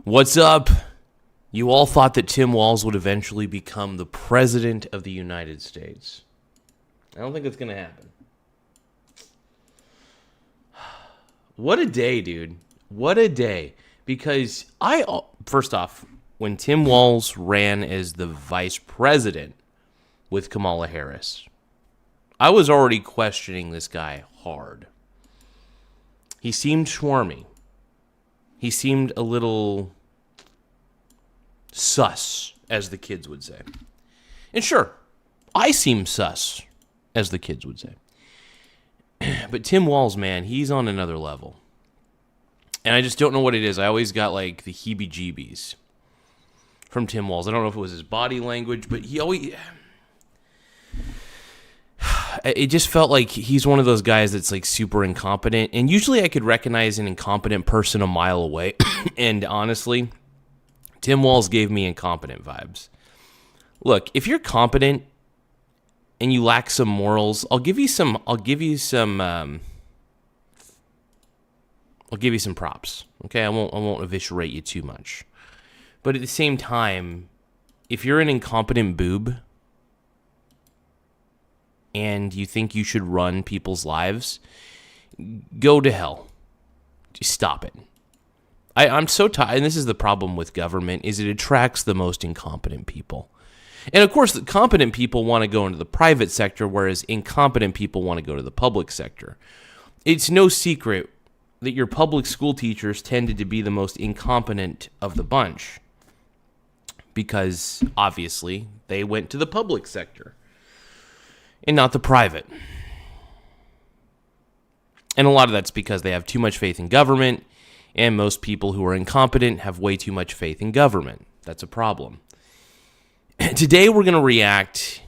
What's up? You all thought that Tim Walz would eventually become the president of the United States. I don't think it's going to happen. What a day, dude. What a day. Because first off, when Tim Walz ran as the vice president with Kamala Harris, I was already questioning this guy hard. He seemed swarmy. He seemed a little sus, as the kids would say. And sure, I seem sus, as the kids would say. But Tim Walz, man, he's on another level. And I just don't know what it is. I always got like the heebie-jeebies from Tim Walz. I don't know if it was his body language, but he always... It just felt like he's one of those guys that's like super incompetent. And usually I could recognize an incompetent person a mile away. And honestly, Tim Walz gave me incompetent vibes. Look, if you're competent and you lack some morals, I'll give you some props. Okay, I won't eviscerate you too much. But at the same time, if you're an incompetent boob and you think you should run people's lives, go to hell. Just stop it. I'm so tired, and this is the problem with government, is it attracts the most incompetent people. And of course, the competent people want to go into the private sector, whereas incompetent people want to go to the public sector. It's no secret that your public school teachers tended to be the most incompetent of the bunch, because obviously they went to the public sector and not the private. And a lot of that's because they have too much faith in government, and most people who are incompetent have way too much faith in government. That's a problem. Today we're going to react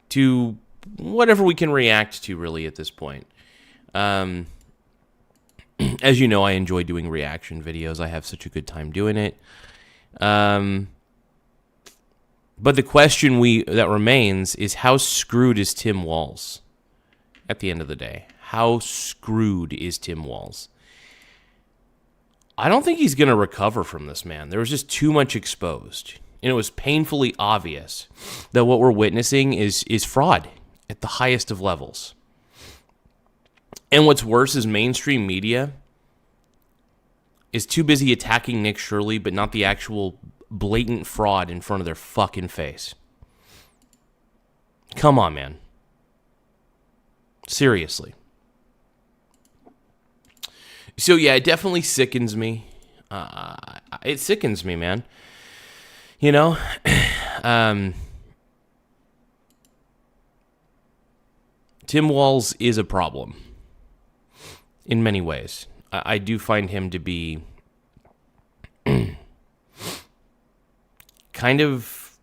to whatever we can react to, really, at this point. As you know, I enjoy doing reaction videos. I have such a good time doing it. But the question that remains is, how screwed is Tim Walz at the end of the day? How screwed is Tim Walz? I don't think he's going to recover from this, man. There was just too much exposed. And it was painfully obvious that what we're witnessing is fraud at the highest of levels. And what's worse is mainstream media is too busy attacking Nick Shirley, but not the actual blatant fraud in front of their fucking face. Come on, man. Seriously. So yeah, it definitely sickens me. It sickens me, man. You know? Tim Walz is a problem in many ways. I do find him to be kind of,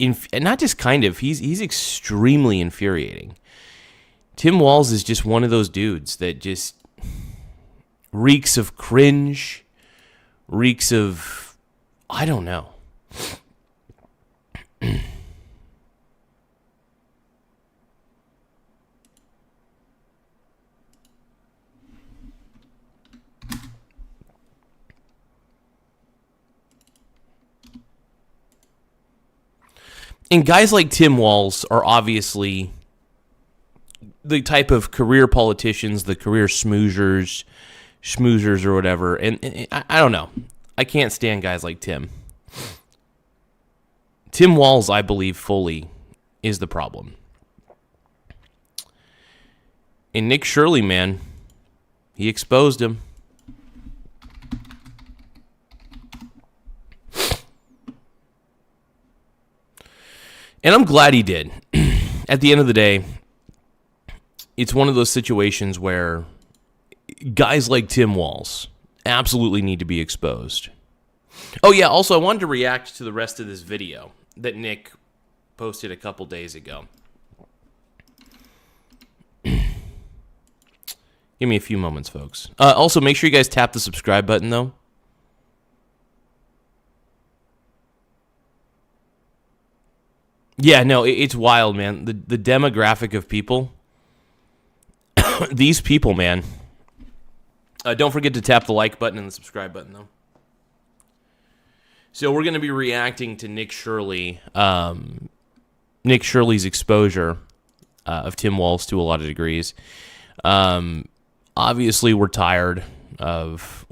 not just kind of, he's extremely infuriating. Tim Walz is just one of those dudes that just reeks of cringe, reeks of, I don't know. And guys like Tim Walz are obviously the type of career politicians, the career schmoozers or whatever. And I don't know. I can't stand guys like Tim. Tim Walz, I believe fully, is the problem. And Nick Shirley, man, he exposed him. And I'm glad he did. At the end of the day, it's one of those situations where guys like Tim Walz absolutely need to be exposed. Oh, yeah, also, I wanted to react to the rest of this video that Nick posted a couple days ago. Give me a few moments, folks. Also, make sure you guys tap the subscribe button, though. Yeah, no, it's wild, man. The demographic of people, these people, man. Don't forget to tap the like button and the subscribe button, though. So we're going to be reacting to Nick Shirley, Nick Shirley's exposure of Tim Walz to a lot of degrees. Obviously, we're tired of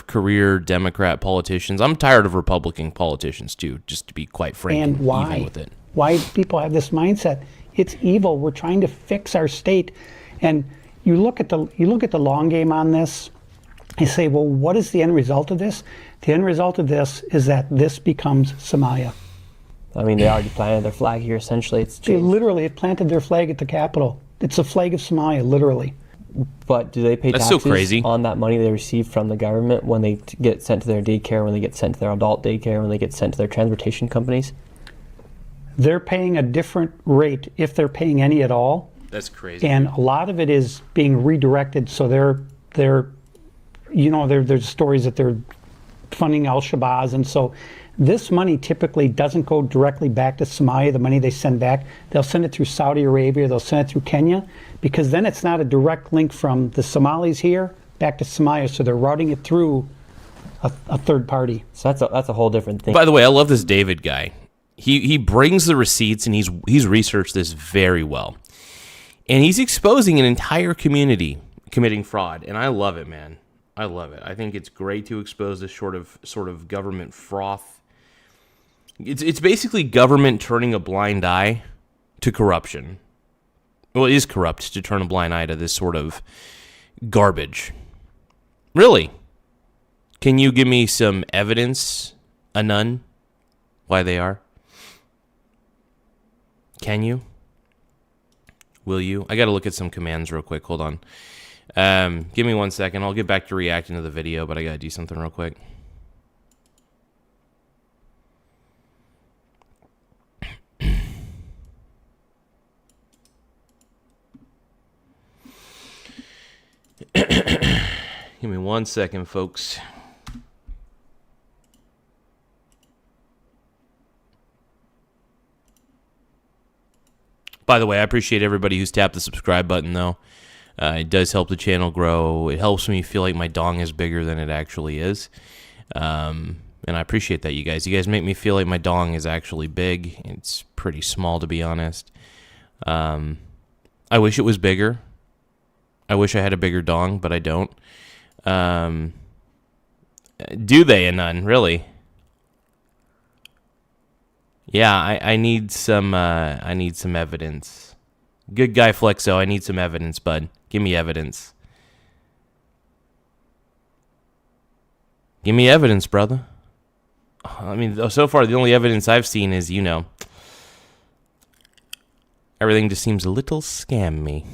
career Democrat politicians. I'm tired of Republican politicians too, just to be quite frank and why? Even with it. Why people have this mindset? It's evil. We're trying to fix our state, and you look at the long game on this. You say, well, what is the end result of this? The end result of this is that this becomes Somalia. I mean, they already planted their flag here. Essentially, it's They literally have planted their flag at the Capitol. It's a flag of Somalia, literally. But do they pay That's taxes so crazy. on that money they receive from the government when they get sent to their daycare, when they get sent to their adult daycare, when they get sent to their transportation companies? They're paying a different rate if they're paying any at all. That's crazy. And a lot of it is being redirected. So there's stories that they're funding al-Shabaab, and so this money typically doesn't go directly back to Somalia. The money they send back, they'll send it through Saudi Arabia, they'll send it through Kenya, because then it's not a direct link from the Somalis here back to Somalia, so they're routing it through a third party. So that's a whole different thing. By the way, I love this David guy. He brings the receipts, and he's researched this very well. And he's exposing an entire community committing fraud, and I love it, man. I love it. I think it's great to expose this sort of government froth. It's basically government turning a blind eye to corruption. Well, it is corrupt to turn a blind eye to this sort of garbage. Really? Can you give me some evidence, a none, why they are? Can you? Will you? I got to look at some commands real quick. Hold on. Give me 1 second. I'll get back to reacting to the video, but I got to do something real quick. Give me 1 second, folks. By the way, I appreciate everybody who's tapped the subscribe button, though. It does help the channel grow. It helps me feel like my dong is bigger than it actually is. And I appreciate that, you guys. You guys make me feel like my dong is actually big. It's pretty small, to be honest. I wish it was bigger. I wish I had a bigger dong, but I don't. Do they, a none? Really? Yeah, I need some evidence. Good guy, Flexo. I need some evidence, bud. Give me evidence. Give me evidence, brother. I mean, so far, the only evidence I've seen is, everything just seems a little scammy.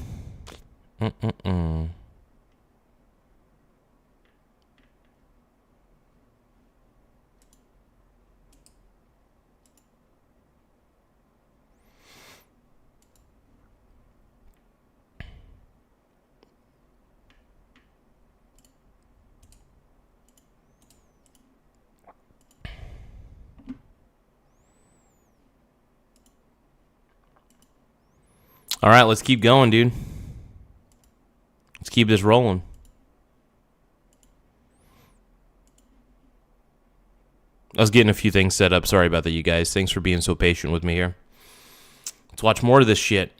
All right, let's keep going, dude. Let's keep this rolling. I was getting a few things set up. Sorry about that, you guys. Thanks for being so patient with me here. Let's watch more of this shit.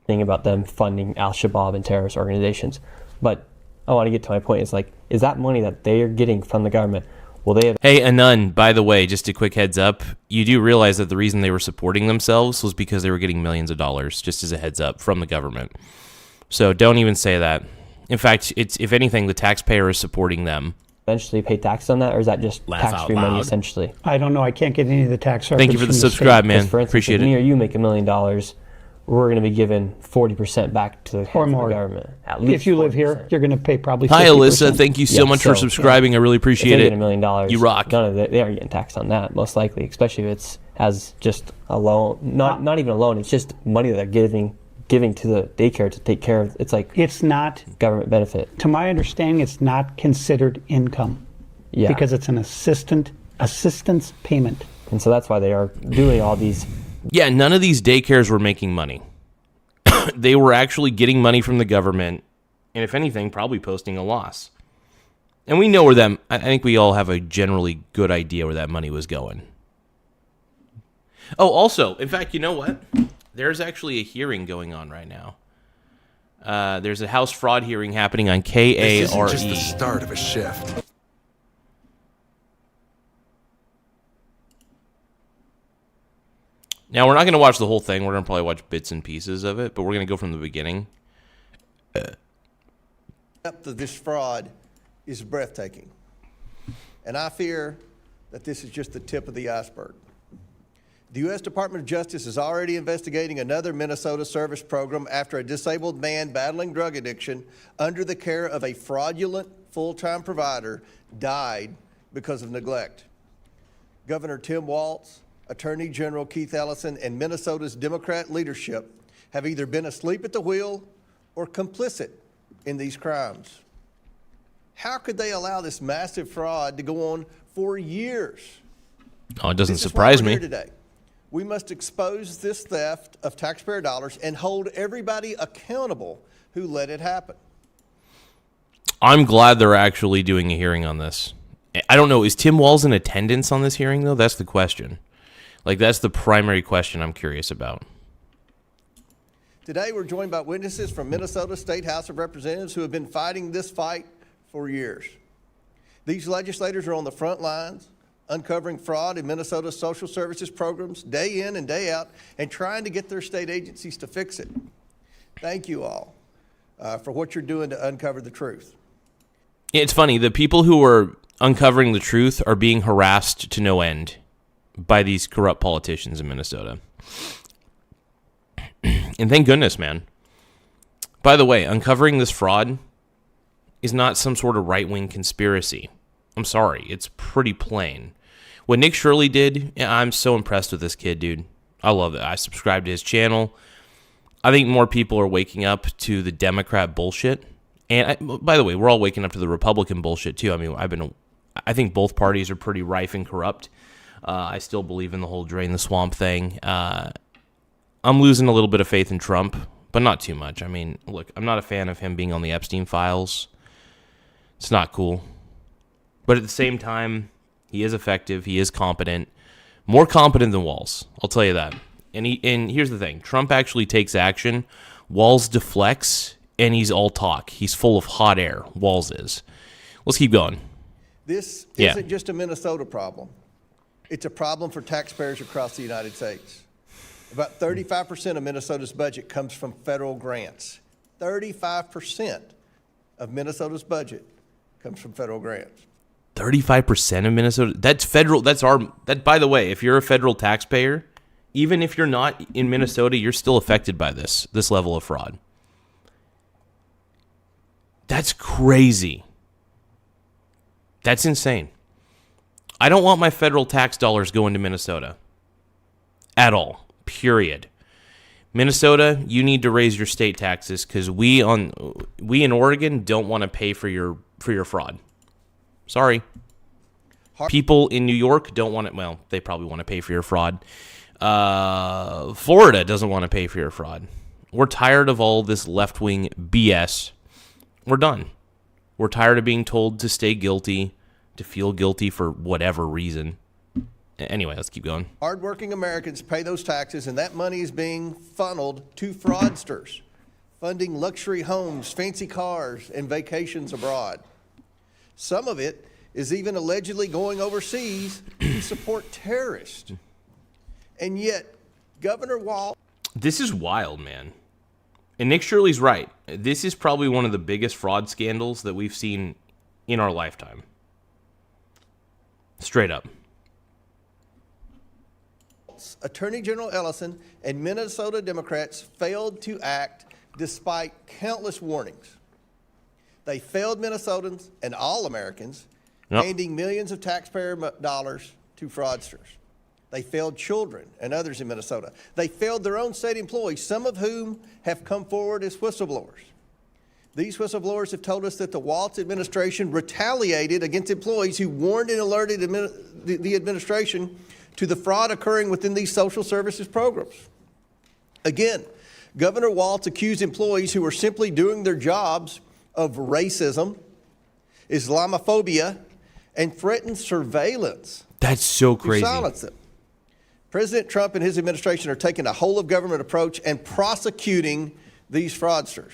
Thing about them funding al-Shabaab and terrorist organizations. But I want to get to my point. It's like, is that money that they are getting from the government? Will they have... Hey, Anun, by the way, just a quick heads up. You do realize that the reason they were supporting themselves was because they were getting millions of dollars, just as a heads up, from the government. So don't even say that. In fact, it's if anything, the taxpayer is supporting them. Eventually pay tax on that, or is that just tax-free money, essentially? I don't know. I can't get any of the tax records. Thank you for the subscribe, man. For instance, appreciate if it. me or you make $1 million, we're going to be given 40% back to the government. At least if you live here, you're going to pay probably 50%. Hi, Alyssa. Thank you so much for subscribing. I really appreciate it. $1 million. You rock. None of they are getting taxed on that, most likely, especially if it's as just a loan. Not even a loan. It's just money that they're giving to the daycare to take care of. It's like it's not government benefit. To my understanding, it's not considered income. Yeah. Because it's an assistance payment. And so that's why they are doing all these. Yeah, none of these daycares were making money. They were actually getting money from the government, and if anything, probably posting a loss. And we know where that, I think we all have a generally good idea where that money was going. Oh, also, in fact, you know what? There's actually a hearing going on right now. There's a House fraud hearing happening on KARE. This isn't just the start of a shift. Now, we're not going to watch the whole thing. We're going to probably watch bits and pieces of it, but we're going to go from the beginning. The depth of this fraud is breathtaking. And I fear that this is just the tip of the iceberg. The U.S. Department of Justice is already investigating another Minnesota service program after a disabled man battling drug addiction under the care of a fraudulent full-time provider died because of neglect. Governor Tim Walz, Attorney General Keith Ellison, and Minnesota's Democrat leadership have either been asleep at the wheel or complicit in these crimes. How could they allow this massive fraud to go on for years? Oh, it doesn't This is surprise why we're me. here today. We must expose this theft of taxpayer dollars and hold everybody accountable who let it happen. I'm glad they're actually doing a hearing on this. I don't know. Is Tim Walz in attendance on this hearing, though? That's the question. Like, that's the primary question I'm curious about. Today, we're joined by witnesses from Minnesota State House of Representatives who have been fighting this fight for years. These legislators are on the front lines, uncovering fraud in Minnesota's social services programs day in and day out, and trying to get their state agencies to fix it. Thank you all for what you're doing to uncover the truth. It's funny. The people who are uncovering the truth are being harassed to no end by these corrupt politicians in Minnesota. And thank goodness, man. By the way, uncovering this fraud is not some sort of right-wing conspiracy. I'm sorry. It's pretty plain. What Nick Shirley did, I'm so impressed with this kid, dude. I love it. I subscribe to his channel. I think more people are waking up to the Democrat bullshit. And by the way, we're all waking up to the Republican bullshit too. I mean, I think both parties are pretty rife and corrupt. I still believe in the whole drain the swamp thing. I'm losing a little bit of faith in Trump, but not too much. I mean, look, I'm not a fan of him being on the Epstein files. It's not cool. But at the same time, he is effective. He is competent. More competent than Walz. I'll tell you that. And here's the thing. Trump actually takes action. Walz deflects, and he's all talk. He's full of hot air. Walz is. Let's keep going. This isn't just a Minnesota problem. It's a problem for taxpayers across the United States. About 35% of Minnesota's budget comes from federal grants. 35% of Minnesota's budget comes from federal grants. 35% of Minnesota. That's federal. That, by the way, if you're a federal taxpayer, even if you're not in Minnesota, you're still affected by this level of fraud. That's crazy. That's insane. I don't want my federal tax dollars going to Minnesota at all. Period. Minnesota, you need to raise your state taxes because we in Oregon don't want to pay for your fraud. Sorry. People in New York don't want it. Well, they probably want to pay for your fraud. Florida doesn't want to pay for your fraud. We're tired of all this left-wing BS. We're done. We're tired of being told to stay guilty, to feel guilty for whatever reason. Anyway, let's keep going. Hardworking Americans pay those taxes, and that money is being funneled to fraudsters, funding luxury homes, fancy cars, and vacations abroad. Some of it is even allegedly going overseas to support terrorists. And yet, Governor Walz... This is wild, man. And Nick Shirley's right. This is probably one of the biggest fraud scandals that we've seen in our lifetime. Straight up. Attorney General Ellison and Minnesota Democrats failed to act despite countless warnings. They failed Minnesotans and all Americans, handing millions of taxpayer dollars to fraudsters. They failed children and others in Minnesota. They failed their own state employees, some of whom have come forward as whistleblowers. These whistleblowers have told us that the Walz administration retaliated against employees who warned and alerted the administration to the fraud occurring within these social services programs. Again, Governor Walz accused employees who were simply doing their jobs of racism Islamophobia, and threaten surveillance That's so to crazy. silence them. President Trump and his administration are taking a whole-of-government approach and prosecuting these fraudsters.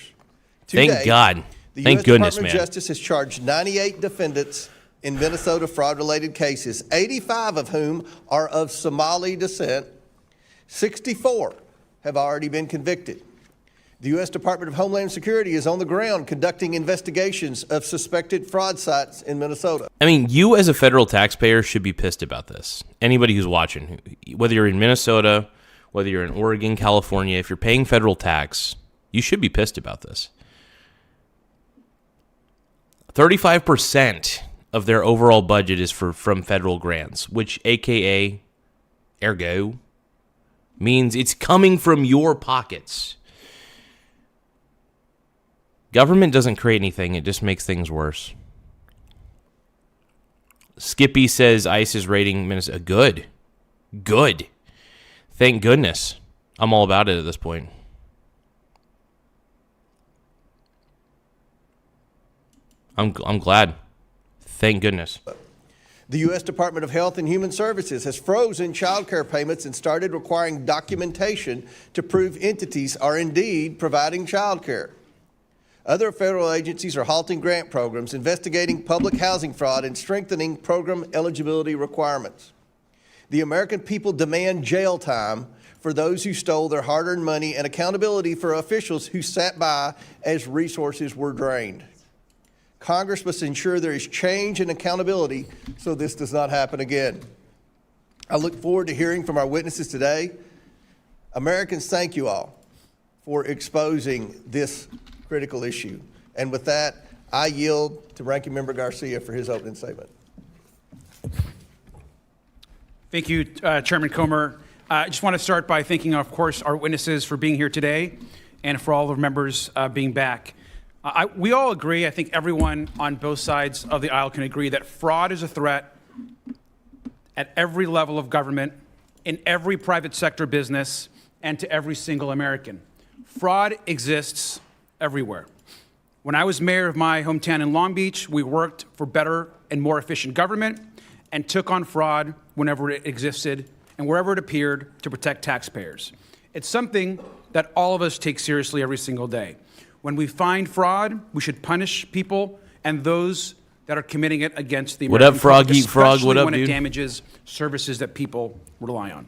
To Thank date, God. The Thank U.S. goodness, Department man. of Justice has charged 98 defendants in Minnesota fraud-related cases, 85 of whom are of Somali descent. 64 have already been convicted. The U.S. Department of Homeland Security is on the ground conducting investigations of suspected fraud sites in Minnesota. I mean, you as a federal taxpayer should be pissed about this. Anybody who's watching, whether you're in Minnesota, whether you're in Oregon, California, if you're paying federal tax, you should be pissed about this. 35% of their overall budget is from federal grants, which AKA, ergo, means it's coming from your pockets. Government doesn't create anything. It just makes things worse. Skippy says ICE is rating Minnesota. Good. Good. Thank goodness. I'm all about it at this point. I'm glad. Thank goodness. The U.S. Department of Health and Human Services has frozen child care payments and started requiring documentation to prove entities are indeed providing child care. Other federal agencies are halting grant programs, investigating public housing fraud, and strengthening program eligibility requirements. The American people demand jail time for those who stole their hard-earned money and accountability for officials who sat by as resources were drained. Congress must ensure there is change and accountability so this does not happen again. I look forward to hearing from our witnesses today. Americans, thank you all for exposing this critical issue. And with that, I yield to Ranking Member Garcia for his opening statement. Thank you, Chairman Comer. I just want to start by thanking, of course, our witnesses for being here today and for all the members being back. We all agree, I think everyone on both sides of the aisle can agree, that fraud is a threat at every level of government, in every private sector business, and to every single American. Fraud exists everywhere. When I was mayor of my hometown in Long Beach, we worked for better and more efficient government and took on fraud whenever it existed and wherever it appeared to protect taxpayers. It's something that all of us take seriously every single day. When we find fraud, we should punish people and those that are committing it against the American What up, Frog public, Eat Frog? What especially up, when dude? it damages services that people rely on.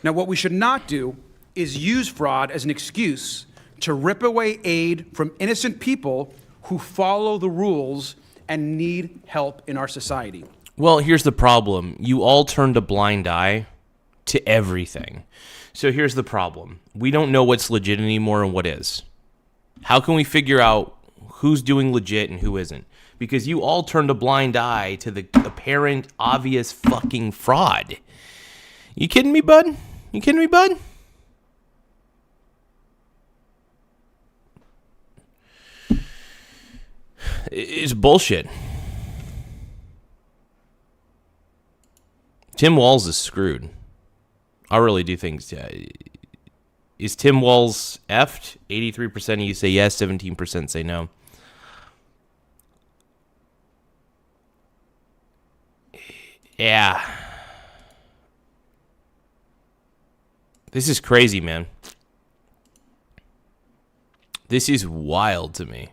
Now, what we should not do is use fraud as an excuse to rip away aid from innocent people who follow the rules and need help in our society. Well, here's the problem. You all turned a blind eye to everything. So here's the problem. We don't know what's legit anymore and what is. How can we figure out who's doing legit and who isn't? Because you all turned a blind eye to the apparent, obvious fucking fraud. You kidding me, bud? You kidding me, bud? It's bullshit. Tim Walz is screwed. I really do think. Is Tim Walz effed? 83% of you say yes, 17% say no. Yeah. This is crazy, man. This is wild to me.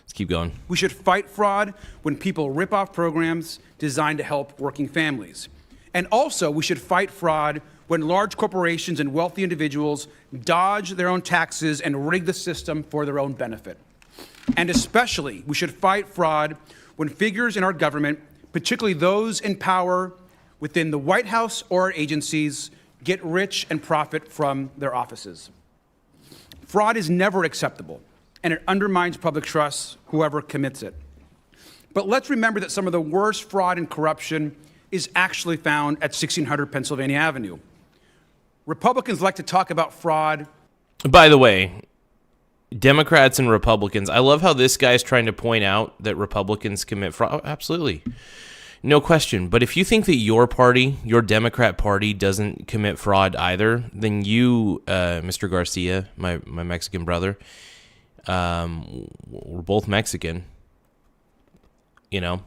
Let's keep going. We should fight fraud when people rip off programs designed to help working families. And also, we should fight fraud when large corporations and wealthy individuals dodge their own taxes and rig the system for their own benefit. And especially, we should fight fraud when figures in our government, particularly those in power within the White House or our agencies, get rich and profit from their offices. Fraud is never acceptable, and it undermines public trust, whoever commits it. But let's remember that some of the worst fraud and corruption is actually found at 1600 Pennsylvania Avenue. Republicans like to talk about fraud. By the way, Democrats and Republicans, I love how this guy's trying to point out that Republicans commit fraud. Oh, absolutely. No question. But if you think that your party, your Democrat party, doesn't commit fraud either, then you, Mr. Garcia, my Mexican brother, we're both Mexican. you know,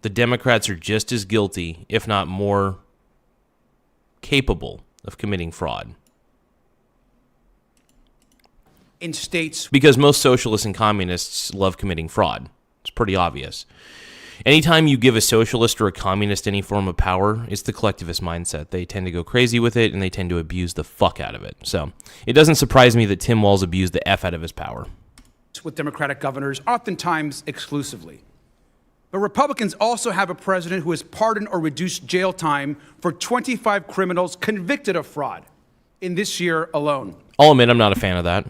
the Democrats are just as guilty, if not more capable of committing fraud. In states, Because most socialists and communists love committing fraud. It's pretty obvious. Anytime you give a socialist or a communist any form of power, it's the collectivist mindset. They tend to go crazy with it, and they tend to abuse the fuck out of it. So it doesn't surprise me that Tim Walz abused the F out of his power. with Democratic governors, oftentimes exclusively. But Republicans also have a president who has pardoned or reduced jail time for 25 criminals convicted of fraud in this year alone. I'll admit I'm not a fan of that.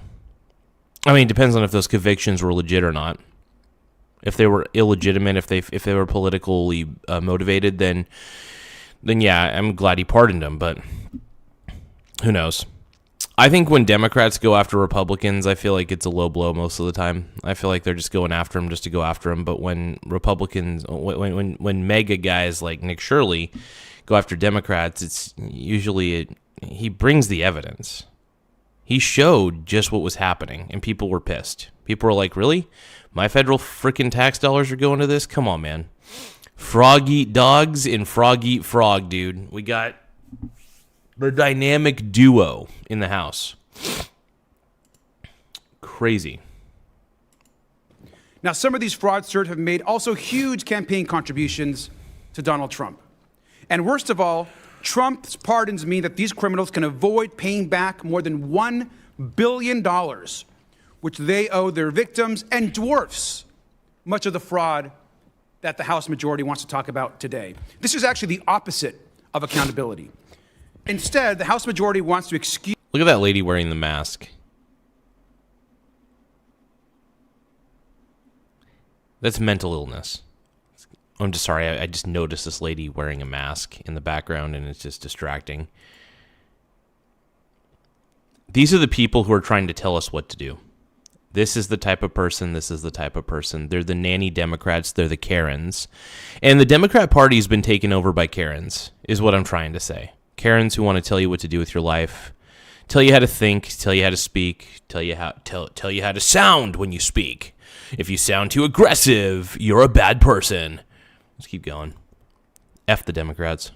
I mean, it depends on if those convictions were legit or not. If they were illegitimate, if they were politically motivated, then yeah, I'm glad he pardoned them. But who knows? I think when Democrats go after Republicans, I feel like it's a low blow most of the time. I feel like they're just going after them just to go after them. But when Republicans, when mega guys like Nick Shirley go after Democrats, it's usually he brings the evidence. He showed just what was happening, and people were pissed. People were like, really? My federal freaking tax dollars are going to this? Come on, man. Frog eat dogs and frog eat frog, dude. We got the dynamic duo in the House. Crazy. Now, some of these fraudsters have made also huge campaign contributions to Donald Trump. And worst of all, Trump's pardons mean that these criminals can avoid paying back more than $1 billion, which they owe their victims, and dwarfs much of the fraud that the House majority wants to talk about today. This is actually the opposite of accountability. Instead, the House majority wants to excuse... Look at that lady wearing the mask. That's mental illness. I'm just sorry, I just noticed this lady wearing a mask in the background, and it's just distracting. These are the people who are trying to tell us what to do. This is the type of person, this is the type of person. They're the nanny Democrats, they're the Karens. And the Democrat Party has been taken over by Karens, is what I'm trying to say. Karens who want to tell you what to do with your life, tell you how to think, tell you how to speak, tell you how to sound when you speak. If you sound too aggressive, you're a bad person. Let's keep going. F the Democrats.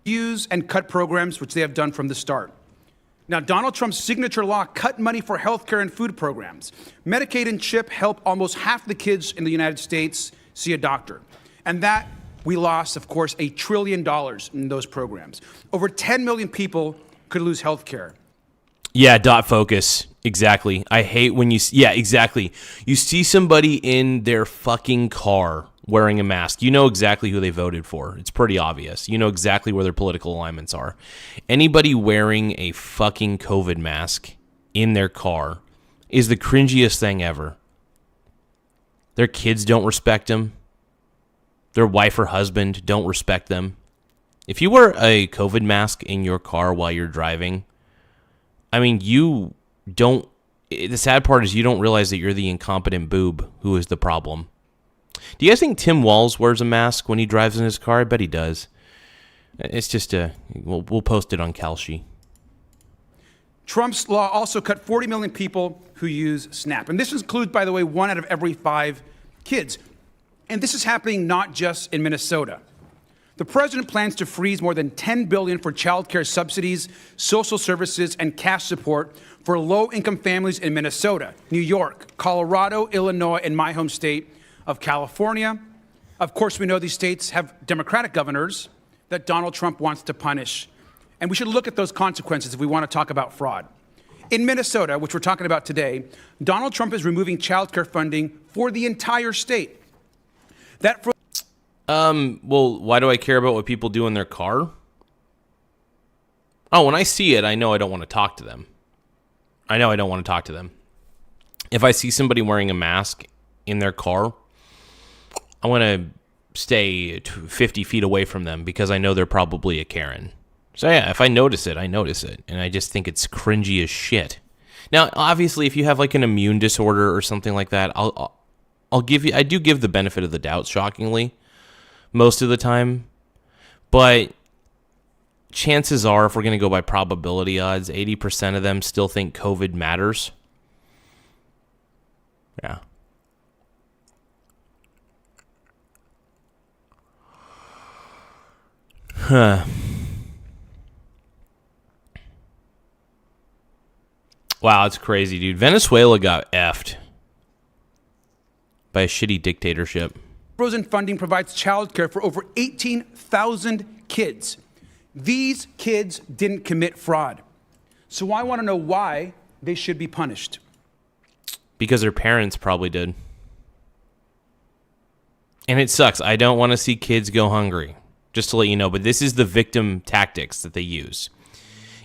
Use and cut programs, which they have done from the start. Now, Donald Trump's signature law cut money for health care and food programs. Medicaid and CHIP help almost half the kids in the United States see a doctor. And that we lost, of course, $1 trillion in those programs. Over 10 million people could lose health care. Yeah, dot focus. Exactly. I hate when you... Yeah, exactly. You see somebody in their fucking car wearing a mask. You know exactly who they voted for. It's pretty obvious. You know exactly where their political alignments are. Anybody wearing a fucking COVID mask in their car is the cringiest thing ever. Their kids don't respect them. Their wife or husband don't respect them. If you wear a COVID mask in your car while you're driving, I mean, you don't... The sad part is you don't realize that you're the incompetent boob who is the problem. Do you guys think Tim Walz wears a mask when he drives in his car? I bet he does. It's just we'll post it on Kalshi. Trump's law also cut 40 million people who use SNAP. And this includes, by the way, 1 out of every 5 kids. And this is happening not just in Minnesota. The president plans to freeze more than $10 billion for child care subsidies, social services, and cash support for low-income families in Minnesota, New York, Colorado, Illinois, and my home state of California. Of course, we know these states have Democratic governors that Donald Trump wants to punish. And we should look at those consequences if we want to talk about fraud. In Minnesota, which we're talking about today, Donald Trump is removing child care funding for the entire state. Well, why do I care about what people do in their car? Oh, when I see it, I know I don't want to talk to them. If I see somebody wearing a mask in their car, I want to stay 50 feet away from them because I know they're probably a Karen. So yeah, if I notice it, I notice it. And I just think it's cringy as shit. Now, obviously, if you have like an immune disorder or something like that, I do give the benefit of the doubt, shockingly, most of the time. But chances are, if we're going to go by probability odds, 80% of them still think COVID matters. Yeah. Wow, it's crazy, dude. Venezuela got effed by a shitty dictatorship. Frozen funding provides childcare for over 18,000 kids. These kids didn't commit fraud. So I want to know why they should be punished. Because their parents probably did. And it sucks. I don't want to see kids go hungry, just to let you know. But this is the victim tactics that they use.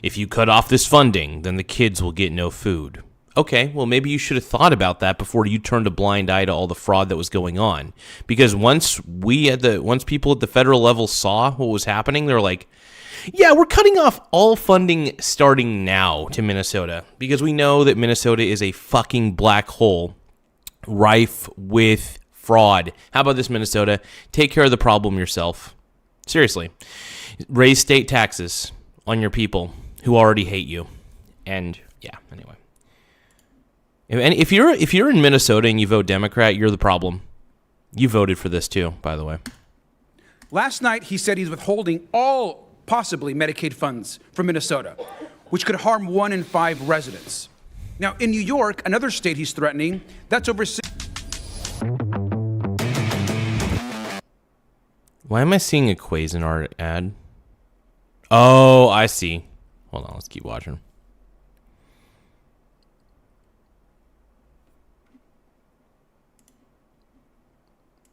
If you cut off this funding, then the kids will get no food. Okay, well, maybe you should have thought about that before you turned a blind eye to all the fraud that was going on. Because once people at the federal level saw what was happening, they were like, yeah, we're cutting off all funding starting now to Minnesota. Because we know that Minnesota is a fucking black hole rife with fraud. How about this, Minnesota? Take care of the problem yourself. Seriously. Raise state taxes on your people who already hate you. And yeah, anyway. And if you're in Minnesota and you vote Democrat, you're the problem. You voted for this too, by the way. Last night, he said he's withholding all possibly Medicaid funds from Minnesota, which could harm 1 in 5 residents. Now, in New York, another state he's threatening, that's over Why am I seeing a Cuisinart ad? Oh, I see. Hold on, let's keep watching.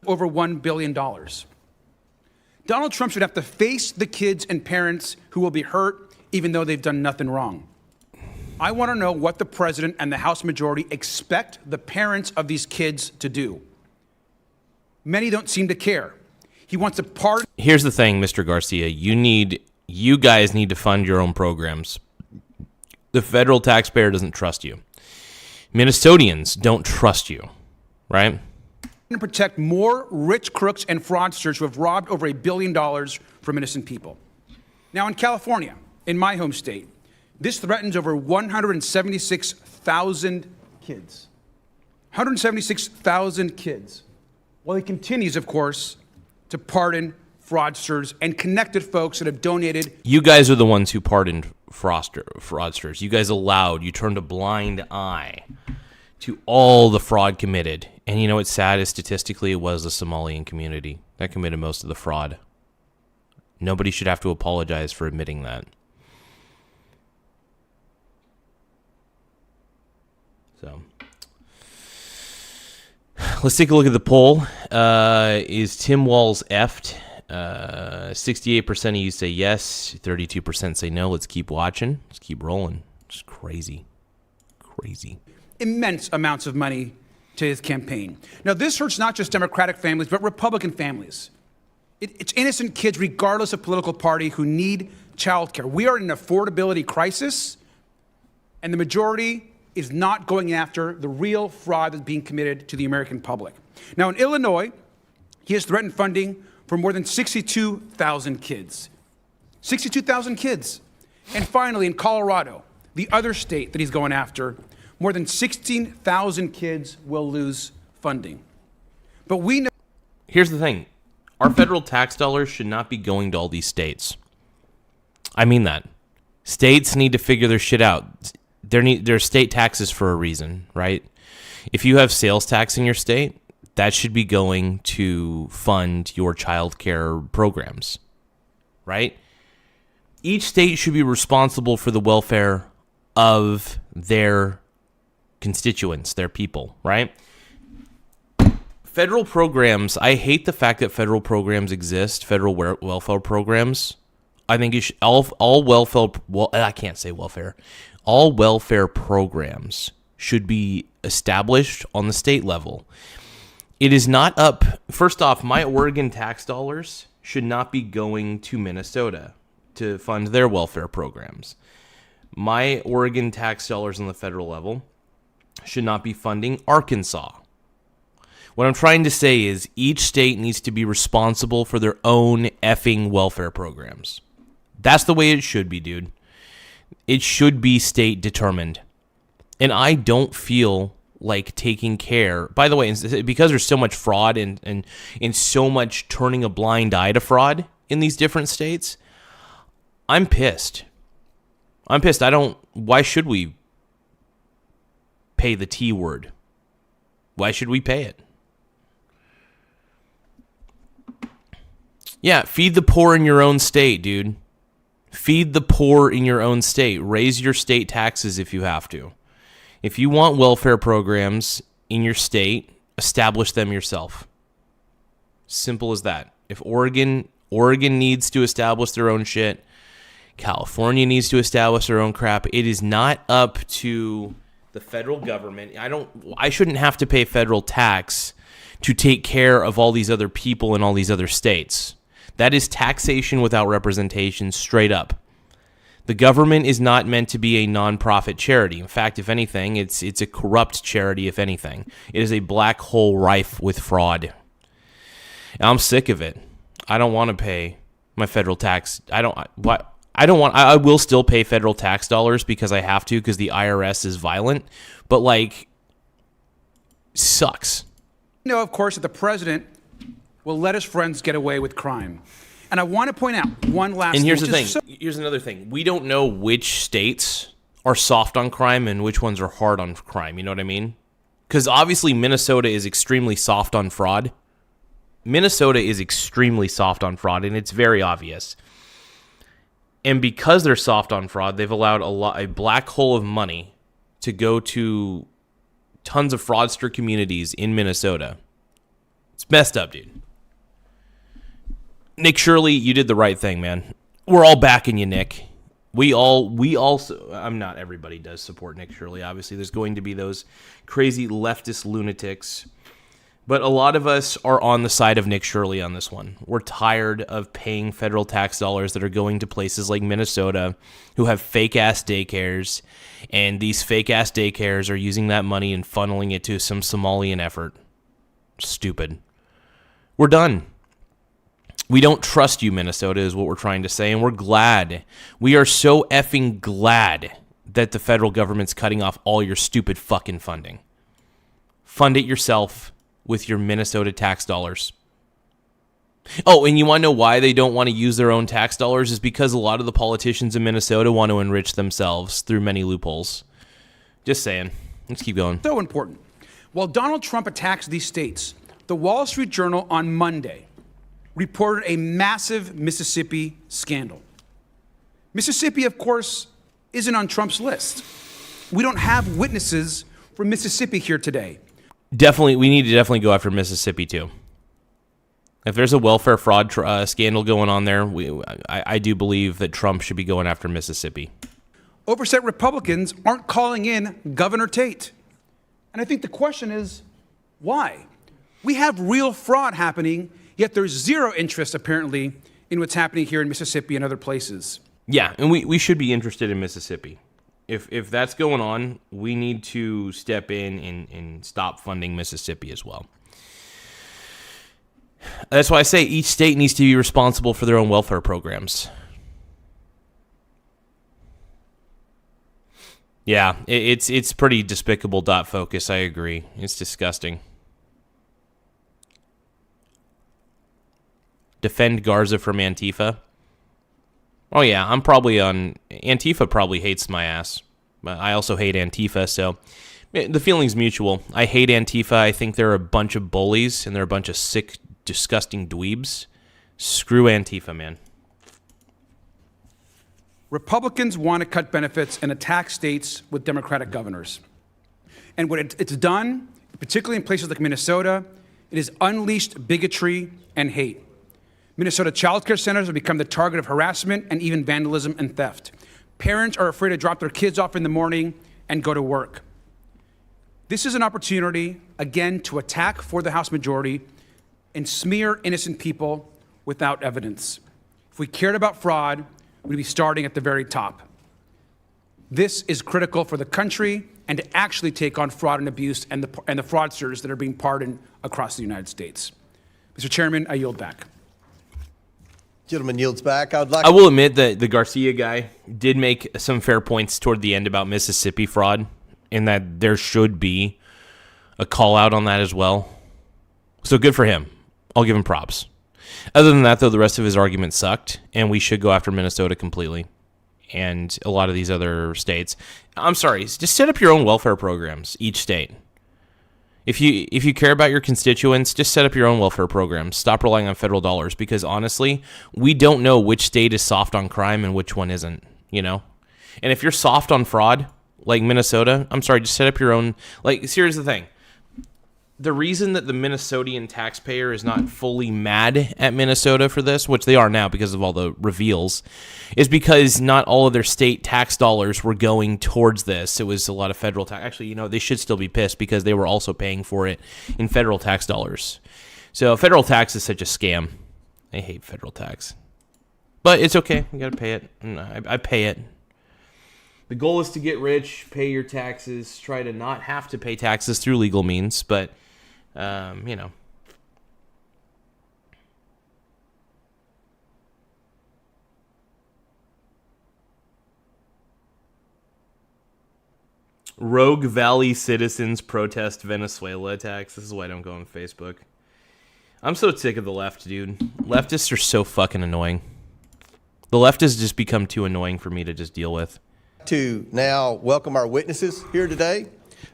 over $1 billion. Donald Trump should have to face the kids and parents who will be hurt even though they've done nothing wrong. I want to know what the president and the House majority expect the parents of these kids to do. Many don't seem to care. He wants to pardon. Here's the thing, Mr. Garcia. You guys need to fund your own programs. The federal taxpayer doesn't trust you. Minnesotans don't trust you, right? And protect more rich crooks and fraudsters who have robbed over $1 billion from innocent people. Now, in California, in my home state, this threatens over 176,000 kids. 176,000 kids. Well, he continues, of course, to pardon fraudsters and connected folks that have donated. You guys are the ones who pardoned fraudsters. You guys you turned a blind eye to all the fraud committed. And you know what's sad is statistically it was the Somalian community that committed most of the fraud. Nobody should have to apologize for admitting that. So let's take a look at the poll. Is Tim Walz effed? 68% of you say yes, 32% say no. Let's keep watching. Let's keep rolling. It's crazy. Crazy. Immense amounts of money to his campaign. Now, this hurts not just Democratic families, but Republican families. It's innocent kids, regardless of political party, who need child care. We are in an affordability crisis, and the majority is not going after the real fraud that's being committed to the American public. Now, in Illinois, he has threatened funding for more than 62,000 kids. 62,000 kids. And finally, in Colorado, the other state that he's going after, more than 16,000 kids will lose funding. But we know. Here's the thing. Our federal tax dollars should not be going to all these states. I mean that. States need to figure their shit out. There's state taxes for a reason, right? If you have sales tax in your state, that should be going to fund your child care programs, right? Each state should be responsible for the welfare of their constituents, their people, right? Federal programs, I hate the fact that federal programs exist, federal welfare programs. I think you should, all welfare, well, I can't say welfare. All welfare programs should be established on the state level. It is not up, first off, my Oregon tax dollars should not be going to Minnesota to fund their welfare programs. My Oregon tax dollars on the federal level should not be funding Arkansas. What I'm trying to say is each state needs to be responsible for their own effing welfare programs. That's the way it should be, dude. It should be state determined. And I don't feel like taking care. By the way, because there's so much fraud and so much turning a blind eye to fraud, in these different states, I'm pissed. Why should we pay the T word? Why should we pay it? Yeah, feed the poor in your own state, dude. Feed the poor in your own state. Raise your state taxes if you have to. If you want welfare programs in your state, establish them yourself. Simple as that. If Oregon needs to establish their own shit, California needs to establish their own crap. It is not up to the federal government. I shouldn't have to pay federal tax to take care of all these other people in all these other states. That is taxation without representation, straight up. The government is not meant to be a nonprofit charity. In fact, if anything, it's a corrupt charity, if anything. It is a black hole rife with fraud. I'm sick of it. I don't want to pay my federal tax. I will still pay federal tax dollars because I have to, because the IRS is violent, but sucks. Of course, that the president will let his friends get away with crime. And I want to point out one last thing. And here's the thing. Here's another thing. We don't know which states are soft on crime and which ones are hard on crime. You know what I mean? Because obviously Minnesota is extremely soft on fraud. Minnesota is extremely soft on fraud, and it's very obvious. And because they're soft on fraud, they've allowed a black hole of money to go to tons of fraudster communities in Minnesota. It's messed up, dude. Nick Shirley, you did the right thing, man. We're all backing you, Nick. We also, not everybody does support Nick Shirley, obviously. There's going to be those crazy leftist lunatics. But a lot of us are on the side of Nick Shirley on this one. We're tired of paying federal tax dollars that are going to places like Minnesota who have fake-ass daycares, and these fake-ass daycares are using that money and funneling it to some Somalian effort. Stupid. We're done. We don't trust you, Minnesota, is what we're trying to say, and we're glad. We are so effing glad that the federal government's cutting off all your stupid fucking funding. Fund it yourself with your Minnesota tax dollars. Oh, and you want to know why they don't want to use their own tax dollars? Is because a lot of the politicians in Minnesota want to enrich themselves through many loopholes. Just saying. Let's keep going. So important. While Donald Trump attacks these states, the Wall Street Journal on Monday reported a massive Mississippi scandal. Mississippi, of course, isn't on Trump's list. We don't have witnesses from Mississippi here today. Definitely, we need to go after Mississippi too. If there's a welfare fraud scandal going on there, I do believe that Trump should be going after Mississippi. Oversight Republicans aren't calling in Governor Tate. And I think the question is, why? We have real fraud happening, yet there's zero interest, apparently, in what's happening here in Mississippi and other places. Yeah, and we should be interested in Mississippi. If that's going on, we need to step in and stop funding Mississippi as well. That's why I say each state needs to be responsible for their own welfare programs. Yeah, it's pretty despicable. Focus, I agree. It's disgusting. Defend Garza from Antifa. Oh yeah, I'm probably on Antifa. Probably hates my ass, but I also hate Antifa. So the feeling's mutual. I hate Antifa. I think they're a bunch of bullies and they're a bunch of sick, disgusting dweebs. Screw Antifa, man. Republicans want to cut benefits and attack states with Democratic governors. And what it's done, particularly in places like Minnesota, it has unleashed bigotry and hate. Minnesota child care centers have become the target of harassment and even vandalism and theft. Parents are afraid to drop their kids off in the morning and go to work. This is an opportunity, again, to attack for the House majority and smear innocent people without evidence. If we cared about fraud, we'd be starting at the very top. This is critical for the country and to actually take on fraud and abuse and the fraudsters that are being pardoned across the United States. Mr. Chairman, I yield back. Gentleman yields back. I will admit that the Garcia guy did make some fair points toward the end about Mississippi fraud, and that there should be a call out on that as well. So good for him. I'll give him props. Other than that, though, the rest of his argument sucked, and we should go after Minnesota completely and a lot of these other states. I'm sorry, just set up your own welfare programs, each state. If you care about your constituents, just set up your own welfare programs. Stop relying on federal dollars, because honestly, we don't know which state is soft on crime and which one isn't, you know? And if you're soft on fraud, like Minnesota, I'm sorry, just set up your own. Like, here's the thing. The reason that the Minnesotan taxpayer is not fully mad at Minnesota for this, which they are now because of all the reveals, is because not all of their state tax dollars were going towards this. It was a lot of federal tax. Actually, you know, they should still be pissed because they were also paying for it in federal tax dollars. So federal tax is such a scam. I hate federal tax. But it's okay. You got to pay it. I pay it. The goal is to get rich, pay your taxes, try to not have to pay taxes through legal means, but you know. Rogue Valley citizens protest Venezuela attacks. This is why I don't go on Facebook. I'm so sick of the left, dude. Leftists are so fucking annoying. The left has just become too annoying for me to just deal with. To now welcome our witnesses here today.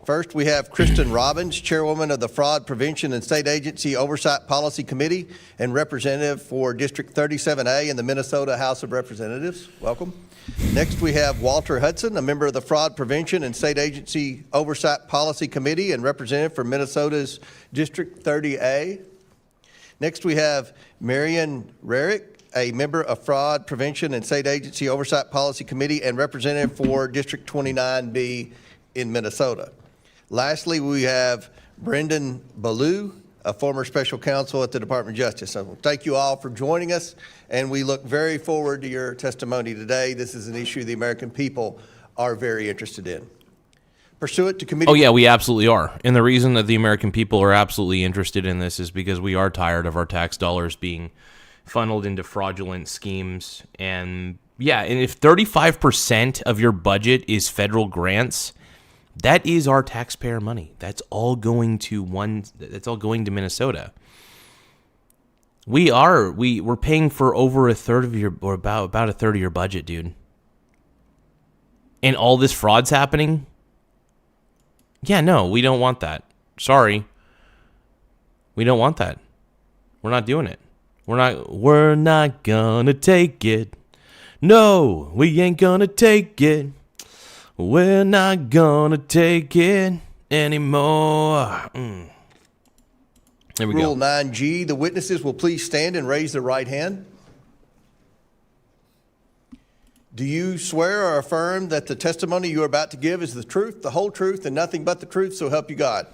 First, we have Kristen Robbins, Chairwoman of the Fraud Prevention and State Agency Oversight Policy Committee and representative for District 37A in the Minnesota House of Representatives. Welcome. Next, we have Walter Hudson, a member of the Fraud Prevention and State Agency Oversight Policy Committee and representative for Minnesota's District 30A. Next, we have Marion Rarick, a member of Fraud Prevention and State Agency Oversight Policy Committee and representative for District 29B in Minnesota. Lastly, we have Brendan Ballou, a former special counsel at the Department of Justice. So thank you all for joining us, and we look very forward to your testimony today. This is an issue the American people are very interested in. Pursuant to committee... Oh, yeah, we absolutely are. And the reason that the American people are absolutely interested in this is because we are tired of our tax dollars being funneled into fraudulent schemes. And yeah, and if 35% of your budget is federal grants, that is our taxpayer money. That's all going to Minnesota. We're paying for over a third of your, or about a third of your budget, dude. And all this fraud's happening? Yeah, no, we don't want that. Sorry. We don't want that. We're not doing it. We're not gonna take it. No, we ain't gonna take it. We're not gonna take it anymore. There we go. Rule 9G, the witnesses will please stand and raise their right hand. Do you swear or affirm that the testimony you are about to give is the truth, the whole truth, and nothing but the truth, so help you God?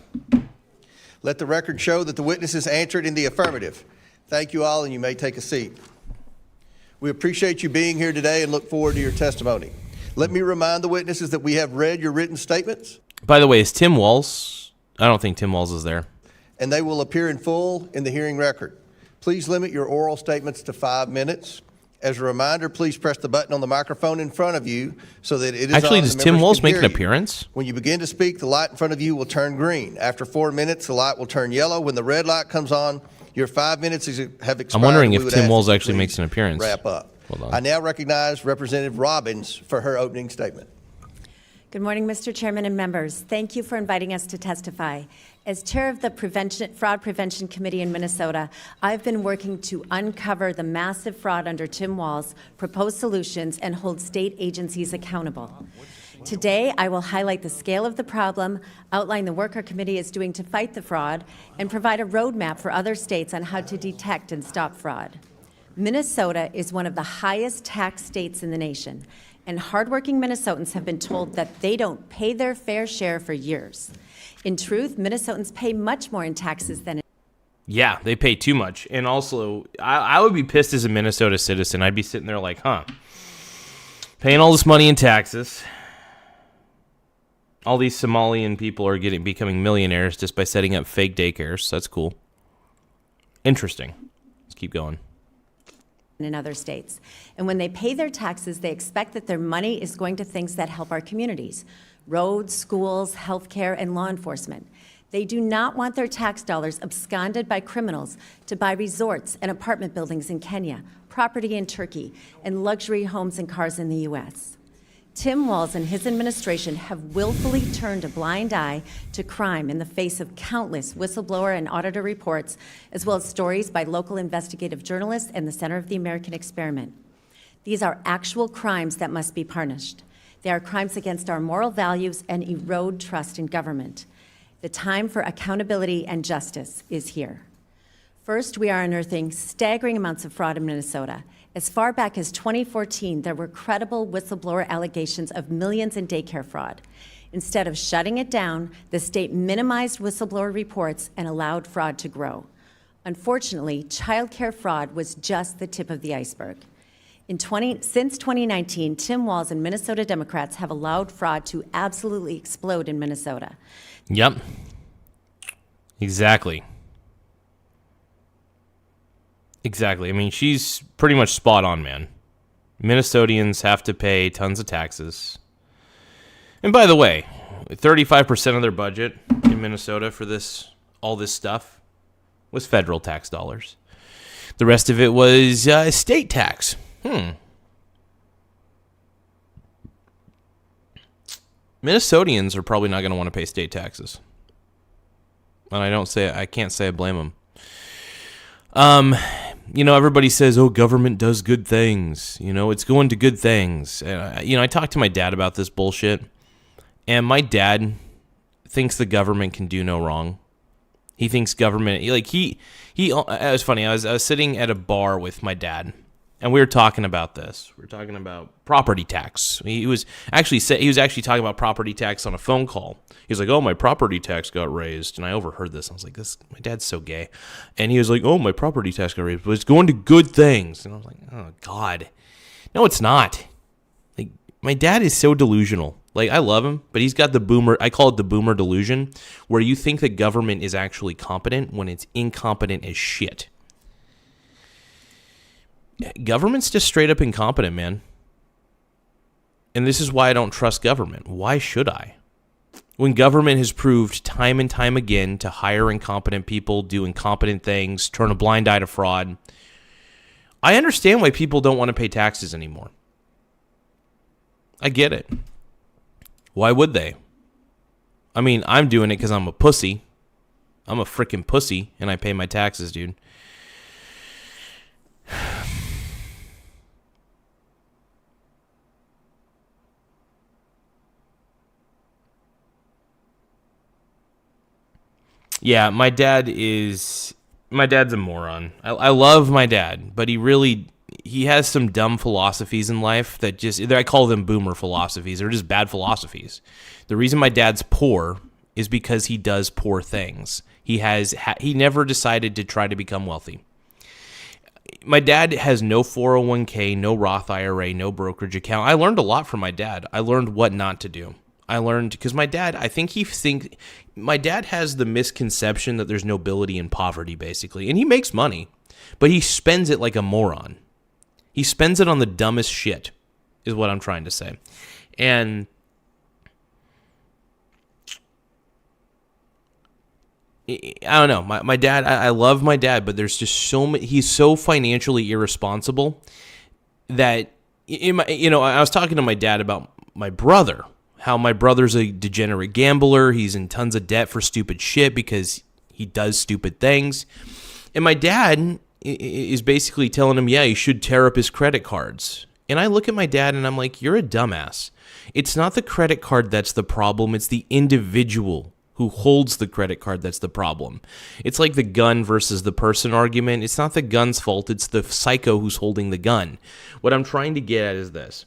Let the record show that the witnesses answered in the affirmative. Thank you all, and you may take a seat. We appreciate you being here today and look forward to your testimony. Let me remind the witnesses that we have read your written statements. By the way, is Tim Walz? I don't think Tim Walz is there. And they will appear in full in the hearing record. Please limit your oral statements to 5 minutes. As a reminder, please press the button on the microphone in front of you so that it is Actually, on does and Tim members Walz can make hear an you. appearance? When you begin to speak, the light in front of you will turn green. After 4 minutes, the light will turn yellow. When the red light comes on, your 5 minutes have expired. I'm wondering if We would Tim ask Walz that you actually please makes an appearance. Wrap up. Hold on. I now recognize Representative Robbins for her opening statement. Good morning, Mr. Chairman and members. Thank you for inviting us to testify. As chair of the Fraud Prevention Committee in Minnesota, I've been working to uncover the massive fraud under Tim Walz, propose solutions, and hold state agencies accountable. Today, I will highlight the scale of the problem, outline the work our committee is doing to fight the fraud, and provide a roadmap for other states on how to detect and stop fraud. Minnesota is one of the highest tax states in the nation, and hardworking Minnesotans have been told that they don't pay their fair share for years. In truth, Minnesotans pay much more in taxes than... Yeah, they pay too much. And also, I would be pissed as a Minnesota citizen. I'd be sitting there like, paying all this money in taxes. All these Somalian people are becoming millionaires just by setting up fake daycares. That's cool. Interesting. Let's keep going. In other states. And when they pay their taxes, they expect that their money is going to things that help our communities: roads, schools, healthcare, and law enforcement. They do not want their tax dollars absconded by criminals to buy resorts and apartment buildings in Kenya, property in Turkey, and luxury homes and cars in the U.S. Tim Walz and his administration have willfully turned a blind eye to crime in the face of countless whistleblower and auditor reports, as well as stories by local investigative journalists and the Center of the American Experiment. These are actual crimes that must be punished. They are crimes against our moral values and erode trust in government. The time for accountability and justice is here. First, we are unearthing staggering amounts of fraud in Minnesota. As far back as 2014, there were credible whistleblower allegations of millions in daycare fraud. Instead of shutting it down, the state minimized whistleblower reports and allowed fraud to grow. Unfortunately, childcare fraud was just the tip of the iceberg. Since 2019, Tim Walz and Minnesota Democrats have allowed fraud to absolutely explode in Minnesota. Yep. Exactly. Exactly. I mean, she's pretty much spot on, man. Minnesotans have to pay tons of taxes. And by the way, 35% of their budget in Minnesota for all this stuff was federal tax dollars. The rest of it was state tax. Minnesotans are probably not going to want to pay state taxes. And I can't say I blame them. Everybody says, oh, government does good things. It's going to good things. I talked to my dad about this bullshit. And my dad thinks the government can do no wrong. He thinks government, it was funny. I was sitting at a bar with my dad. And we were talking about this. We were talking about property tax. He was actually talking about property tax on a phone call. He's like, "Oh, my property tax got raised," and I overheard this. I was like, my dad's so gay." And he was like, "Oh, my property tax got raised, but it's going to good things." And I was like, "Oh God, no, it's not." Like, my dad is so delusional. Like, I love him, but he's got the boomer. I call it the boomer delusion, where you think the government is actually competent when it's incompetent as shit. Government's just straight up incompetent, man. And this is why I don't trust government. Why should I? When government has proved time and time again to hire incompetent people, do incompetent things, turn a blind eye to fraud, I understand why people don't want to pay taxes anymore. I get it. Why would they? I mean, I'm doing it because I'm a pussy. I'm a freaking pussy, and I pay my taxes, dude. Yeah, my dad's a moron. I love my dad, but he has some dumb philosophies in life that I call them boomer philosophies. They're just bad philosophies. The reason my dad's poor is because he does poor things. He never decided to try to become wealthy. My dad has no 401k, no Roth IRA, no brokerage account. I learned a lot from my dad. I learned what not to do. I learned because my dad, my dad has the misconception that there's nobility in poverty, basically. And he makes money, but he spends it like a moron. He spends it on the dumbest shit, is what I'm trying to say. And I don't know. My dad, I love my dad, but there's just he's so financially irresponsible that, I was talking to my dad about my brother. How my brother's a degenerate gambler. He's in tons of debt for stupid shit because he does stupid things. And my dad is basically telling him, yeah, he should tear up his credit cards. And I look at my dad and I'm like, you're a dumbass. It's not the credit card that's the problem. It's the individual who holds the credit card that's the problem. It's like the gun versus the person argument. It's not the gun's fault. It's the psycho who's holding the gun. What I'm trying to get at is this.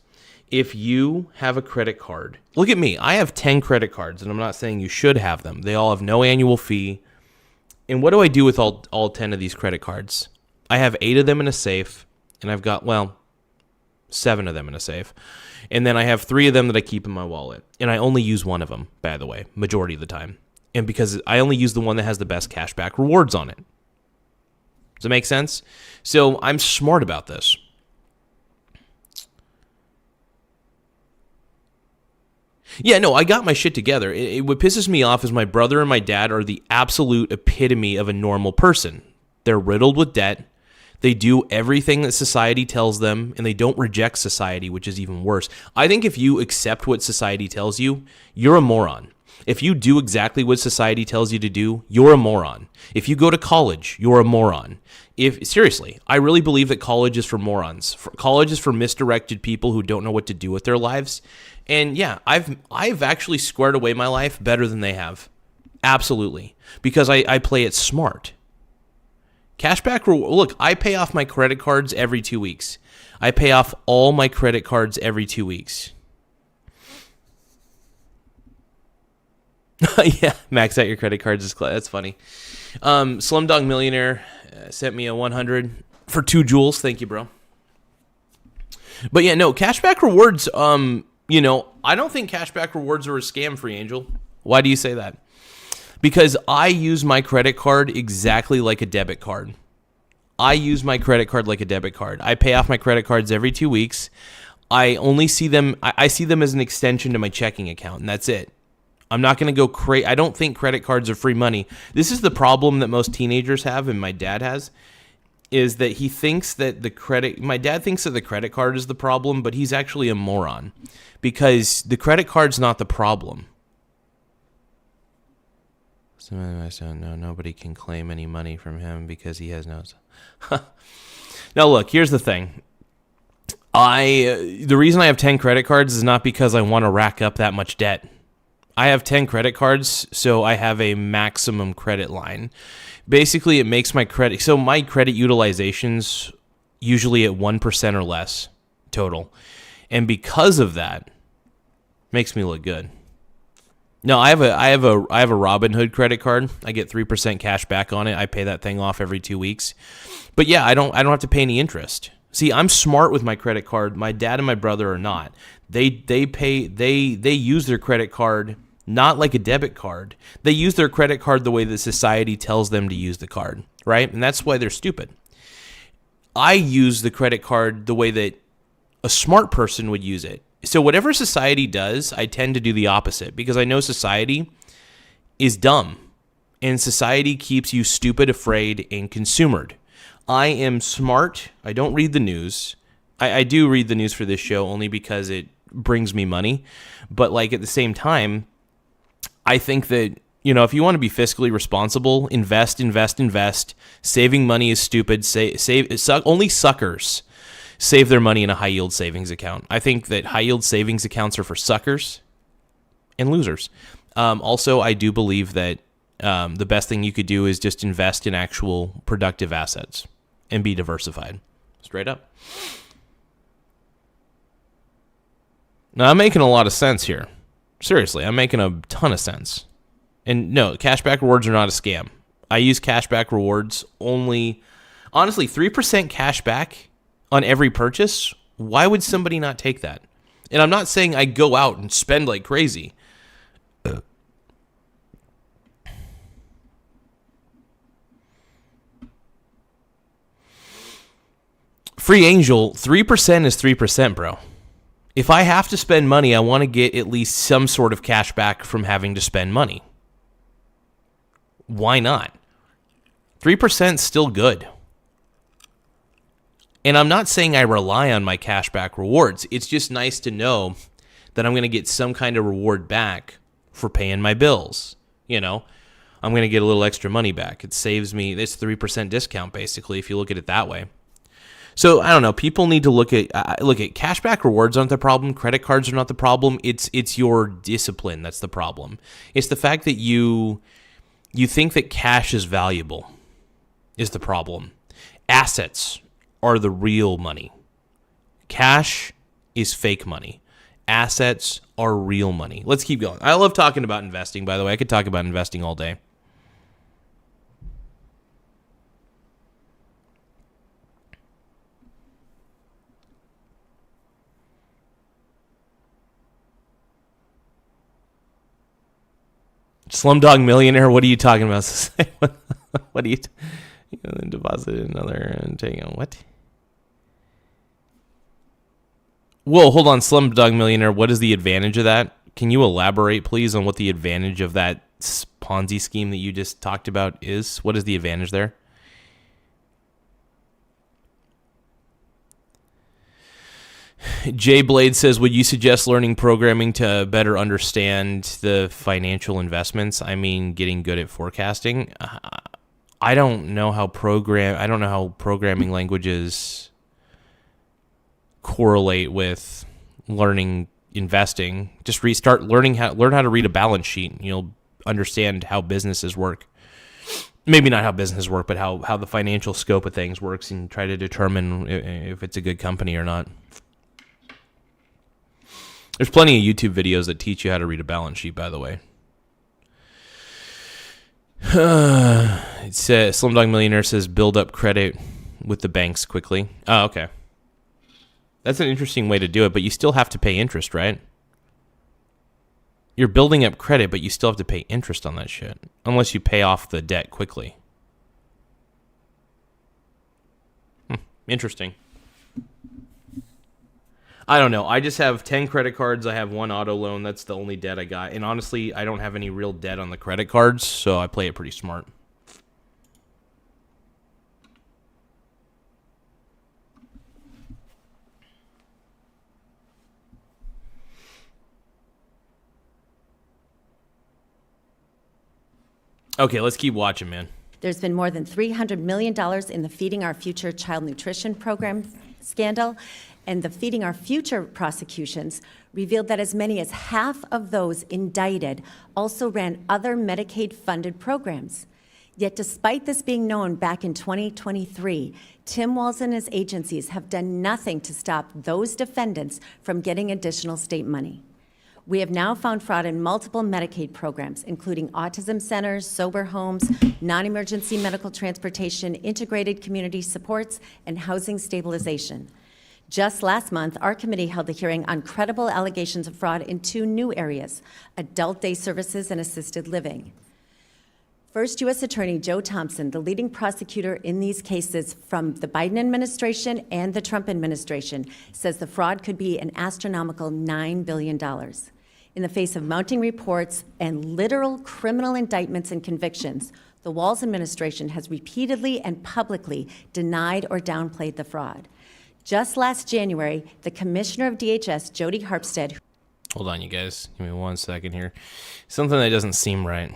If you have a credit card, look at me. I have 10 credit cards, and I'm not saying you should have them. They all have no annual fee. And what do I do with all 10 of these credit cards? I have 8 of them in a safe, and I've got, 7 of them in a safe. And then I have 3 of them that I keep in my wallet. And I only use one of them, by the way, majority of the time. And because I only use the one that has the best cashback rewards on it. Does it make sense? So I'm smart about this. Yeah, no, I got my shit together. What pisses me off is my brother and my dad are the absolute epitome of a normal person. They're riddled with debt. They do everything that society tells them, and they don't reject society, which is even worse. I think if you accept what society tells you, you're a moron. If you do exactly what society tells you to do, you're a moron. If you go to college, you're a moron. Seriously, I really believe that college is for morons. College is for misdirected people who don't know what to do with their lives. And yeah, I've actually squared away my life better than they have. Absolutely. Because I play it smart. Cashback, look, I pay off my credit cards every 2 weeks. I pay off all my credit cards every 2 weeks. Yeah, max out your credit cards is that's funny. Slumdog Millionaire sent me a 100 for 2 joules. Thank you, bro. But yeah, no, cashback rewards, I don't think cashback rewards are a scam, Free Angel. Why do you say that? Because I use my credit card exactly like a debit card. I use my credit card like a debit card. I pay off my credit cards every 2 weeks. I only see them, I see them as an extension to my checking account, and that's it. I'm not going to go crazy. I don't think credit cards are free money. This is the problem that most teenagers have, and my dad has, is that he thinks that my dad thinks that the credit card is the problem, but he's actually a moron because the credit card's not the problem. No, nobody can claim any money from him because he has no. Now look, here's the thing. The reason I have 10 credit cards is not because I want to rack up that much debt. I have 10 credit cards, so I have a maximum credit line. Basically, it makes my credit. So my credit utilization's usually at 1% or less total, and because of that, makes me look good. No, I have a Robinhood credit card. I get 3% cash back on it. I pay that thing off every 2 weeks. But yeah, I don't have to pay any interest. See, I'm smart with my credit card. My dad and my brother are not. They use their credit card not like a debit card. They use their credit card the way that society tells them to use the card, right? And that's why they're stupid. I use the credit card the way that a smart person would use it. So whatever society does, I tend to do the opposite because I know society is dumb and society keeps you stupid, afraid, and consumered. I am smart. I don't read the news. I do read the news for this show only because it brings me money. But like at the same time, I think that, if you want to be fiscally responsible, invest. Saving money is stupid. Only suckers save their money in a high-yield savings account. I think that high-yield savings accounts are for suckers and losers. Also, I do believe that the best thing you could do is just invest in actual productive assets and be diversified. Straight up. Now, I'm making a lot of sense here. Seriously, I'm making a ton of sense. And no, cashback rewards are not a scam. I use cashback rewards only. Honestly, 3% cashback on every purchase, why would somebody not take that? And I'm not saying I go out and spend like crazy. Free Angel, 3% is 3%, bro. If I have to spend money, I want to get at least some sort of cash back from having to spend money. Why not? 3% is still good. And I'm not saying I rely on my cashback rewards. It's just nice to know that I'm going to get some kind of reward back for paying my bills. I'm going to get a little extra money back. It saves me. It's 3% discount, basically, if you look at it that way. So, I don't know. People need to look at cashback rewards aren't the problem. Credit cards are not the problem. It's your discipline that's the problem. It's the fact that you think that cash is valuable is the problem. Assets are the real money. Cash is fake money. Assets are real money. Let's keep going. I love talking about investing, by the way. I could talk about investing all day. Slumdog Millionaire, what are you talking about? What are you... then deposit another and take on what? Whoa, hold on, Slumdog Millionaire. What is the advantage of that? Can you elaborate, please, on what the advantage of that Ponzi scheme that you just talked about is? What is the advantage there? Jay Blade says, would you suggest learning programming to better understand the financial investments? I mean, getting good at forecasting. I don't know how programming languages correlate with learning investing. Just learn how to read a balance sheet. You'll understand how businesses work. Maybe not how businesses work, but how the financial scope of things works, and try to determine if it's a good company or not. There's plenty of YouTube videos that teach you how to read a balance sheet, by the way. It says, Slumdog Millionaire says, build up credit with the banks quickly. Oh, okay. That's an interesting way to do it, but you still have to pay interest, right? You're building up credit, but you still have to pay interest on that shit, unless you pay off the debt quickly. Interesting. I don't know. I just have 10 credit cards. I have 1 auto loan. That's the only debt I got. And honestly, I don't have any real debt on the credit cards, so I play it pretty smart. Okay, let's keep watching, man. There's been more than $300 million in the Feeding Our Future child nutrition program scandal, and the Feeding Our Future prosecutions revealed that as many as half of those indicted also ran other Medicaid-funded programs. Yet despite this being known back in 2023, Tim Walz and his agencies have done nothing to stop those defendants from getting additional state money. We have now found fraud in multiple Medicaid programs, including autism centers, sober homes, non-emergency medical transportation, integrated community supports, and housing stabilization. Just last month, our committee held a hearing on credible allegations of fraud in 2 new areas: adult day services and assisted living. First U.S. Attorney Joe Thompson, the leading prosecutor in these cases from the Biden administration and the Trump administration, says the fraud could be an astronomical $9 billion. In the face of mounting reports and literal criminal indictments and convictions, the Walz administration has repeatedly and publicly denied or downplayed the fraud. Just last January, the commissioner of DHS, Jody Harpstead. Hold on, you guys. Give me 1 second here. Something that doesn't seem right.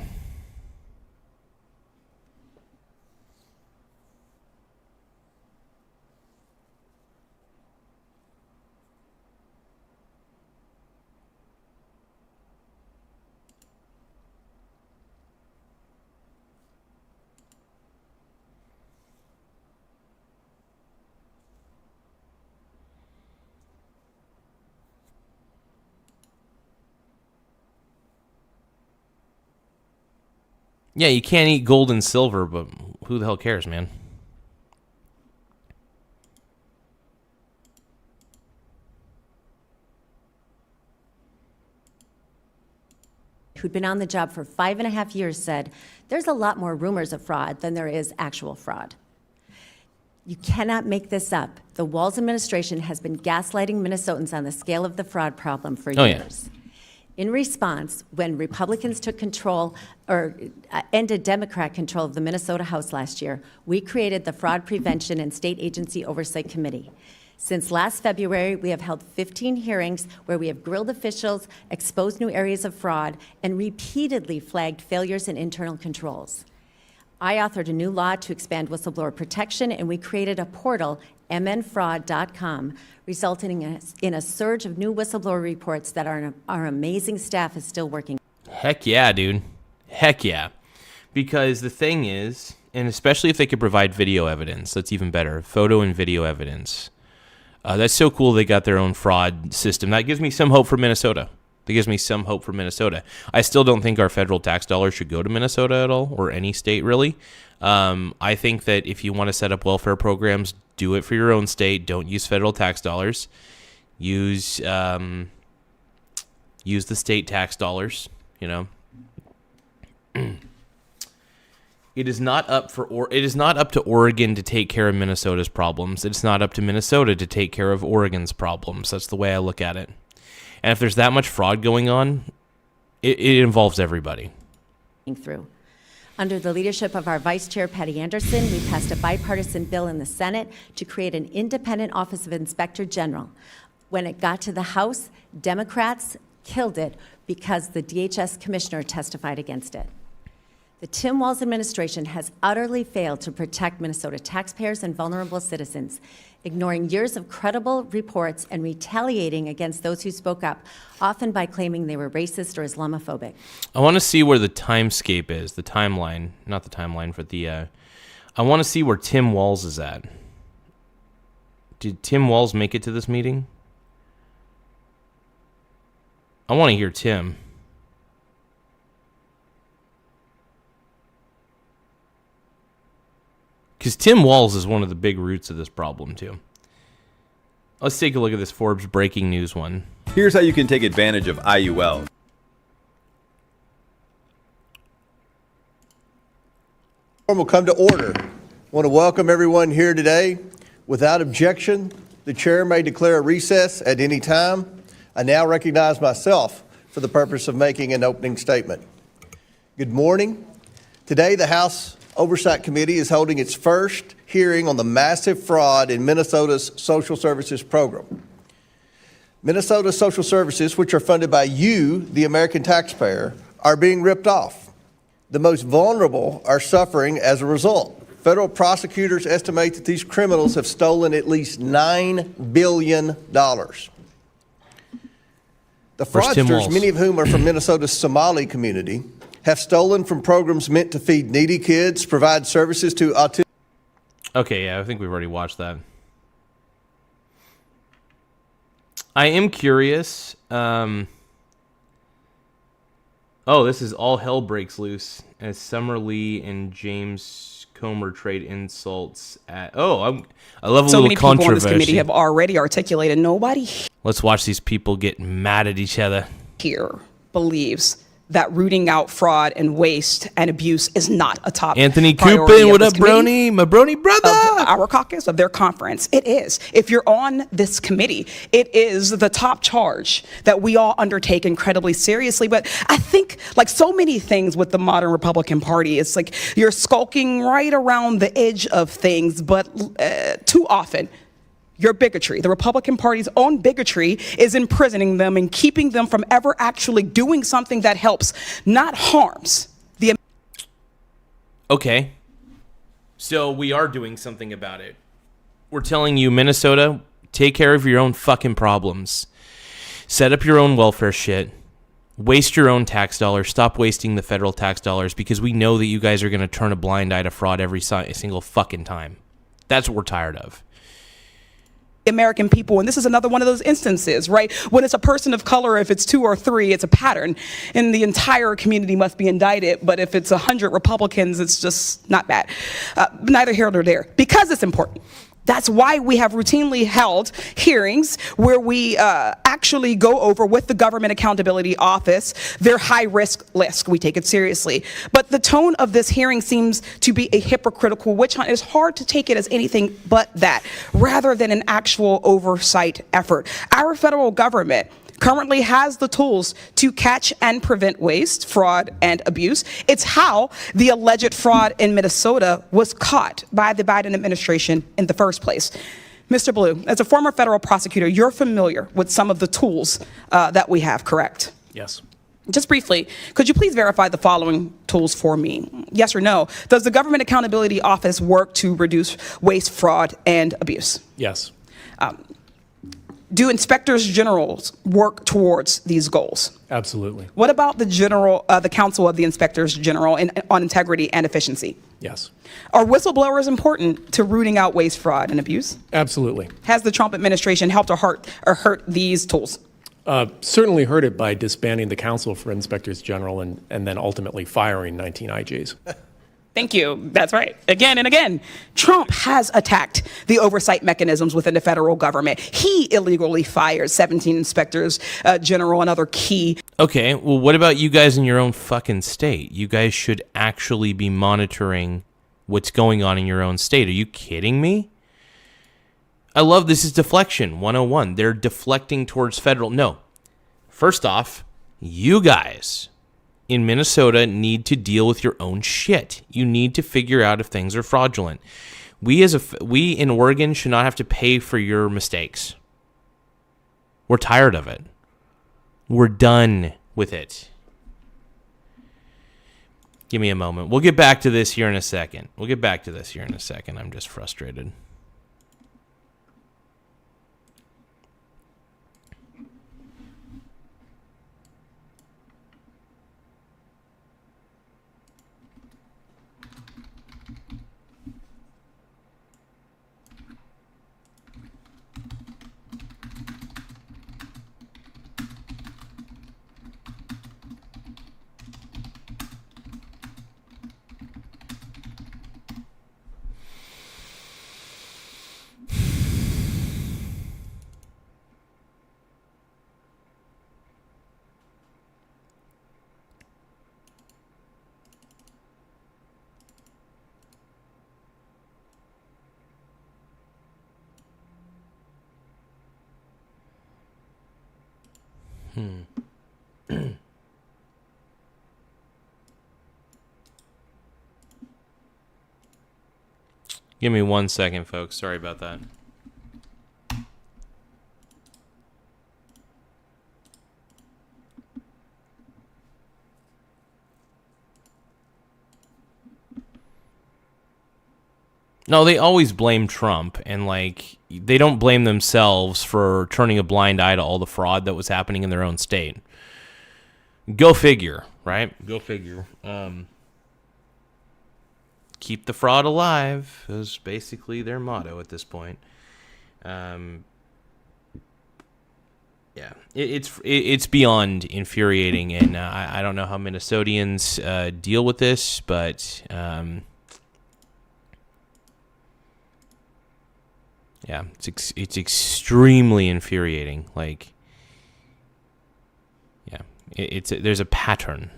Yeah, you can't eat gold and silver, but who the hell cares, man? Who'd been on the job for 5.5 years, said, there's a lot more rumors of fraud than there is actual fraud. You cannot make this up. The Walz administration has been gaslighting Minnesotans on the scale of the fraud problem for years. Yeah. In response, when Republicans took control or ended Democrat control of the Minnesota House last year, we created the Fraud Prevention and State Agency Oversight Committee. Since last February, we have held 15 hearings where we have grilled officials, exposed new areas of fraud, and repeatedly flagged failures in internal controls. I authored a new law to expand whistleblower protection, and we created a portal, mnfraud.com, resulting in a surge of new whistleblower reports that our amazing staff is still working. Heck yeah, dude. Heck yeah. Because the thing is, and especially if they could provide video evidence, that's even better. Photo and video evidence. That's so cool they got their own fraud system. That gives me some hope for Minnesota. I still don't think our federal tax dollars should go to Minnesota at all, or any state, really. I think that if you want to set up welfare programs, do it for your own state. Don't use federal tax dollars. Use the state tax dollars, you know. It is not up to Oregon to take care of Minnesota's problems. It's not up to Minnesota to take care of Oregon's problems. That's the way I look at it. And if there's that much fraud going on, it involves everybody. Through. Under the leadership of our Vice Chair, Patty Anderson, we passed a bipartisan bill in the Senate to create an independent Office of Inspector General. When it got to the House, Democrats killed it because the DHS commissioner testified against it. The Tim Walz administration has utterly failed to protect Minnesota taxpayers and vulnerable citizens, ignoring years of credible reports and retaliating against those who spoke up, often by claiming they were racist or Islamophobic. I want to see where the timescape is, the timeline, not the timeline, but I want to see where Tim Walz is at. Did Tim Walz make it to this meeting? I want to hear Tim. Because Tim Walz is one of the big roots of this problem, too. Let's take a look at this Forbes breaking news one. Here's how you can take advantage of IUL. Will come to order. I want to welcome everyone here today. Without objection, the chair may declare a recess at any time. I now recognize myself for the purpose of making an opening statement. Good morning. Today, the House Oversight Committee is holding its first hearing on the massive fraud in Minnesota's social services program. Minnesota's social services, which are funded by you, the American taxpayer, are being ripped off. The most vulnerable are suffering as a result. Federal prosecutors estimate that these criminals have stolen at least $9 billion. The fraudsters, many of whom are from Minnesota's Somali community, have stolen from programs meant to feed needy kids, provide services to autistic. Okay, yeah, I think we've already watched that. I am curious. Oh, this is all hell breaks loose as Summer Lee and James Comer trade insults at. Oh, I love a so little many people on this controversy. committee have already articulated. Nobody Let's watch these people get mad at each other. here believes that rooting out fraud and waste and abuse is not a top Anthony priority Coupin, of what this up, committee, brony? My brony brother. of our caucus, of their conference. It is. If you're on this committee, it is the top charge that we all undertake incredibly seriously. But I think, like so many things with the modern Republican Party, it's like you're skulking right around the edge of things, but too often, your bigotry, the Republican Party's own bigotry, is imprisoning them and keeping them from ever actually doing something that helps, not harms the. Okay. So we are doing something about it. We're telling you, Minnesota, take care of your own fucking problems. Set up your own welfare shit. Waste your own tax dollars. Stop wasting the federal tax dollars because we know that you guys are going to turn a blind eye to fraud every single fucking time. That's what we're tired of. American people, and this is another one of those instances, right? When it's a person of color, if it's 2 or 3, it's a pattern, and the entire community must be indicted. But if it's 100 Republicans, it's just not bad. Neither here nor there, because it's important. That's why we have routinely held hearings where we actually go over with the Government Accountability Office their high-risk list. We take it seriously. But the tone of this hearing seems to be a hypocritical witch hunt. It's hard to take it as anything but that, rather than an actual oversight effort. Our federal government currently has the tools to catch and prevent waste, fraud, and abuse. It's how the alleged fraud in Minnesota was caught by the Biden administration in the first place. Mr. Blue, as a former federal prosecutor, you're familiar with some of the tools that we have, correct? Yes. Just briefly, could you please verify the following tools for me? Yes or no? Does the Government Accountability Office work to reduce waste, fraud, and abuse? Yes. Do inspectors generals work towards these goals? Absolutely. What about the Council of the Inspectors General on integrity and efficiency? Yes. Are whistleblowers important to rooting out waste, fraud, and abuse? Absolutely. Has the Trump administration helped or hurt these tools? Certainly hurt it by disbanding the Council for Inspectors General and then ultimately firing 19 IGs. Thank you. That's right. Again and again, Trump has attacked the oversight mechanisms within the federal government. He illegally fired 17 inspectors general and other key. Okay, well, what about you guys in your own fucking state? You guys should actually be monitoring what's going on in your own state. Are you kidding me? I love this is deflection 101. They're deflecting towards federal. No. First off, you guys in Minnesota need to deal with your own shit. You need to figure out if things are fraudulent. We in Oregon should not have to pay for your mistakes. We're tired of it. We're done with it. Give me a moment. We'll get back to this here in a second. I'm just frustrated. Give me 1 second, folks. Sorry about that. No, they always blame Trump, and like they don't blame themselves for turning a blind eye to all the fraud that was happening in their own state. Go figure, right? Go figure. Keep the fraud alive is basically their motto at this point. Yeah, it's beyond infuriating, and I don't know how Minnesotans deal with this, but yeah, it's extremely infuriating. Like, yeah, there's a pattern,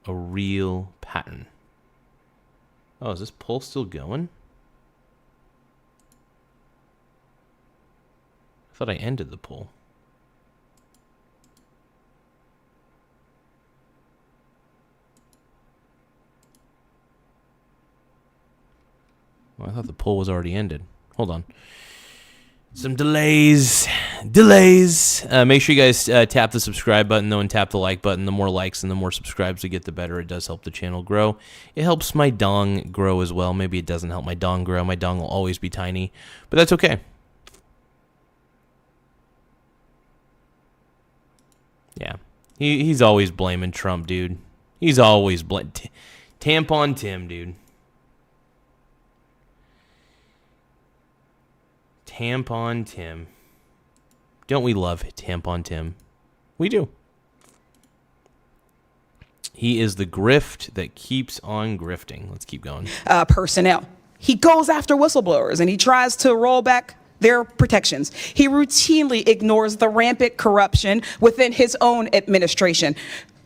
a real pattern. Oh, is this poll still going? I thought I ended the poll. Well, I thought the poll was already ended. Hold on. Some delays. Make sure you guys tap the subscribe button, though, and tap the like button. The more likes and the more subscribes we get, the better. It does help the channel grow. It helps my dong grow as well. Maybe it doesn't help my dong grow. My dong will always be tiny, but that's okay. Yeah. He's always blaming Trump, dude. He's always Tampon Tim, dude. Tampon Tim. Don't we love Tampon Tim? We do. He is the grift that keeps on grifting. Let's keep going. Personnel. He goes after whistleblowers and he tries to roll back their protections. He routinely ignores the rampant corruption within his own administration.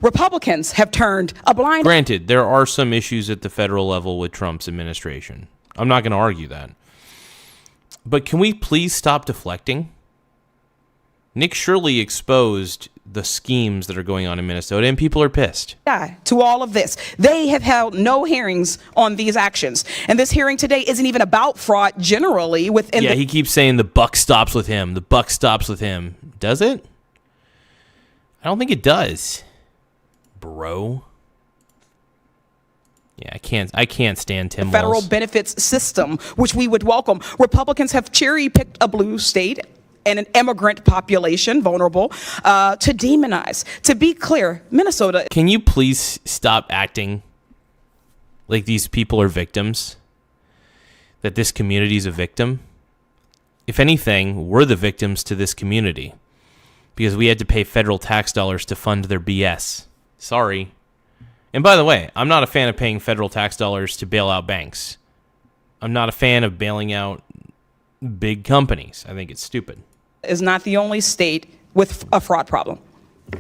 Republicans have turned a blind... Granted, there are some issues at the federal level with Trump's administration. I'm not going to argue that. But can we please stop deflecting? Nick Shirley exposed the schemes that are going on in Minnesota, and people are pissed. To all of this, they have held no hearings on these actions. And this hearing today isn't even about fraud generally within he keeps saying the buck stops with him. The buck stops with him. Does it? I don't think it does, bro. Yeah, I can't stand Tim Walz. Federal benefits system, which we would welcome. Republicans have cherry-picked a blue state and an immigrant population, vulnerable, to demonize. To be clear, Minnesota... Can you please stop acting like these people are victims? That this community is a victim? If anything, we're the victims to this community. Because we had to pay federal tax dollars to fund their BS. Sorry. And by the way, I'm not a fan of paying federal tax dollars to bail out banks. I'm not a fan of bailing out big companies. I think it's stupid. Is not the only state with a fraud problem.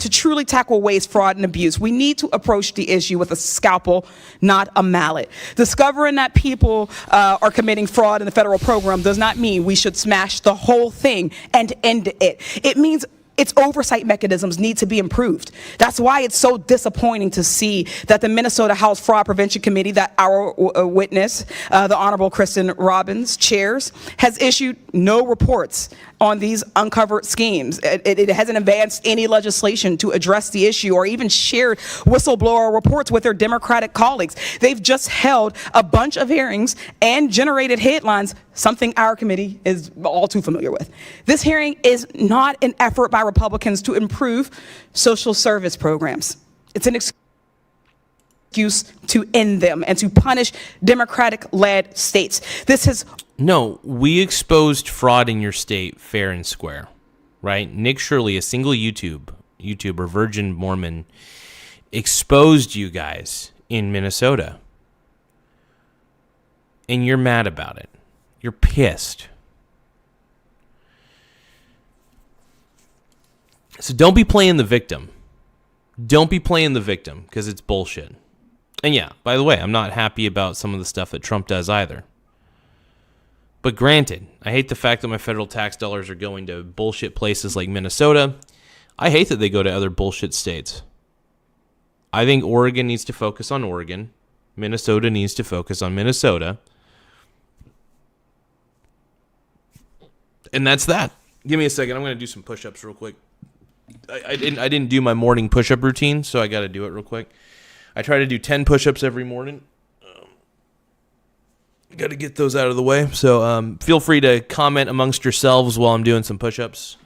To truly tackle waste, fraud, and abuse, we need to approach the issue with a scalpel, not a mallet. Discovering that people are committing fraud in the federal program does not mean we should smash the whole thing and end it. It means its oversight mechanisms need to be improved. That's why it's so disappointing to see that the Minnesota House Fraud Prevention Committee that our witness, the Honorable Kristen Robbins, chairs, has issued no reports on these uncovered schemes. It hasn't advanced any legislation to address the issue or even shared whistleblower reports with their Democratic colleagues. They've just held a bunch of hearings and generated headlines, something our committee is all too familiar with. This hearing is not an effort by Republicans to improve social service programs. It's an excuse to end them and to punish Democratic-led states. This has No, we exposed fraud in your state fair and square, right? Nick Shirley, a single YouTuber, Virgin Mormon, exposed you guys in Minnesota. And you're mad about it. You're pissed. So don't be playing the victim. Don't be playing the victim, because it's bullshit. And yeah, by the way, I'm not happy about some of the stuff that Trump does either. But granted, I hate the fact that my federal tax dollars are going to bullshit places like Minnesota. I hate that they go to other bullshit states. I think Oregon needs to focus on Oregon. Minnesota needs to focus on Minnesota. And that's that. Give me a second. I'm going to do some push-ups real quick. I didn't do my morning push-up routine, so I got to do it real quick. I try to do 10 push-ups every morning. Got to get those out of the way. So feel free to comment amongst yourselves while I'm doing some push-ups.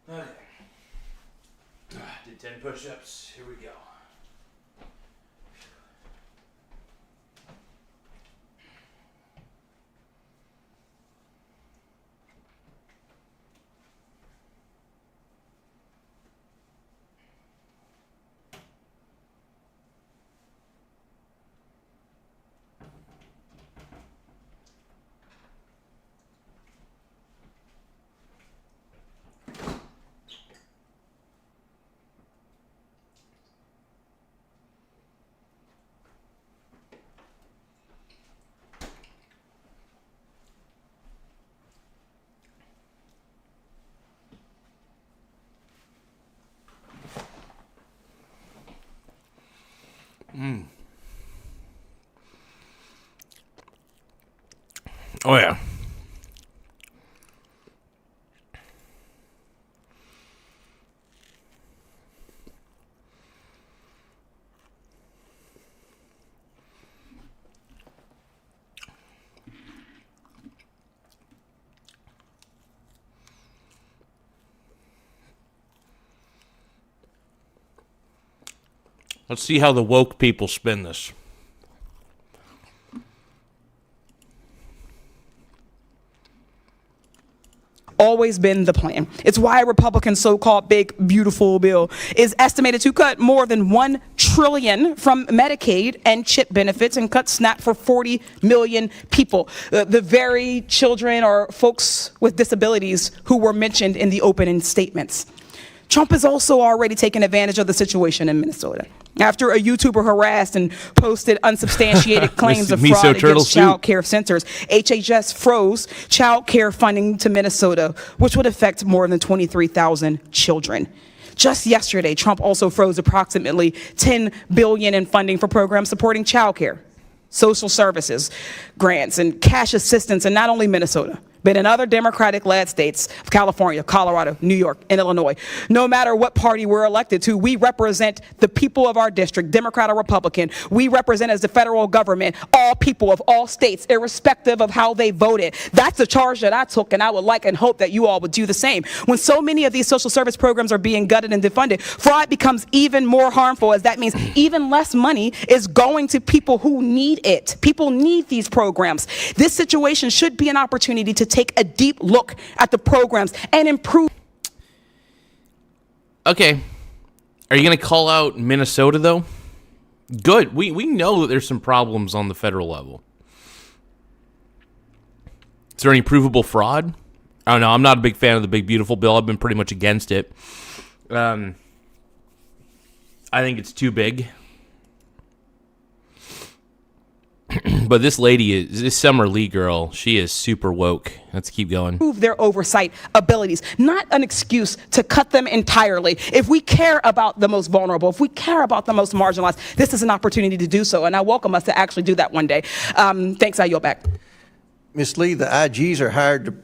Okay. Did 10 push-ups. Here we go. Oh, yeah. Let's see how the woke people spin this. Always been the plan. It's why Republicans' so-called big, beautiful bill is estimated to cut more than $1 trillion from Medicaid and CHIP benefits and cut SNAP for 40 million people. The very children or folks with disabilities who were mentioned in the opening statements. Trump has also already taken advantage of the situation in Minnesota. After a YouTuber harassed and posted unsubstantiated claims of fraud against child care centers, HHS froze child care funding to Minnesota, which would affect more than 23,000 children. Just yesterday, Trump also froze approximately $10 billion in funding for programs supporting child care, social services, grants, and cash assistance in not only Minnesota, but in other Democratic-led states of California, Colorado, New York, and Illinois. No matter what party we're elected to, we represent the people of our district, Democrat or Republican. We represent as the federal government all people of all states, irrespective of how they voted. That's the charge that I took, and I would like and hope that you all would do the same. When so many of these social service programs are being gutted and defunded, fraud becomes even more harmful, as that means even less money is going to people who need it. People need these programs. This situation should be an opportunity to take a deep look at the programs and improve. Okay. Are you going to call out Minnesota, though? Good. We know that there's some problems on the federal level. Is there any provable fraud? I don't know. I'm not a big fan of the big, beautiful bill. I've been pretty much against it. I think it's too big. But this Summer Lee girl, she is super woke. Let's keep going. Improve their oversight abilities, not an excuse to cut them entirely. If we care about the most vulnerable, if we care about the most marginalized, this is an opportunity to do so, and I welcome us to actually do that one day. Thanks, I yield back. Ms. Lee, the IGs are hired to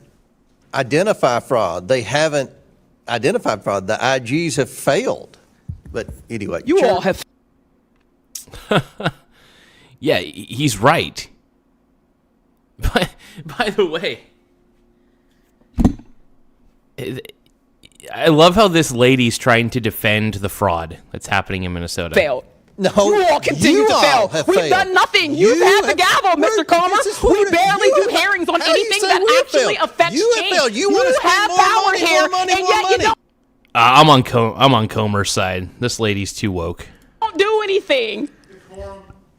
identify fraud. They haven't identified fraud. The IGs have failed. But anyway. You all have. Yeah, he's right. By the way, I love how this lady's trying to defend the fraud that's happening in Minnesota. Failed. No, you all continue to fail. We've done nothing. You've had the gavel, Mr. Comer. We barely do hearings on anything that actually affects change. You have power here, and yet you don't. I'm on Comer's side. This lady's too woke. Don't do anything.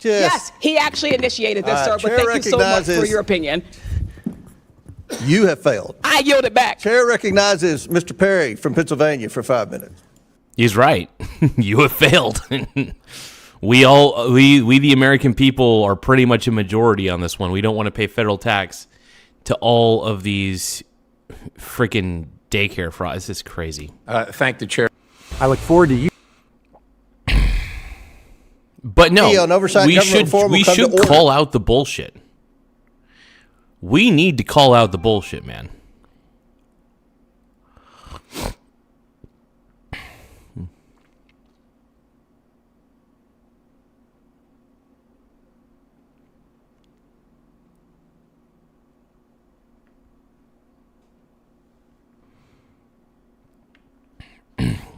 Yes, he actually initiated this, sir, but thank you so much for your opinion. You have failed. I yield it back. Chair recognizes Mr. Perry from Pennsylvania for 5 minutes. He's right. You have failed. We the American people are pretty much a majority on this one. We don't want to pay federal tax to all of these freaking daycare frauds. This is crazy. Thank the chair. I look forward to you. But no, we should call out the bullshit. We need to call out the bullshit, man.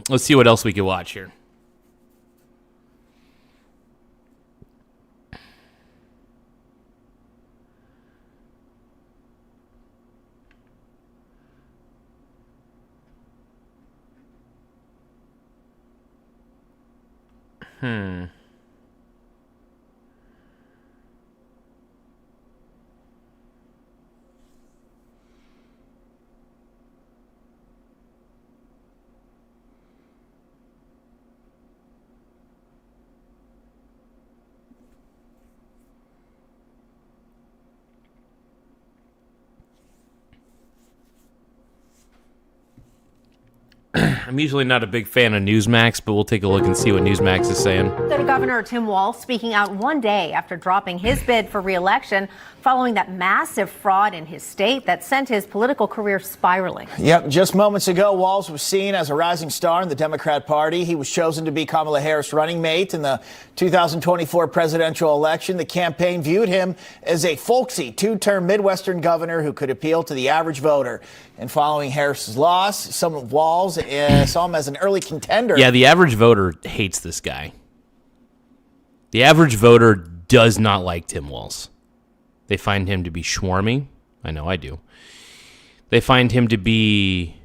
Let's see what else we can watch here. I'm usually not a big fan of Newsmax, but we'll take a look and see what Newsmax is saying. Governor Tim Walz speaking out one day after dropping his bid for re-election following that massive fraud in his state that sent his political career spiraling. Yep, just moments ago, Walz was seen as a rising star in the Democrat Party. He was chosen to be Kamala Harris' running mate in the 2024 presidential election. The campaign viewed him as a folksy two-term Midwestern governor who could appeal to the average voter. And following Harris's loss, some of Walz saw him as an early contender. Yeah, the average voter hates this guy. The average voter does not like Tim Walz. They find him to be schwarmy. I know I do. They find him to be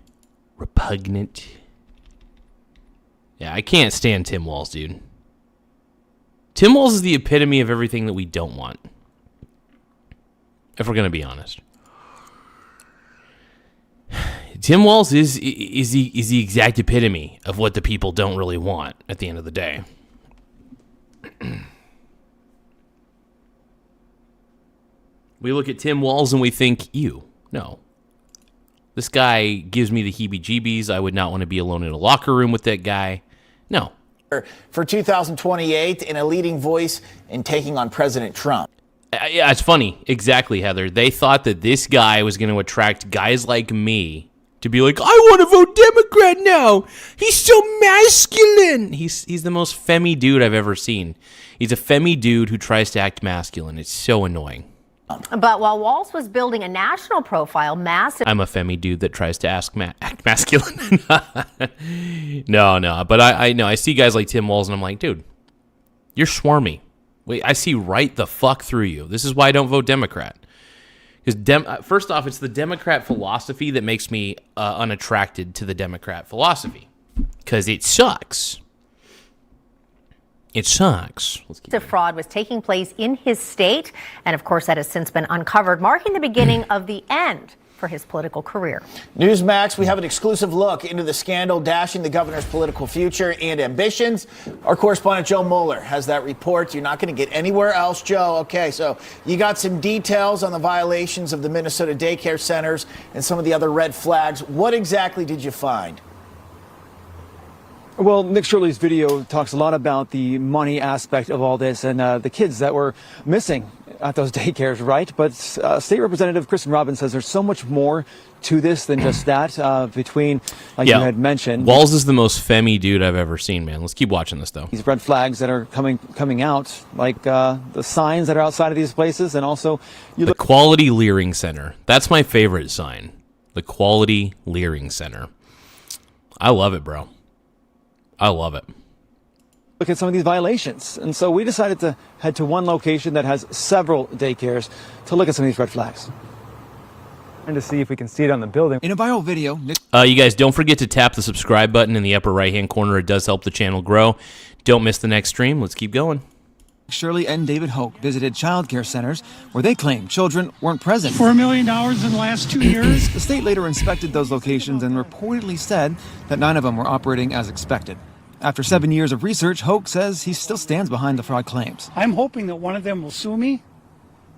repugnant. Yeah, I can't stand Tim Walz, dude. Tim Walz is the epitome of everything that we don't want. If we're going to be honest. Tim Walz is the exact epitome of what the people don't really want at the end of the day. We look at Tim Walz and we think, ew, no. This guy gives me the heebie-jeebies. I would not want to be alone in a locker room with that guy. No. For 2028, and a leading voice in taking on President Trump. Yeah, it's funny. Exactly, Heather. They thought that this guy was going to attract guys like me to be like, I want to vote Democrat now. He's so masculine. He's the most femmy dude I've ever seen. He's a femmy dude who tries to act masculine. It's so annoying. But while Walz was building a national profile, massive... I'm a femmy dude that tries to act masculine. No. But I know. I see guys like Tim Walz, and I'm like, dude, you're swarmy. Wait, I see right the fuck through you. This is why I don't vote Democrat. Because first off, it's the Democrat philosophy that makes me unattracted to the Democrat philosophy. Because it sucks. It sucks. The fraud was taking place in his state, and of course that has since been uncovered, marking the beginning of the end for his political career. Newsmax, we have an exclusive look into the scandal dashing the governor's political future and ambitions. Our correspondent Joe Mueller has that report. You're not going to get anywhere else, Joe. Okay, so you got some details on the violations of the Minnesota daycare centers and some of the other red flags. What exactly did you find? Well, Nick Shirley's video talks a lot about the money aspect of all this and the kids that were missing at those daycares, right? But State Representative Kristen Robbins says there's so much more to this than just that between, like you had mentioned. Walz is the most femmy dude I've ever seen, man. Let's keep watching this, though. These red flags that are coming out, like the signs that are outside of these places, and also... The Quality Leering Center. That's my favorite sign. The Quality Leering Center. I love it, bro. I love it. Look at some of these violations. And so we decided to head to one location that has several daycares to look at some of these red flags. And to see if we can see it on the building. In a viral video, you guys don't forget to tap the subscribe button in the upper right-hand corner. It does help the channel grow. Don't miss the next stream. Let's keep going. Shirley and David Hoke visited child care centers where they claim children weren't present. $4 million in the last 2 years. The state later inspected those locations and reportedly said that 9 of them were operating as expected. After 7 years of research, Hoke says he still stands behind the fraud claims. I'm hoping that one of them will sue me,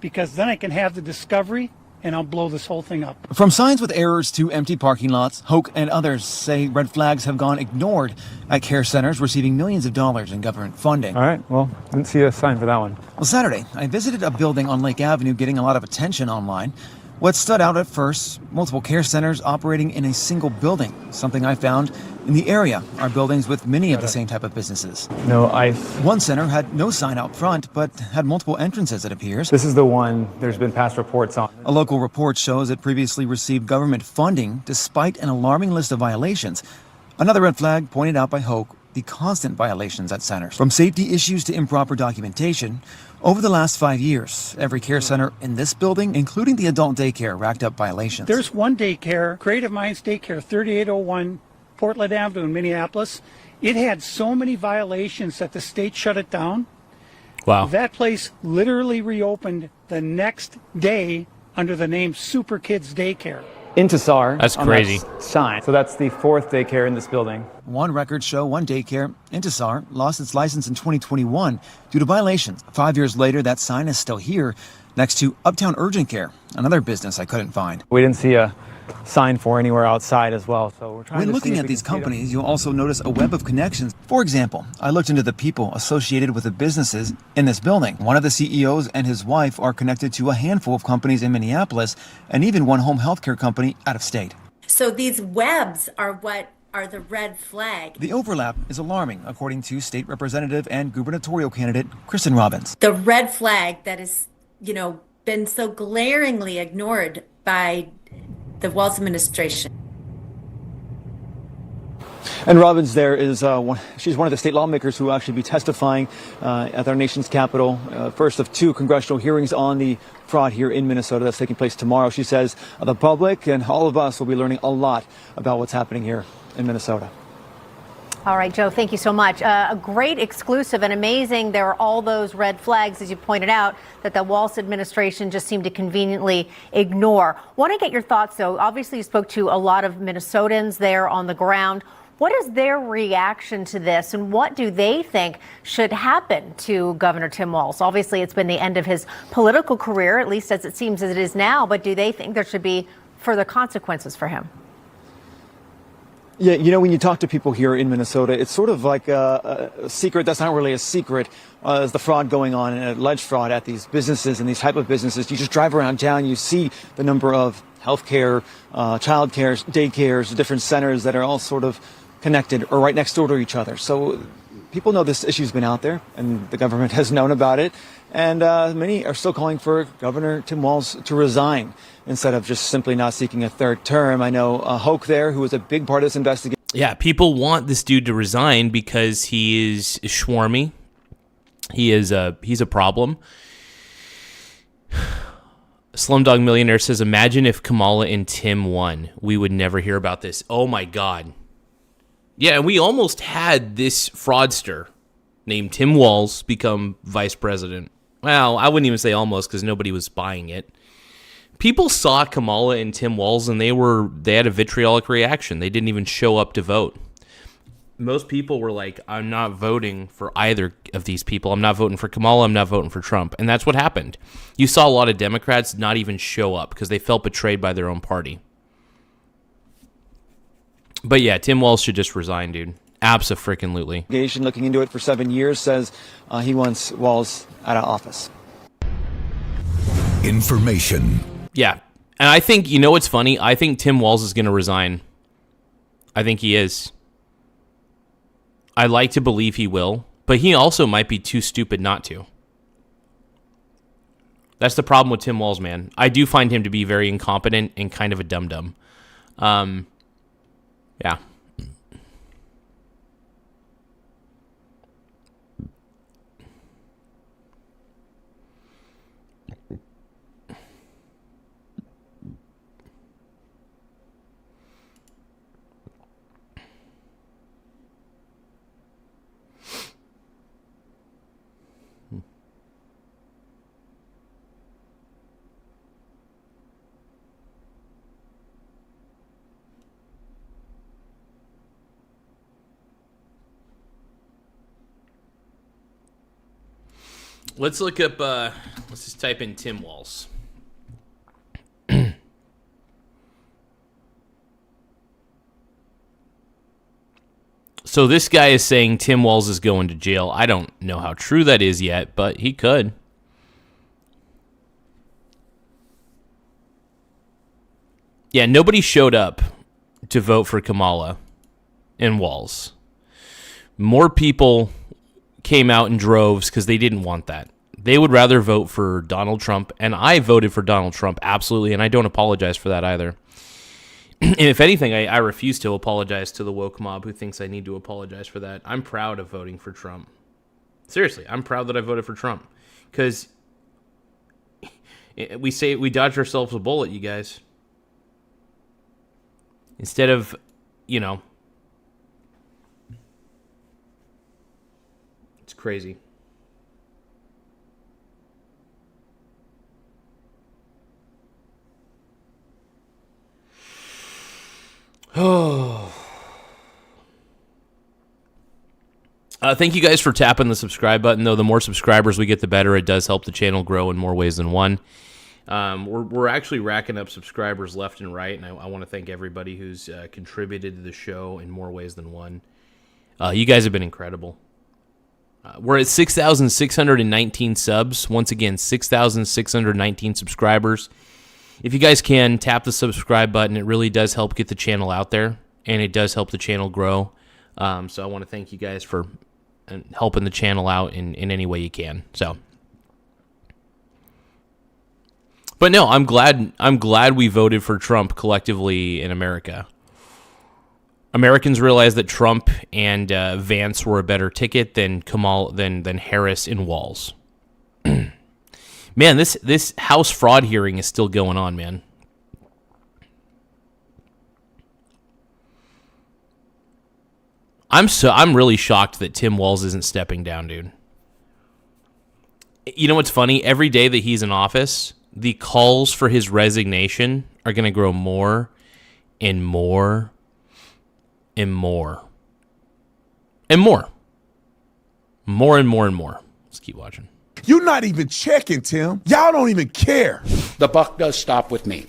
because then I can have the discovery and I'll blow this whole thing up. From signs with errors to empty parking lots, Hoke and others say red flags have gone ignored at care centers receiving millions of dollars in government funding. All right, well, didn't see a sign for that one. Well, Saturday, I visited a building on Lake Avenue getting a lot of attention online. What stood out at first, multiple care centers operating in a single building, something I found in the area are buildings with many of the same type of businesses. No ice. One center had no sign out front, but had multiple entrances, it appears. This is the one there's been past reports on. A local report shows it previously received government funding despite an alarming list of violations. Another red flag pointed out by Hoke, the constant violations at centers. From safety issues to improper documentation, over the last 5 years, every care center in this building, including the adult daycare, racked up violations. There's one daycare, Creative Minds Daycare, 3801 Portland Avenue in Minneapolis. It had so many violations that the state shut it down. Wow. That place literally reopened the next day under the name Super Kids Daycare. Intisar. That's crazy. Sign. So that's the 4th daycare in this building. One records show one daycare, Intisar, lost its license in 2021 due to violations. 5 years later, that sign is still here next to Uptown Urgent Care, another business I couldn't find. We didn't see a sign for anywhere outside as well. So we're trying When to looking see if at we these can speed up. companies, you'll also notice a web of connections. For example, I looked into the people associated with the businesses in this building. One of the CEOs and his wife are connected to a handful of companies in Minneapolis and even one home healthcare company out of state. So these webs are what are the red flag. The overlap is alarming, according to state representative and gubernatorial candidate Kristen Robbins. The red flag that is, been so glaringly ignored by the Walz administration. And Robbins there is, she's one of the state lawmakers who will actually be testifying at our nation's capital. First of two congressional hearings on the fraud here in Minnesota that's taking place tomorrow. She says the public and all of us will be learning a lot about what's happening here in Minnesota. All right, Joe, thank you so much. A great exclusive and amazing. There are all those red flags, as you pointed out, that the Walz administration just seemed to conveniently ignore. Want to get your thoughts, though. Obviously, you spoke to a lot of Minnesotans there on the ground. What is their reaction to this, and what do they think should happen to Governor Tim Walz? Obviously, it's been the end of his political career, at least as it seems as it is now, but do they think there should be further consequences for him? Yeah, when you talk to people here in Minnesota, it's sort of like a secret that's not really a secret. As the fraud going on, and alleged fraud at these businesses and these type of businesses. You just drive around town, you see the number of healthcare, childcare, daycares, different centers that are all sort of connected or right next door to each other. So people know this issue's been out there, and the government has known about it. And many are still calling for Governor Tim Walz to resign instead of just simply not seeking a third term. I know Hoke there, who was a big part of this investigation. Yeah, people want this dude to resign because he is schwarmy. He's a problem. Slumdog Millionaire says, imagine if Kamala and Tim won. We would never hear about this. Oh my God. Yeah, and we almost had this fraudster named Tim Walz become vice president. Well, I wouldn't even say almost because nobody was buying it. People saw Kamala and Tim Walz and they had a vitriolic reaction. They didn't even show up to vote. Most people were like, I'm not voting for either of these people. I'm not voting for Kamala. I'm not voting for Trump. And that's what happened. You saw a lot of Democrats not even show up because they felt betrayed by their own party. But yeah, Tim Walz should just resign, dude. Abso-freaking-lutely. Looking into it for 7 years says he wants Walz out of office. Information. Yeah. And I think, you know what's funny? I think Tim Walz is going to resign. I think he is. I like to believe he will, but he also might be too stupid not to. That's the problem with Tim Walz, man. I do find him to be very incompetent and kind of a dum-dum. Yeah. Let's look up, let's just type in Tim Walz. So this guy is saying Tim Walz is going to jail. I don't know how true that is yet, but he could. Yeah, nobody showed up to vote for Kamala and Walz. More people came out in droves because they didn't want that. They would rather vote for Donald Trump, and I voted for Donald Trump, absolutely, and I don't apologize for that either. And if anything, I refuse to apologize to the woke mob who thinks I need to apologize for that. I'm proud of voting for Trump. Seriously, I'm proud that I voted for Trump. Because we dodged ourselves a bullet, you guys. Instead of, it's crazy. Oh. Thank you guys for tapping the subscribe button, though. The more subscribers we get, the better. It does help the channel grow in more ways than one. We're actually racking up subscribers left and right, and I want to thank everybody who's contributed to the show in more ways than one. You guys have been incredible. We're at 6,619 subs. Once again, 6,619 subscribers. If you guys can, tap the subscribe button. It really does help get the channel out there, and it does help the channel grow. So I want to thank you guys for helping the channel out in any way you can. So, but no, I'm glad we voted for Trump collectively in America. Americans realized that Trump and Vance were a better ticket than than Harris and Walz. Man, this House fraud hearing is still going on, man. I'm really shocked that Tim Walz isn't stepping down, dude. You know what's funny? Every day that he's in office, the calls for his resignation are going to grow more and more and more and more. More and more and more. Let's keep watching. You're not even checking, Tim. Y'all don't even care. The buck does stop with me.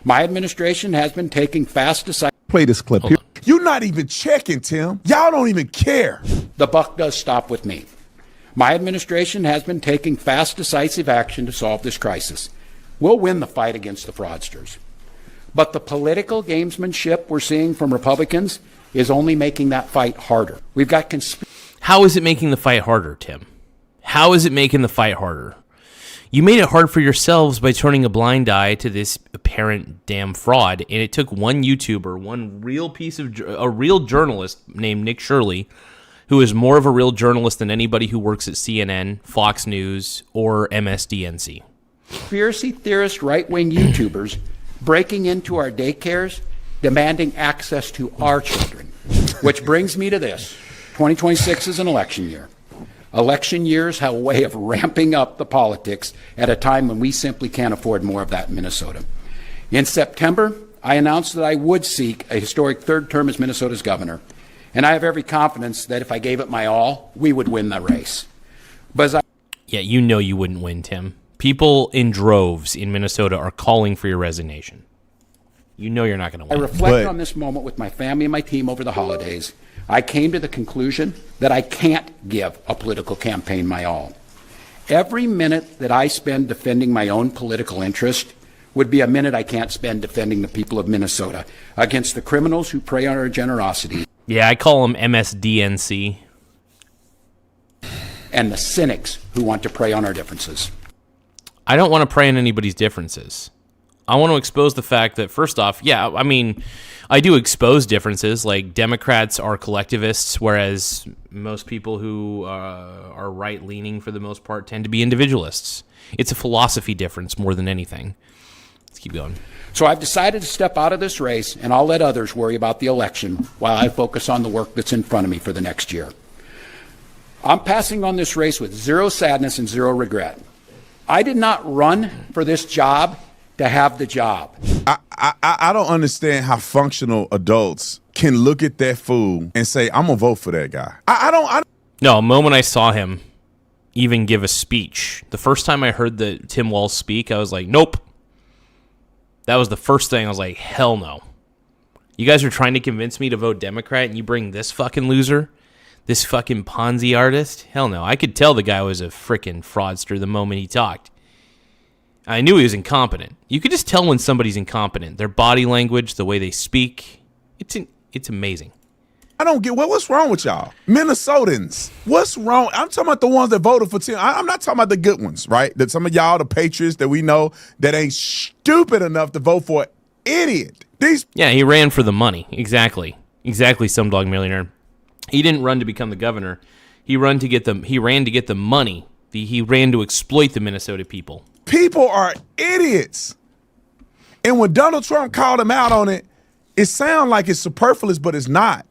My administration has been taking fast, decisive... Play this clip here. You're not even checking, Tim. Y'all don't even care. The buck does stop with me. My administration has been taking fast, decisive action to solve this crisis. We'll win the fight against the fraudsters. But the political gamesmanship we're seeing from Republicans is only making that fight harder. We've got How is it making the fight harder, Tim? How is it making the fight harder? You made it hard for yourselves by turning a blind eye to this apparent damn fraud, and it took one YouTuber, a real journalist named Nick Shirley, who is more of a real journalist than anybody who works at CNN, Fox News, or MSDNC. Conspiracy theorist right-wing YouTubers breaking into our daycares, demanding access to our children. Which brings me to this. 2026 is an election year. Election years have a way of ramping up the politics at a time when we simply can't afford more of that in Minnesota. In September, I announced that I would seek a historic third term as Minnesota's governor, and I have every confidence that if I gave it my all, we would win the race. But yeah, you know you wouldn't win, Tim. People in droves in Minnesota are calling for your resignation. You know you're not going to win. I reflect on this moment with my family and my team over the holidays. I came to the conclusion that I can't give a political campaign my all. Every minute that I spend defending my own political interest would be a minute I can't spend defending the people of Minnesota against the criminals who prey on our generosity. Yeah, I call them MSDNC. And the cynics who want to prey on our differences. I don't want to prey on anybody's differences. I want to expose the fact that, first off, yeah, I mean, I do expose differences. Like, Democrats are collectivists, whereas most people who are right-leaning, for the most part, tend to be individualists. It's a philosophy difference more than anything. Let's keep going. So I've decided to step out of this race, and I'll let others worry about the election while I focus on the work that's in front of me for the next year. I'm passing on this race with zero sadness and zero regret. I did not run for this job to have the job. I don't understand how functional adults can look at that fool and say, I'm gonna vote for that guy. I don't. No, a moment I saw him even give a speech. The first time I heard the Tim Walz speak, I was like, nope. That was the first thing. I was like, hell no. You guys are trying to convince me to vote Democrat, and you bring this fucking loser, this fucking Ponzi artist? Hell no. I could tell the guy was a freaking fraudster the moment he talked. I knew he was incompetent. You could just tell when somebody's incompetent. Their body language, the way they speak, it's amazing. I don't get what's wrong with y'all, Minnesotans. What's wrong? I'm talking about the ones that voted for Tim. I'm not talking about the good ones, right? That some of y'all, the patriots that we know, that ain't stupid enough to vote for an idiot. Yeah, he ran for the money. Exactly, Slumdog Millionaire. He didn't run to become the governor. He ran to get the money. He ran to exploit the Minnesota people. People are idiots. And when Donald Trump called him out on it, it sounds like it's superfluous, but it's not.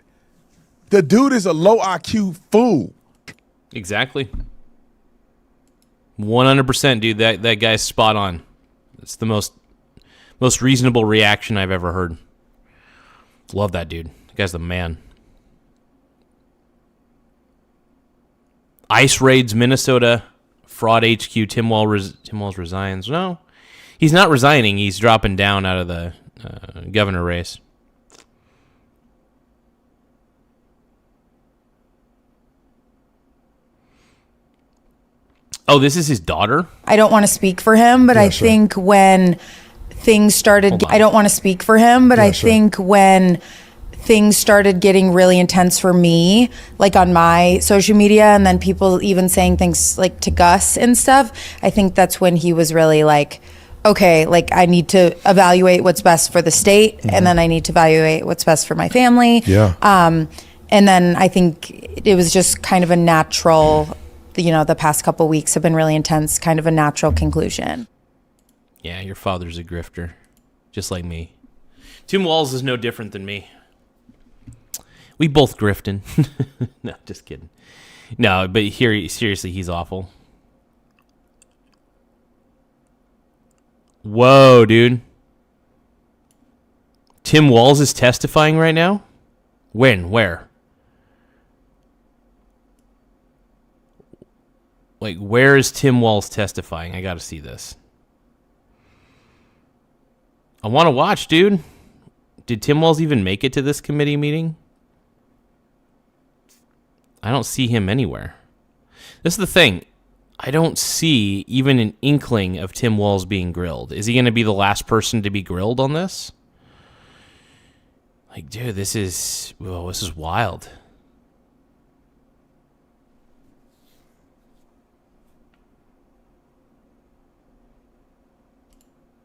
The dude is a low IQ fool. Exactly. 100%, dude. That guy's spot on. It's the most reasonable reaction I've ever heard. Love that dude. That guy's the man. ICE raids Minnesota. Fraud HQ. Tim Walz resigns. No. He's not resigning. He's dropping down out of the governor race. Oh, this is his daughter? I don't want to speak for him, but I think when things started, I don't want to speak for him, but I think when things started getting really intense for me, like on my social media, and then people even saying things like to Gus and stuff, I think that's when he was really like, okay, like I need to evaluate what's best for the state, and then I need to evaluate what's best for my family. Yeah. And then I think it was just kind of a natural, you know, the past couple weeks have been really intense, kind of a natural conclusion. Yeah, your father's a grifter, just like me. Tim Walz is no different than me. We both grifting. No, just kidding. No, but here, seriously, he's awful. Whoa, dude. Tim Walz is testifying right now? When? Where? Like, where is Tim Walz testifying? I gotta see this. I want to watch, dude. Did Tim Walz even make it to this committee meeting? I don't see him anywhere. This is the thing. I don't see even an inkling of Tim Walz being grilled. Is he going to be the last person to be grilled on this? Like, dude, this is wild.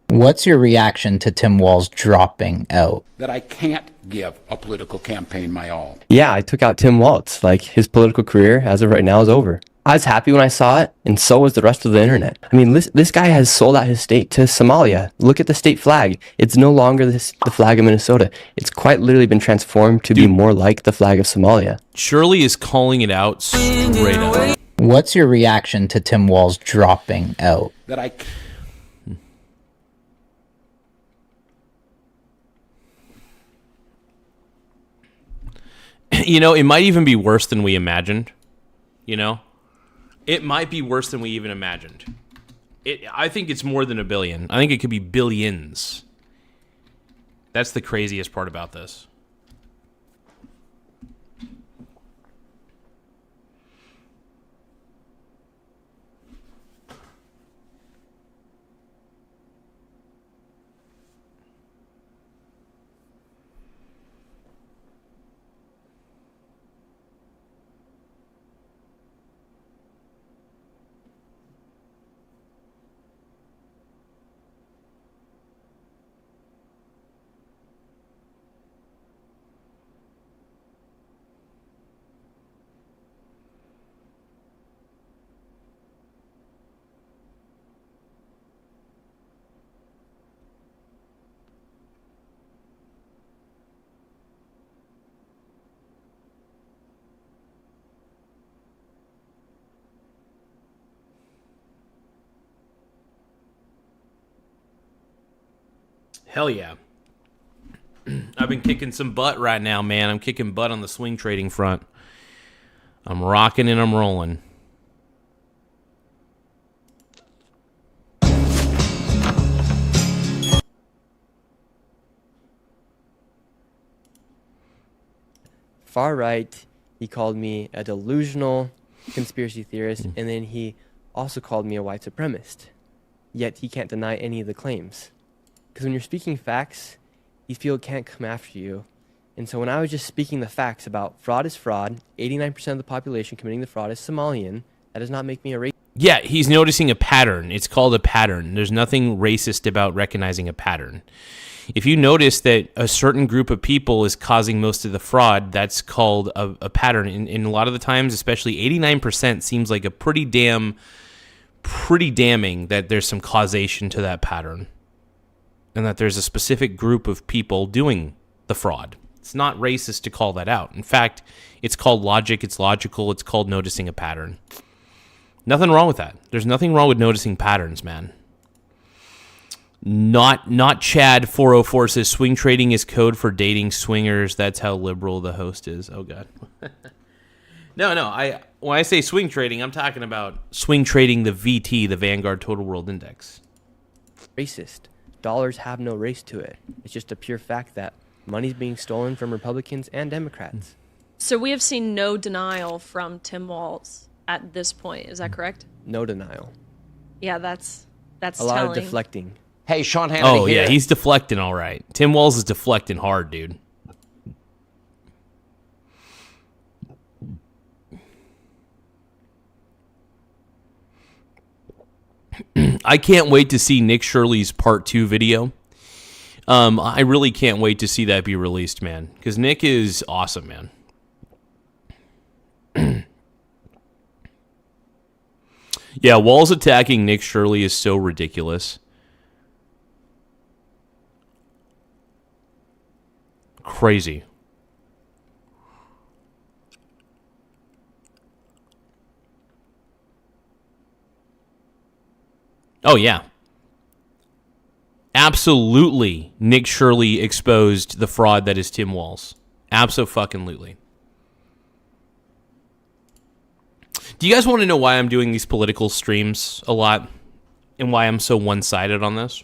What's your reaction to Tim Walz dropping out? That I can't give a political campaign my all. Yeah, I took out Tim Walz. Like, his political career, as of right now, is over. I was happy when I saw it, and so was the rest of the internet. I mean, this guy has sold out his state to Somalia. Look at the state flag. It's no longer the flag of Minnesota. It's quite literally been transformed to be more like the flag of Somalia. Shirley is calling it out straight up. What's your reaction to Tim Walz dropping out? That I... You know, it might even be worse than we imagined. You know? It might be worse than we even imagined. I think it's more than a billion. I think it could be billions. That's the craziest part about this. Hell yeah. I've been kicking some butt right now, man. I'm kicking butt on the swing trading front. I'm rocking and I'm rolling. Far right, he called me a delusional conspiracy theorist, and then he also called me a white supremacist. Yet he can't deny any of the claims. Because when you're speaking facts, these people can't come after you. And so when I was just speaking the facts about fraud is fraud, 89% of the population committing the fraud is Somalian, that does not make me a racist. Yeah, he's noticing a pattern. It's called a pattern. There's nothing racist about recognizing a pattern. If you notice that a certain group of people is causing most of the fraud, that's called a pattern. And a lot of the times, especially 89% seems like a pretty damning that there's some causation to that pattern. And that there's a specific group of people doing the fraud. It's not racist to call that out. In fact, it's called logic, it's logical, it's called noticing a pattern. Nothing wrong with that. There's nothing wrong with noticing patterns, man. Not Chad 404 says swing trading is code for dating swingers. That's how liberal the host is. Oh god. No. When I say swing trading, I'm talking about swing trading the VT, the Vanguard Total World Index. racist. Dollars have no race to it. It's just a pure fact that money's being stolen from Republicans and Democrats. So we have seen no denial from Tim Walz at this point. Is that correct? No denial. Yeah, that's A telling. lot of deflecting. Hey, Sean Hannity. Oh, here. yeah, he's deflecting all right. Tim Walz is deflecting hard, dude. I can't wait to see Nick Shirley's part 2 video. I really can't wait to see that be released, man. Because Nick is awesome, man. Yeah, Walz attacking Nick Shirley is so ridiculous. Crazy. Oh, yeah. Absolutely, Nick Shirley exposed the fraud that is Tim Walz. Abso-fucking-lutely. Do you guys want to know why I'm doing these political streams a lot and why I'm so one-sided on this?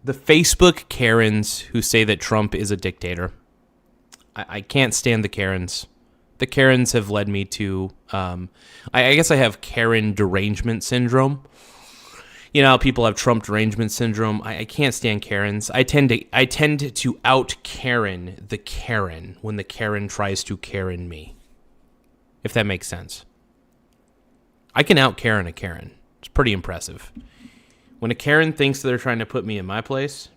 The Facebook Karens who say that Trump is a dictator. I can't stand the Karens. The Karens have led me to, I guess I have Karen derangement syndrome. You know how people have Trump derangement syndrome? I can't stand Karens. I tend to out-Karen the Karen when the Karen tries to Karen me. If that makes sense. I can out-Karen a Karen. It's pretty impressive. When a Karen thinks they're trying to put me in my place,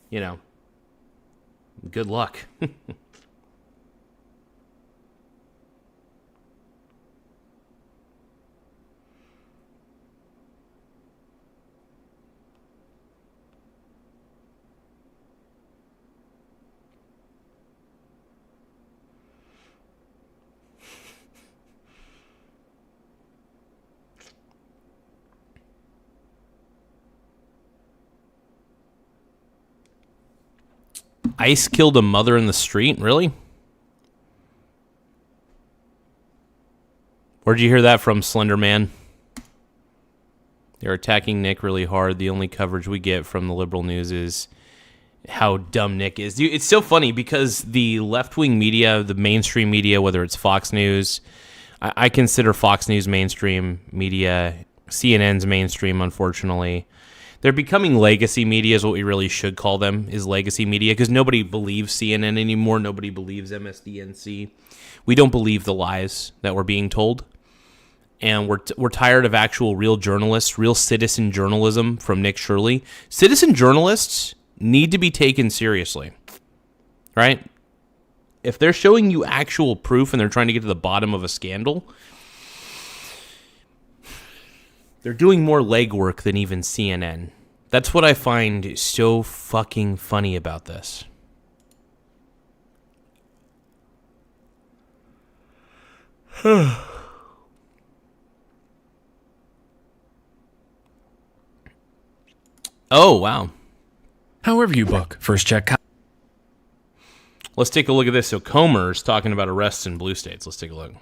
you know, good luck. ICE killed a mother in the street? Really? Where'd you hear that from, Slender Man? They're attacking Nick really hard. The only coverage we get from the liberal news is how dumb Nick is. Dude, it's so funny because the left-wing media, the mainstream media, whether it's Fox News, I consider Fox News mainstream media, CNN's mainstream, unfortunately. They're becoming legacy media is what we really should call them, is legacy media, because nobody believes CNN anymore. Nobody believes MSDNC. We don't believe the lies that we're being told. And we're tired of actual real journalists, real citizen journalism from Nick Shirley. Citizen journalists need to be taken seriously, right? If they're showing you actual proof and they're trying to get to the bottom of a scandal, they're doing more legwork than even CNN. That's what I find so fucking funny about this. Oh, wow. However you book, first check. Let's take a look at this. So Comer's talking about arrests in blue states. Let's take a look.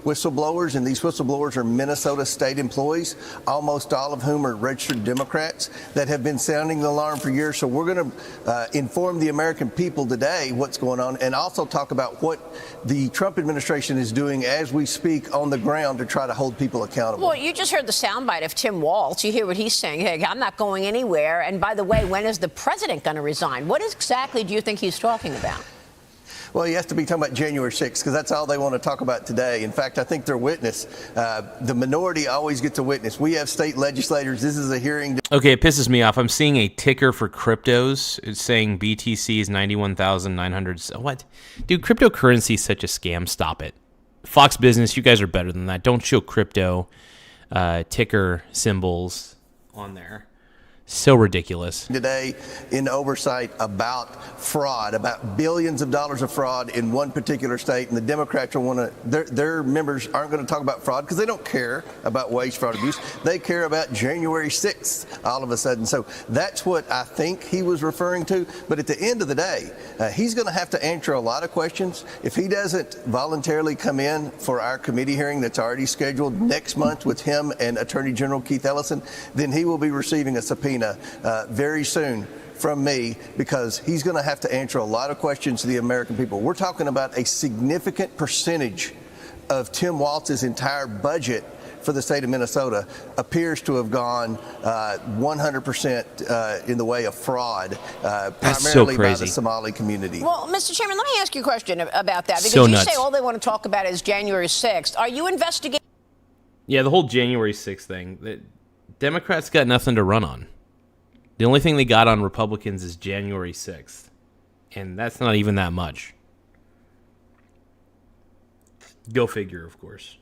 Whistleblowers, and these whistleblowers are Minnesota state employees, almost all of whom are registered Democrats that have been sounding the alarm for years. So we're going to inform the American people today what's going on and also talk about what the Trump administration is doing as we speak on the ground to try to hold people accountable. Well, you just heard the soundbite of Tim Walz. You hear what he's saying. Hey, I'm not going anywhere. And by the way, when is the president going to resign? What exactly do you think he's talking about? Well, he has to be talking about January 6th because that's all they want to talk about today. In fact, I think their witness, the minority always gets a witness. We have state legislators. This is a hearing. Okay, it pisses me off. I'm seeing a ticker for cryptos. It's saying BTC is 91,900. What? Dude, cryptocurrency is such a scam. Stop it. Fox Business, you guys are better than that. Don't show crypto ticker symbols on there. So ridiculous. Today in oversight about fraud, about billions of dollars of fraud in one particular state, and the Democrats will want to, their members aren't going to talk about fraud because they don't care about wage fraud abuse. They care about January 6th all of a sudden. So that's what I think he was referring to. But at the end of the day, he's going to have to answer a lot of questions. If he doesn't voluntarily come in for our committee hearing that's already scheduled next month with him and Attorney General Keith Ellison, then he will be receiving a subpoena very soon from me, because he's going to have to answer a lot of questions to the American people. We're talking about a significant percentage of Tim Walz's entire budget for the state of Minnesota appears to have gone 100% in the way of fraud, primarily by the Somali community. Well, Mr. Chairman, let me ask you a question about that, because So you nuts. say all they want to talk about is January 6th. Are you investigating? Yeah, the whole January 6th thing. The Democrats got nothing to run on. The only thing they got on Republicans is January 6th. And that's not even that much. Go figure, of course.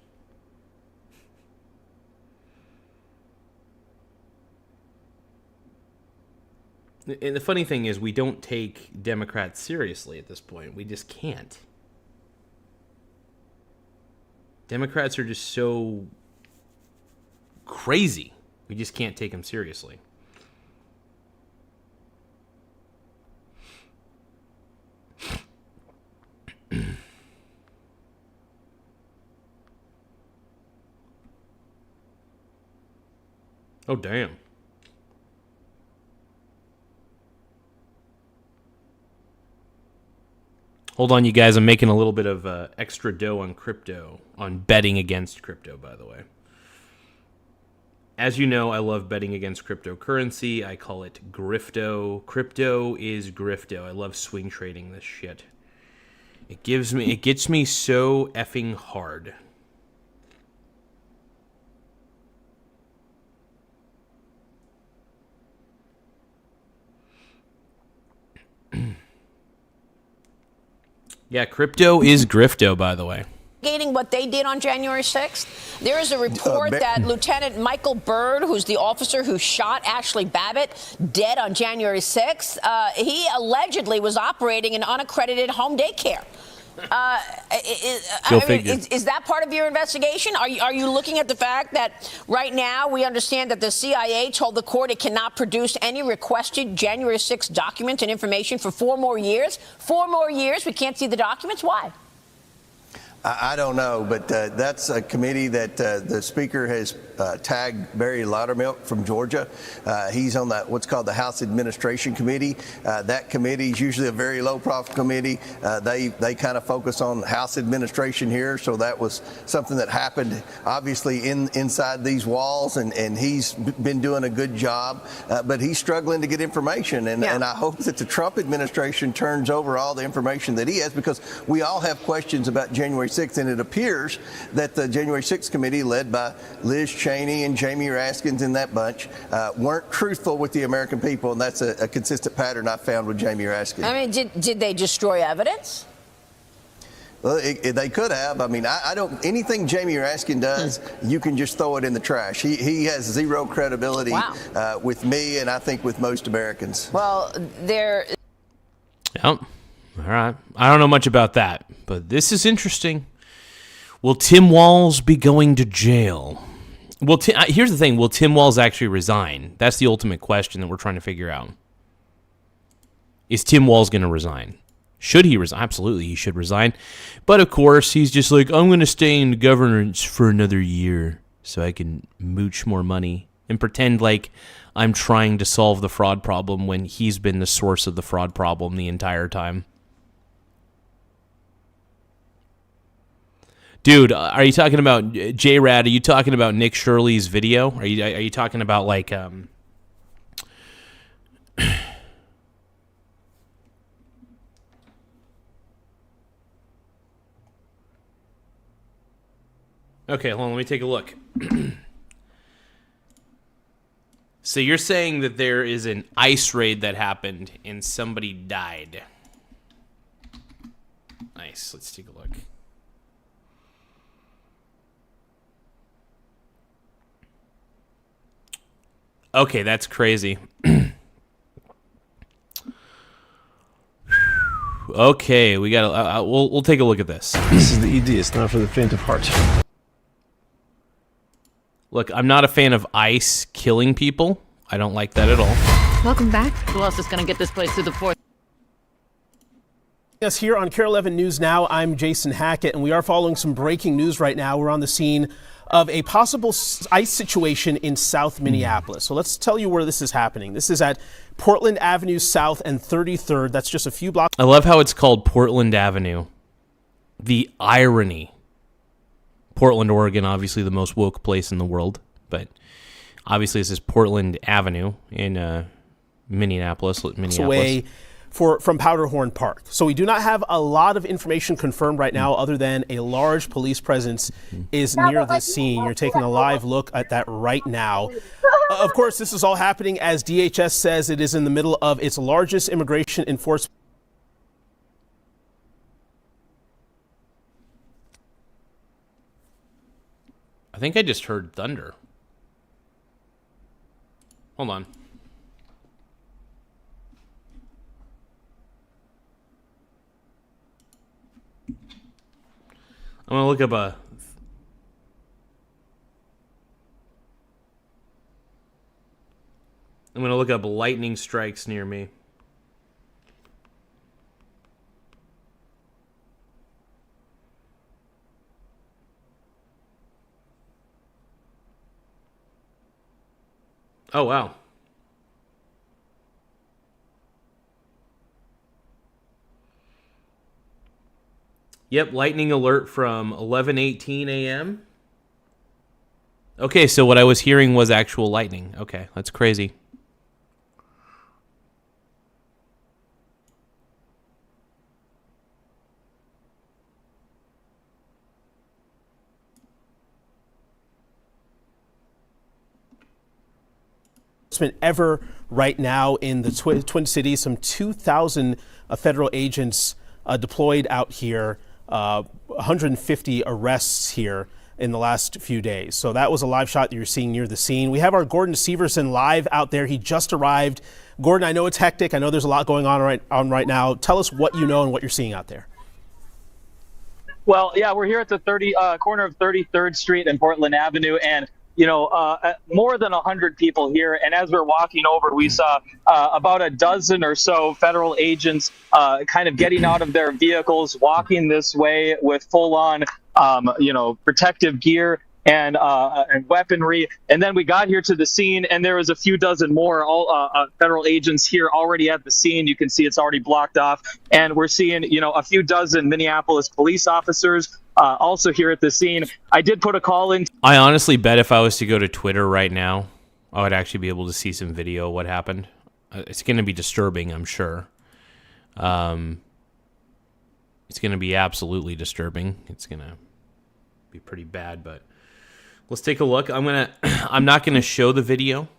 And the funny thing is, we don't take Democrats seriously at this point. We just can't. Democrats are just so crazy. We just can't take them seriously. Oh, damn. Hold on, you guys. I'm making a little bit of extra dough on crypto, on betting against crypto, by the way. As you know, I love betting against cryptocurrency. I call it grifto. Crypto is grifto. I love swing trading this shit. It gets me so effing hard. Yeah, crypto is grifto, by the way. What they did on January 6th? There is a report that Lieutenant Michael Byrd, who's the officer who shot Ashley Babbitt dead on January 6th, he allegedly was operating an unaccredited home daycare. Is that part of your investigation? Are you looking at the fact that right now we understand that the CIA told the court it cannot produce any requested January 6th documents and information for 4 more years? 4 more years? We can't see the documents? Why? I don't know, but that's a committee that the Speaker has tagged Barry Loudermilk from Georgia. He's on that what's called the House Administration Committee. That committee is usually a very low-profile committee. They kind of focus on House administration here, so that was something that happened obviously inside these walls, and he's been doing a good job, but he's struggling to get information, and I hope that the Trump administration turns over all the information that he has, because we all have questions about January 6th, and it appears that the January 6th committee, led by Liz Cheney and Jamie Raskins and that bunch, weren't truthful with the American people, and that's a consistent pattern I found with Jamie Raskins. I mean, did they destroy evidence? Well, they could have. I mean, I don't. Anything Jamie Raskin does, you can just throw it in the trash. He has zero credibility with me, and I think with most Americans. Well, there. Yep. All right. I don't know much about that, but this is interesting. Will Tim Walz be going to jail? Well, here's the thing. Will Tim Walz actually resign? That's the ultimate question that we're trying to figure out. Is Tim Walz going to resign? Should he resign? Absolutely, he should resign. But, of course, he's just like, I'm going to stay in governance for another year so I can mooch more money and pretend like I'm trying to solve the fraud problem when he's been the source of the fraud problem the entire time. Dude, are you talking about J-Rad? Are you talking about Nick Shirley's video? Are you talking about like Okay, hold on, let me take a look. So you're saying that there is an ICE raid that happened and somebody died. Nice, let's take a look. Okay, that's crazy. Okay, we got. We'll take a look at this. This is the ED. It's not for the faint of heart. Look, I'm not a fan of ICE killing people. I don't like that at all. Welcome back. Who else is going to get this place through the fourth? Yes, here on KARE 11 News Now, I'm Jason Hackett, and we are following some breaking news right now. We're on the scene of a possible ICE situation in South Minneapolis. So let's tell you where this is happening. This is at Portland Avenue South and 33rd. That's just a few blocks. I love how it's called Portland Avenue. The irony. Portland, Oregon, obviously the most woke place in the world, but obviously this is Portland Avenue in Minneapolis. Away from Powderhorn Park. So we do not have a lot of information confirmed right now other than a large police presence is near the scene. You're taking a live look at that right now. Of course, this is all happening as DHS says it is in the middle of its largest immigration enforcement. I think I just heard thunder. Hold on. I'm gonna look up lightning strikes near me. Oh, wow. Yep, lightning alert from 11:18 a.m. Okay, so what I was hearing was actual lightning. Okay, that's crazy. Ever right now in the Twin Cities, some 2,000 federal agents deployed out here, 150 arrests here in the last few days. So that was a live shot that you're seeing near the scene. We have our Gordon Severson live out there. He just arrived. Gordon, I know it's hectic. I know there's a lot going on right now. Tell us what you know and what you're seeing out there. Well, yeah, we're here at the corner of 33rd Street and Portland Avenue, and more than 100 people here. And as we're walking over, we saw about a dozen or so federal agents kind of getting out of their vehicles, walking this way with full-on, protective gear and weaponry. And then we got here to the scene, and there was a few dozen more federal agents here already at the scene. You can see it's already blocked off. And we're seeing, a few dozen Minneapolis police officers also here at the scene. I did put a call in. I honestly bet if I was to go to Twitter right now, I would actually be able to see some video of what happened. It's going to be disturbing, I'm sure. It's going to be absolutely disturbing. It's going to be pretty bad, but let's take a look. I'm not going to show the video,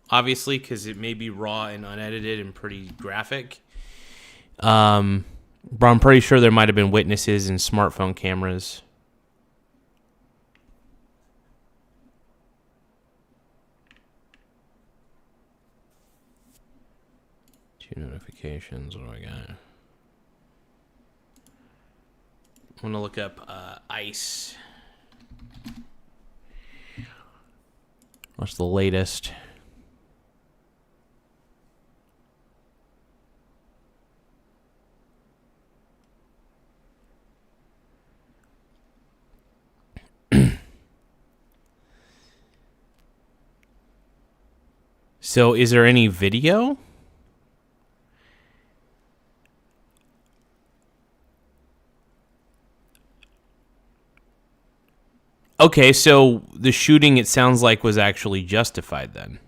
obviously, because it may be raw and unedited and pretty graphic. But I'm pretty sure there might have been witnesses and smartphone cameras. Two notifications. What do I got? I'm going to look up ICE. What's the latest? So is there any video? Okay, so the shooting, it sounds like, was actually justified then.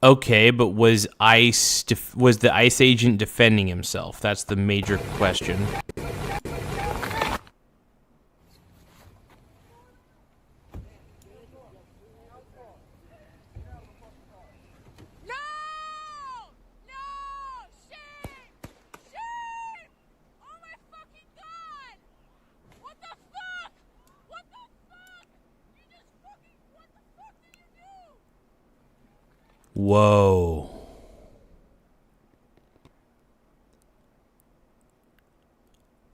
Okay, but was the ICE agent defending himself? That's the major question. Whoa.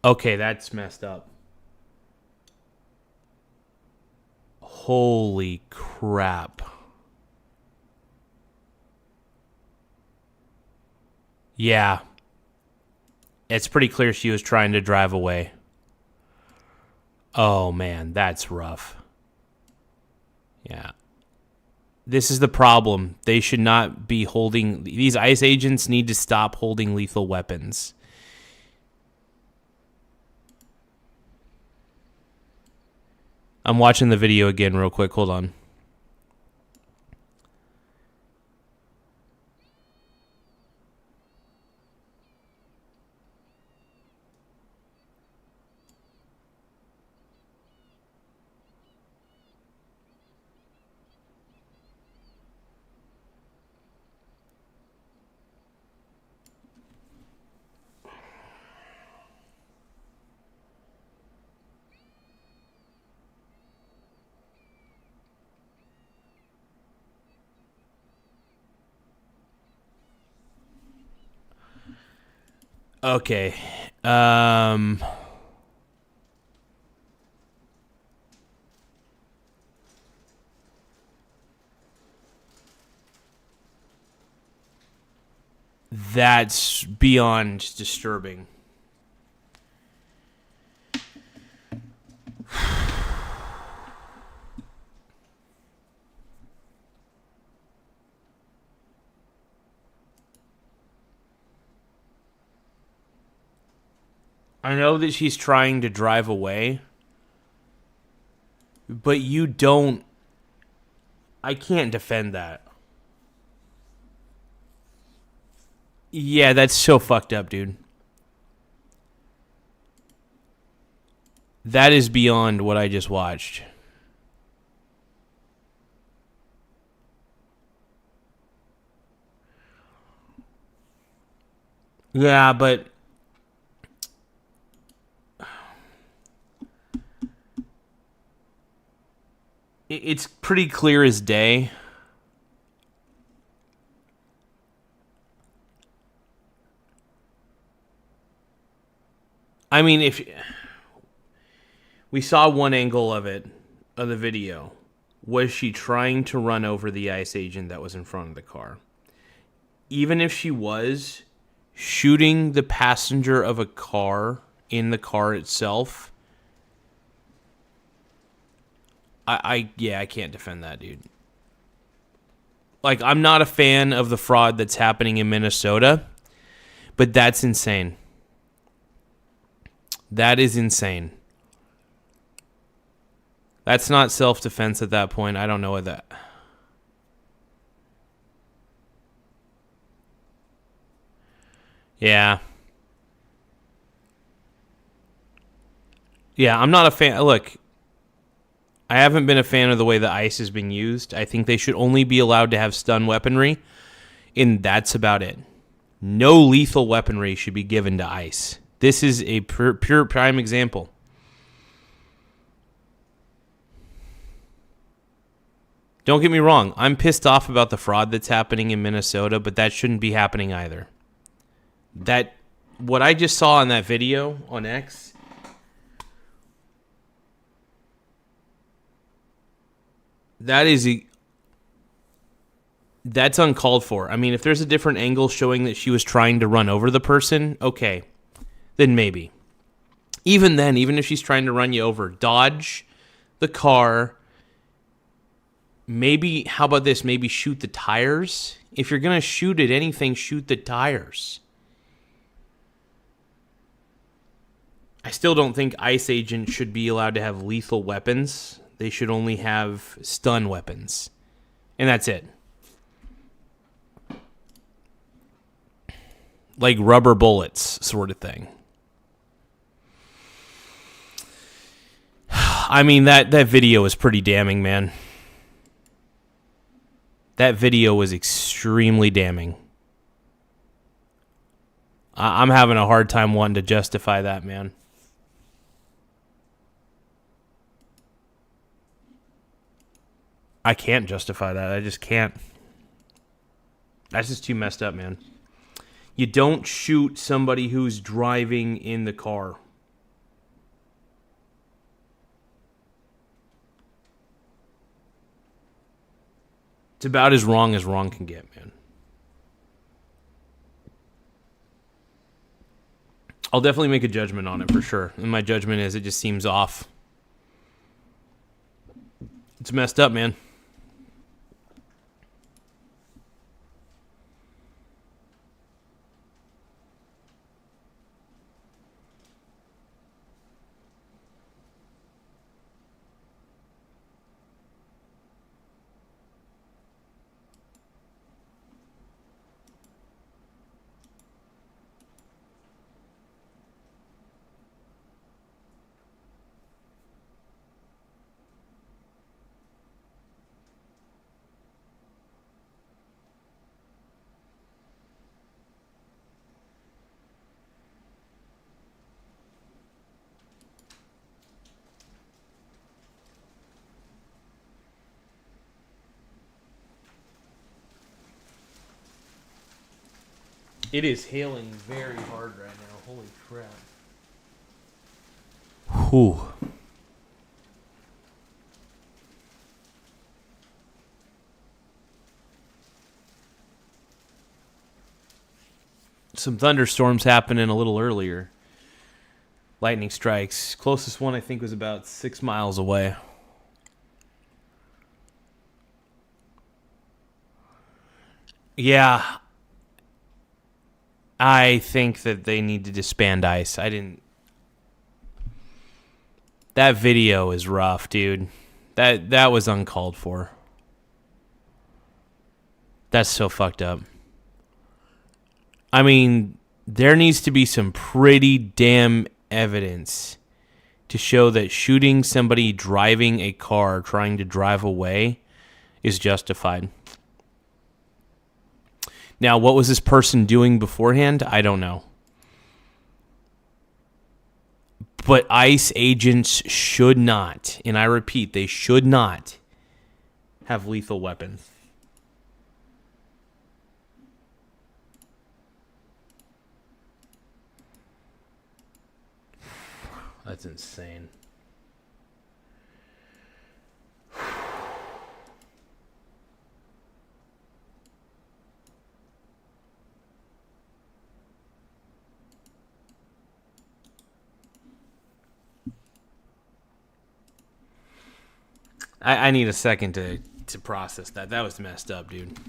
Okay, that's messed up. Holy crap. Yeah. It's pretty clear she was trying to drive away. Oh, man, that's rough. Yeah. This is the problem. They should not be holding... These ICE agents need to stop holding lethal weapons. I'm watching the video again real quick. Hold on. Okay. That's beyond disturbing. I know that she's trying to drive away, but you don't... I can't defend that. Yeah, that's so fucked up, dude. That is beyond what I just watched. Yeah, but... It's pretty clear as day. I mean, if we saw one angle of it, of the video, was she trying to run over the ICE agent that was in front of the car? Even if she was, shooting the passenger of a car in the car itself, I can't defend that, dude. Like, I'm not a fan of the fraud that's happening in Minnesota, but that's insane. That is insane. That's not self-defense at that point. I don't know what that... Yeah. Yeah, I'm not a fan... Look, I haven't been a fan of the way the ICE has been used. I think they should only be allowed to have stun weaponry, and that's about it. No lethal weaponry should be given to ICE. This is a pure prime example. Don't get me wrong. I'm pissed off about the fraud that's happening in Minnesota, but that shouldn't be happening either. What I just saw on that video on X, that's uncalled for. I mean, if there's a different angle showing that she was trying to run over the person, okay, then maybe. Even then, even if she's trying to run you over, dodge the car. Maybe, how about this? Maybe shoot the tires. If you're going to shoot at anything, shoot the tires. I still don't think ICE agents should be allowed to have lethal weapons. They should only have stun weapons. And that's it. Like rubber bullets sort of thing. I mean, that video was pretty damning, man. That video was extremely damning. I'm having a hard time wanting to justify that, man. I can't justify that. I just can't. That's just too messed up, man. You don't shoot somebody who's driving in the car. It's about as wrong can get, man. I'll definitely make a judgment on it for sure. And my judgment is it just seems off. It's messed up, man. It is hailing very hard right now. Holy crap. Whew. Some thunderstorms happening a little earlier. Lightning strikes. Closest one I think was about 6 miles away. Yeah. I think that they need to disband ICE. That video is rough, dude. That was uncalled for. That's so fucked up. I mean, there needs to be some pretty damn evidence to show that shooting somebody driving a car trying to drive away is justified. Now, what was this person doing beforehand? I don't know. But ICE agents should not, and I repeat, they should not have lethal weapons. That's insane. I need a second to process that. That was messed up, dude.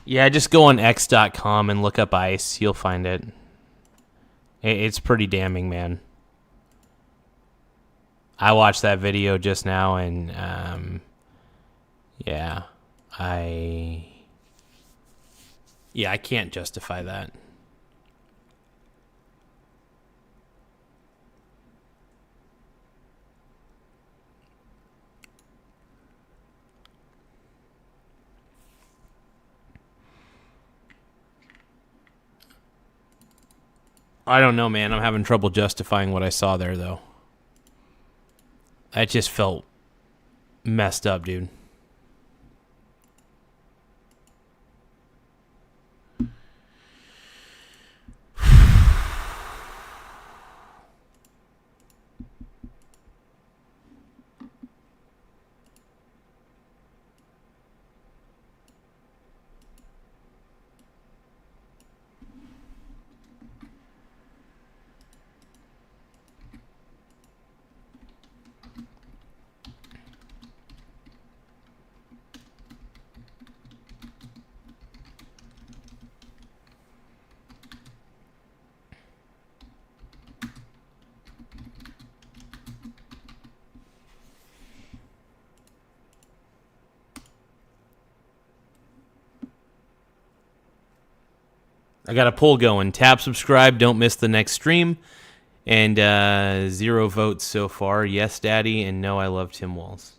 Yeah, just go on x.com and look up ICE. You'll find it. It's pretty damning, man. I watched that video just now, and yeah, I can't justify that. I don't know, man. I'm having trouble justifying what I saw there, though. That just felt messed up, dude. I got a poll going. Tap subscribe. Don't miss the next stream. And 0 votes so far. Yes, Daddy. And no, I love Tim Walz.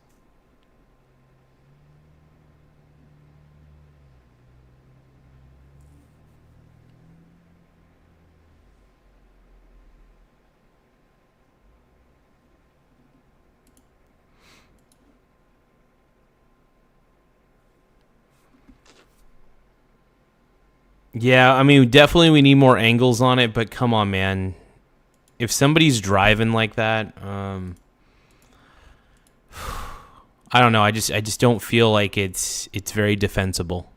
Yeah, I mean, definitely we need more angles on it, but come on, man. If somebody's driving like that, I don't know. I just don't feel like it's very defensible.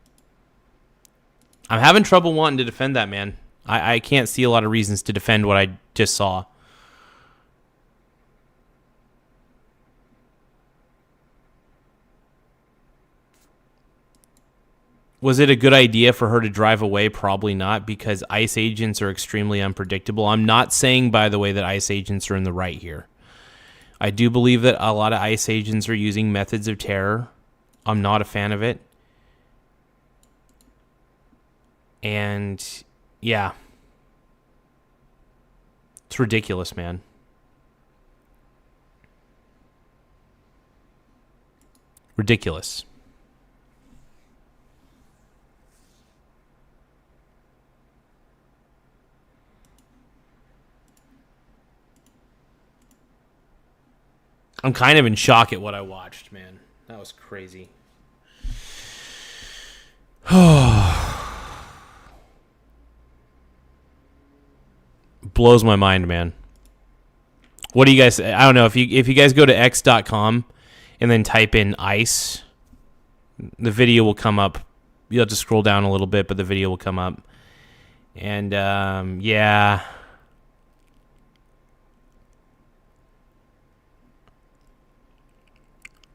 I'm having trouble wanting to defend that, man. I can't see a lot of reasons to defend what I just saw. Was it a good idea for her to drive away? Probably not, because ICE agents are extremely unpredictable. I'm not saying, by the way, that ICE agents are in the right here. I do believe that a lot of ICE agents are using methods of terror. I'm not a fan of it. And, yeah. It's ridiculous, man. Ridiculous. I'm kind of in shock at what I watched, man. That was crazy. Blows my mind, man. What do you guys... I don't know. If you guys go to x.com and then type in ICE, the video will come up. You'll have to scroll down a little bit, but the video will come up. And, yeah...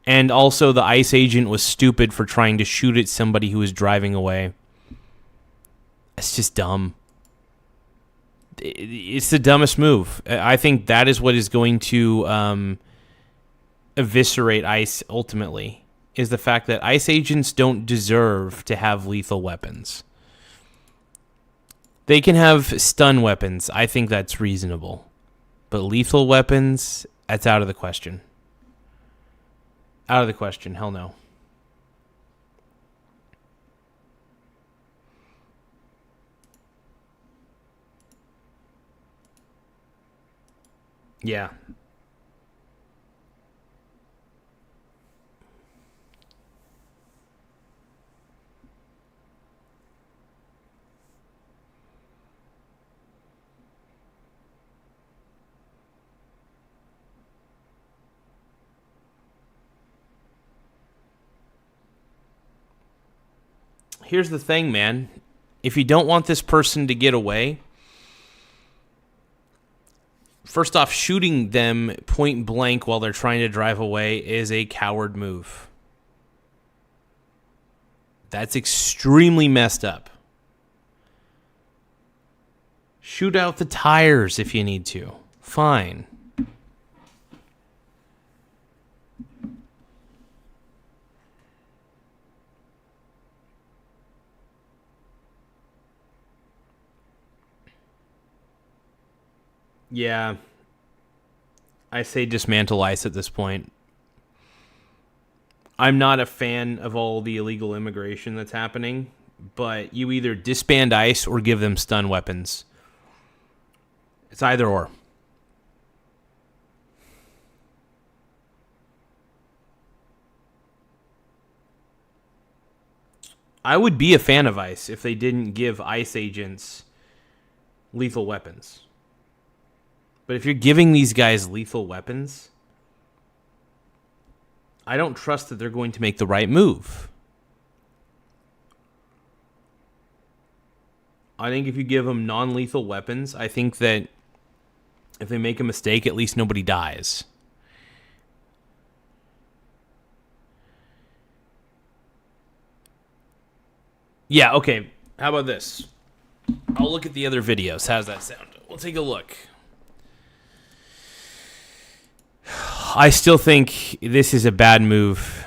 And also, the ICE agent was stupid for trying to shoot at somebody who was driving away. It's just dumb. It's the dumbest move. I think that is what is going to eviscerate ICE ultimately, is the fact that ICE agents don't deserve to have lethal weapons. They can have stun weapons. I think that's reasonable. But lethal weapons, that's out of the question. Out of the question. Hell no. Yeah. Here's the thing, man. If you don't want this person to get away, first off, shooting them point blank while they're trying to drive away is a coward move. That's extremely messed up. Shoot out the tires if you need to. Fine. Yeah, I say dismantle ICE at this point. I'm not a fan of all the illegal immigration that's happening, but you either disband ICE or give them stun weapons. It's either or. I would be a fan of ICE if they didn't give ICE agents lethal weapons. But if you're giving these guys lethal weapons, I don't trust that they're going to make the right move. I think if you give them non-lethal weapons, I think that if they make a mistake, at least nobody dies. Yeah, okay. How about this? I'll look at the other videos. How's that sound? We'll take a look. I still think this is a bad move.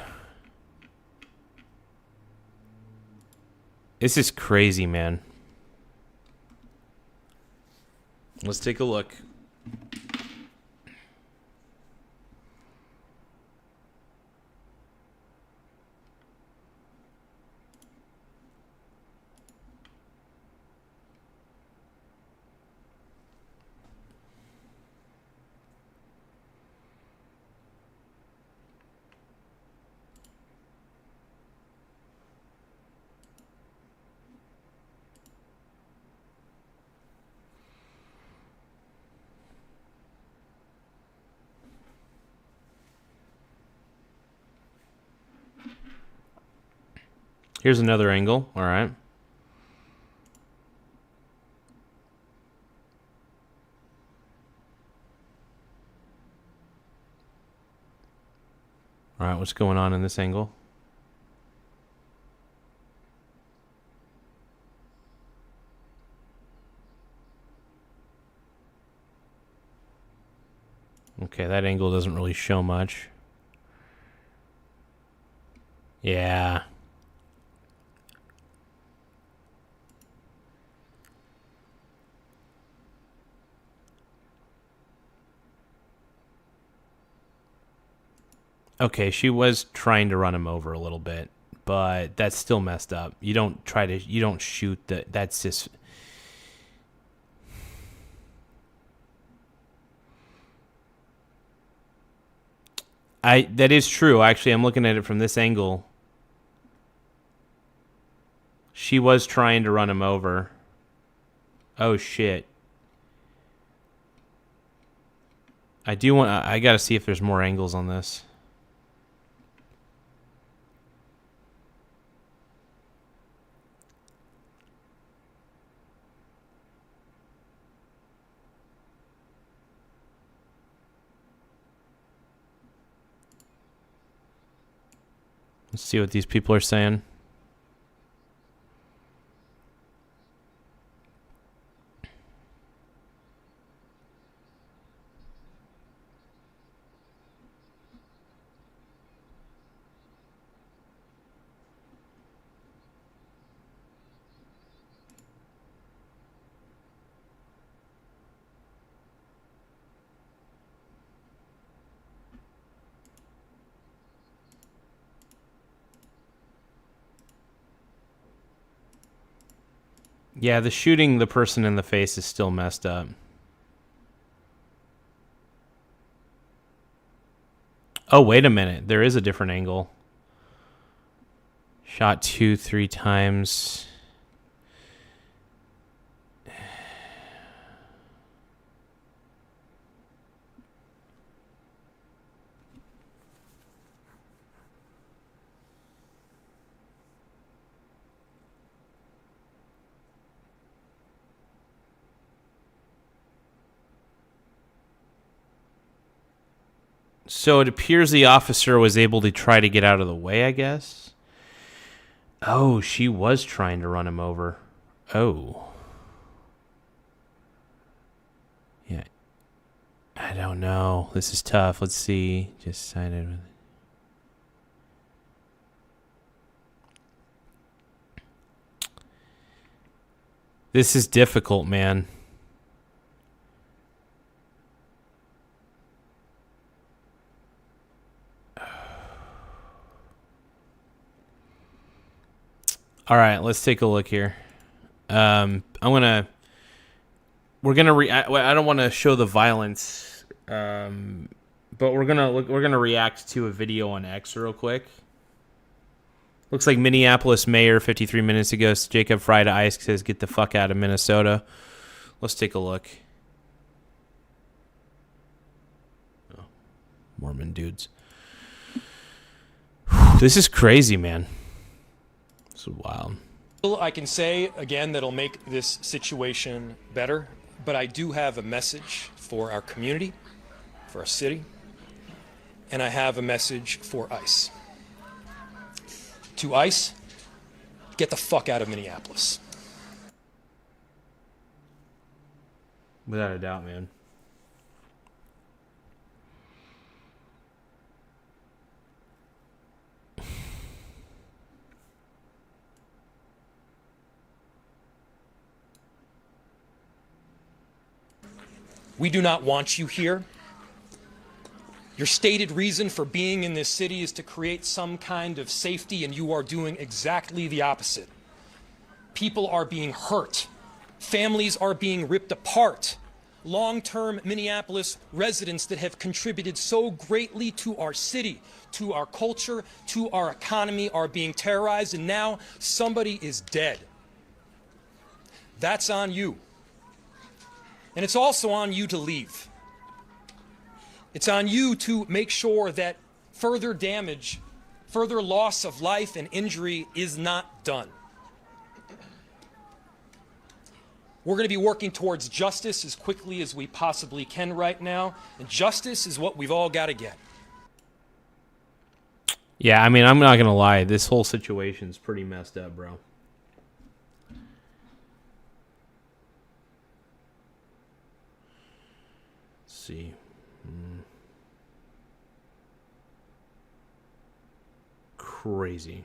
This is crazy, man. Let's take a look. Here's another angle. All right. All right, what's going on in this angle? Okay, that angle doesn't really show much. Yeah. Okay, she was trying to run him over a little bit, but that's still messed up. You don't shoot that's just... That is true. Actually, I'm looking at it from this angle. She was trying to run him over. Oh shit. I gotta see if there's more angles on this. Let's see what these people are saying. Yeah, the shooting the person in the face is still messed up. Oh, wait a minute. There is a different angle. Shot 2-3 times. So it appears the officer was able to try to get out of the way, I guess. Oh, she was trying to run him over. Oh. Yeah. I don't know. This is tough. Let's see. Just sign it. This is difficult, man. All right, let's take a look here. We're gonna I don't want to show the violence, but we're gonna react to a video on X real quick. Looks like Minneapolis mayor 53 minutes ago, Jacob Fry to ICE says, "Get the fuck out of Minnesota." Let's take a look. Oh, Mormon dudes. This is crazy, man. This is wild. I can say, again, that'll make this situation better, but I do have a message for our community, for our city, and I have a message for ICE. To ICE, get the fuck out of Minneapolis. Without a doubt, man. We do not want you here. Your stated reason for being in this city is to create some kind of safety, and you are doing exactly the opposite. People are being hurt. Families are being ripped apart. Long-term Minneapolis residents that have contributed so greatly to our city, to our culture, to our economy are being terrorized, and now somebody is dead. That's on you. And it's also on you to leave. It's on you to make sure that further damage, further loss of life and injury is not done. We're going to be working towards justice as quickly as we possibly can right now, and justice is what we've all got to get. Yeah, I mean, I'm not going to lie. This whole situation's pretty messed up, bro. Let's see. Crazy.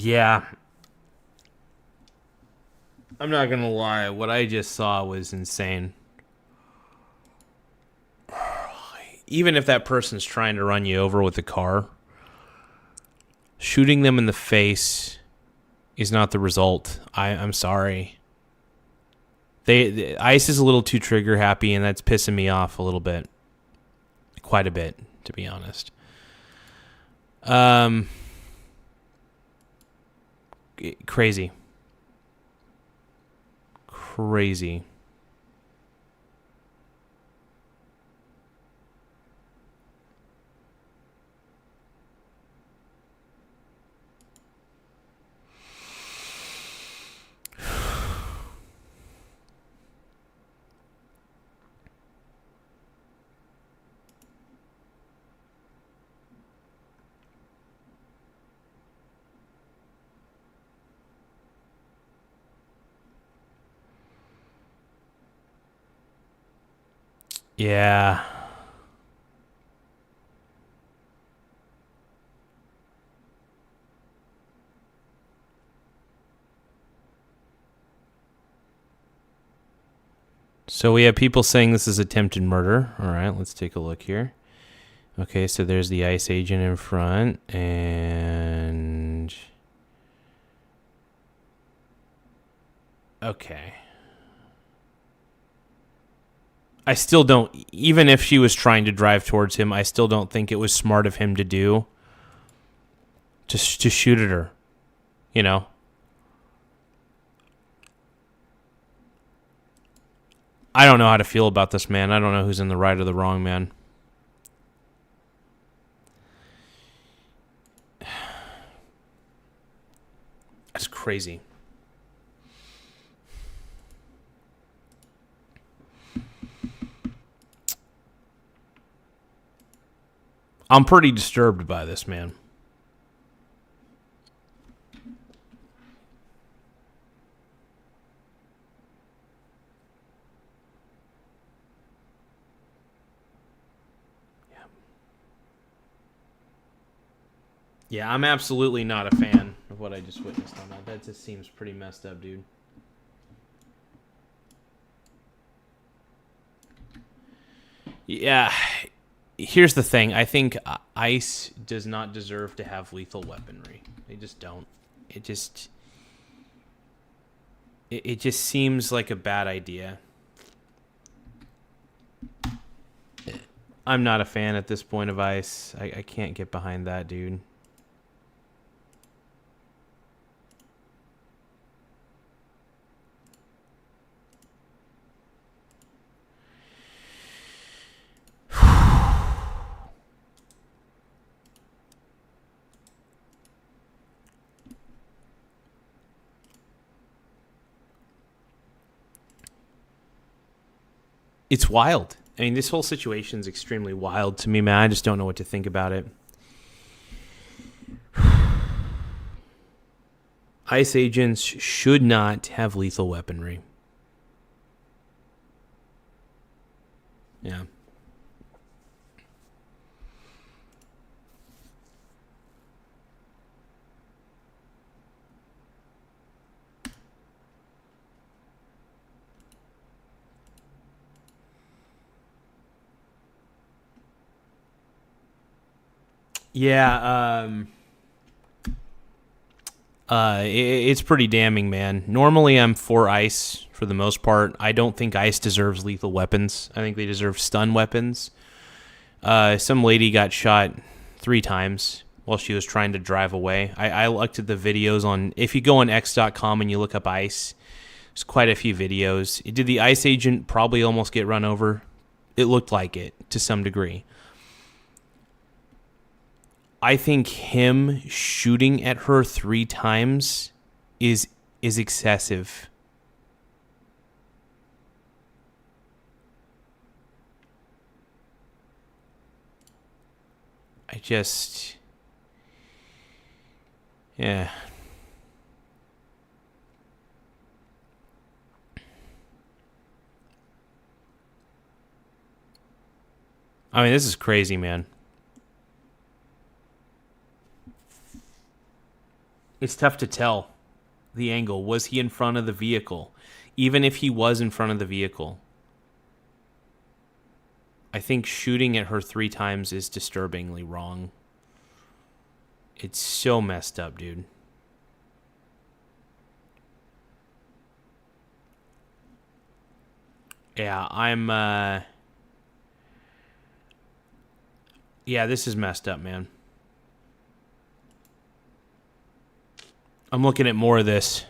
Yeah. I'm not going to lie. What I just saw was insane. Even if that person's trying to run you over with a car, shooting them in the face is not the result. I'm sorry. ICE is a little too trigger happy, and that's pissing me off a little bit. Quite a bit, to be honest. Crazy. Crazy. Yeah. So we have people saying this is attempted murder. All right, let's take a look here. Okay, so there's the ICE agent in front, and... Okay. I still don't, even if she was trying to drive towards him, I still don't think it was smart of him to do. To shoot at her. You know? I don't know how to feel about this, man. I don't know who's in the right or the wrong, man. That's crazy. I'm pretty disturbed by this, man. Yeah, I'm absolutely not a fan of what I just witnessed on that. That just seems pretty messed up, dude. Yeah. Here's the thing. I think ICE does not deserve to have lethal weaponry. They just don't. It just seems like a bad idea. I'm not a fan at this point of ICE. I can't get behind that, dude. it's wild. I mean, this whole situation is extremely wild to me, man. I just don't know what to think about it. ICE agents should not have lethal weaponry. Yeah. Yeah, it's pretty damning, man. Normally, I'm for ICE for the most part. I don't think ICE deserves lethal weapons. I think they deserve stun weapons. Some lady got shot 3 times while she was trying to drive away. I looked at the videos on, if you go on x.com and you look up ICE, there's quite a few videos. Did the ICE agent probably almost get run over? It looked like it to some degree. I think him shooting at her 3 times is excessive. Yeah. I mean, this is crazy, man. It's tough to tell the angle. Was he in front of the vehicle? Even if he was in front of the vehicle, I think shooting at her 3 times is disturbingly wrong. It's so messed up, dude. Yeah, yeah, this is messed up, man. I'm looking at more of this.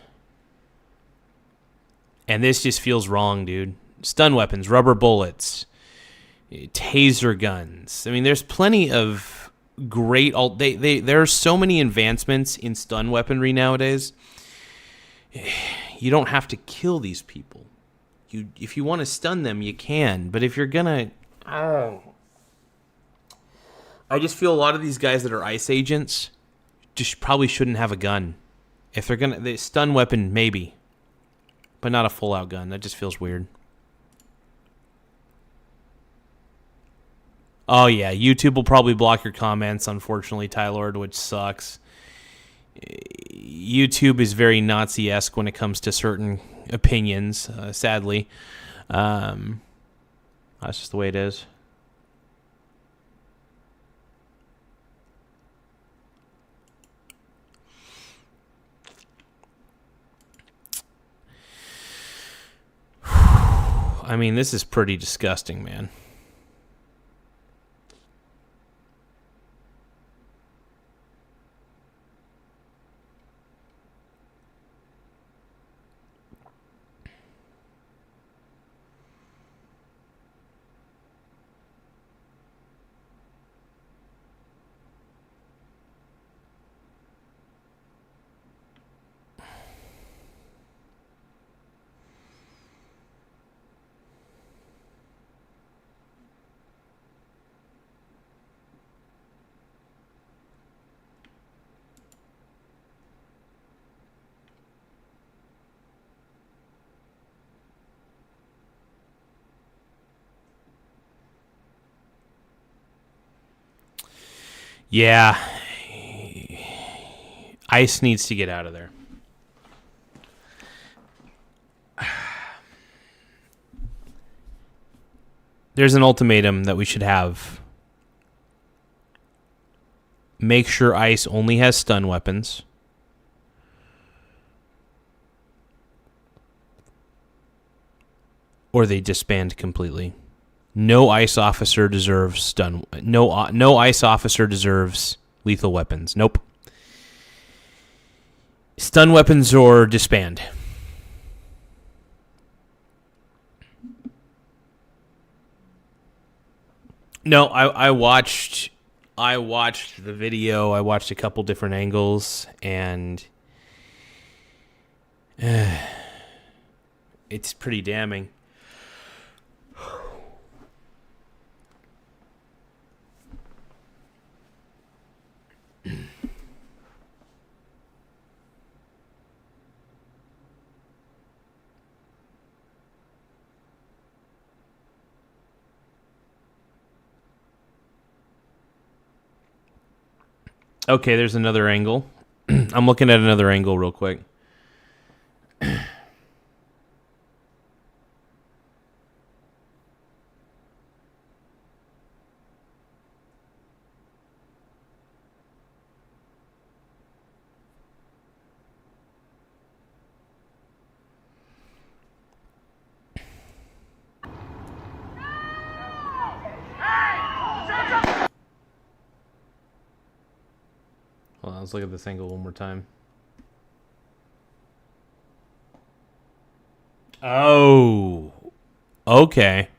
And this just feels wrong, dude. Stun weapons, rubber bullets, taser guns. I mean, there's plenty of great... there are so many advancements in stun weaponry nowadays. You don't have to kill these people. If you want to stun them, you can. But if you're gonna... I just feel a lot of these guys that are ICE agents just probably shouldn't have a gun. If they're gonna... the stun weapon, maybe. But not a full-out gun. That just feels weird. Oh, yeah. YouTube will probably block your comments, unfortunately, Tylord, which sucks. YouTube is very Nazi-esque when it comes to certain opinions, sadly. That's just the way it is. I mean, this is pretty disgusting, man. Yeah. ICE needs to get out of there. There's an ultimatum that we should have. Make sure ICE only has stun weapons. Or they disband completely. No ICE officer deserves stun. No ICE officer deserves lethal weapons. Nope. Stun weapons or disband. No, I watched the video. I watched a couple different angles, and it's pretty damning. Okay, there's another angle. I'm looking at another angle real quick. Hold on, let's look at this angle one more time. Oh, okay.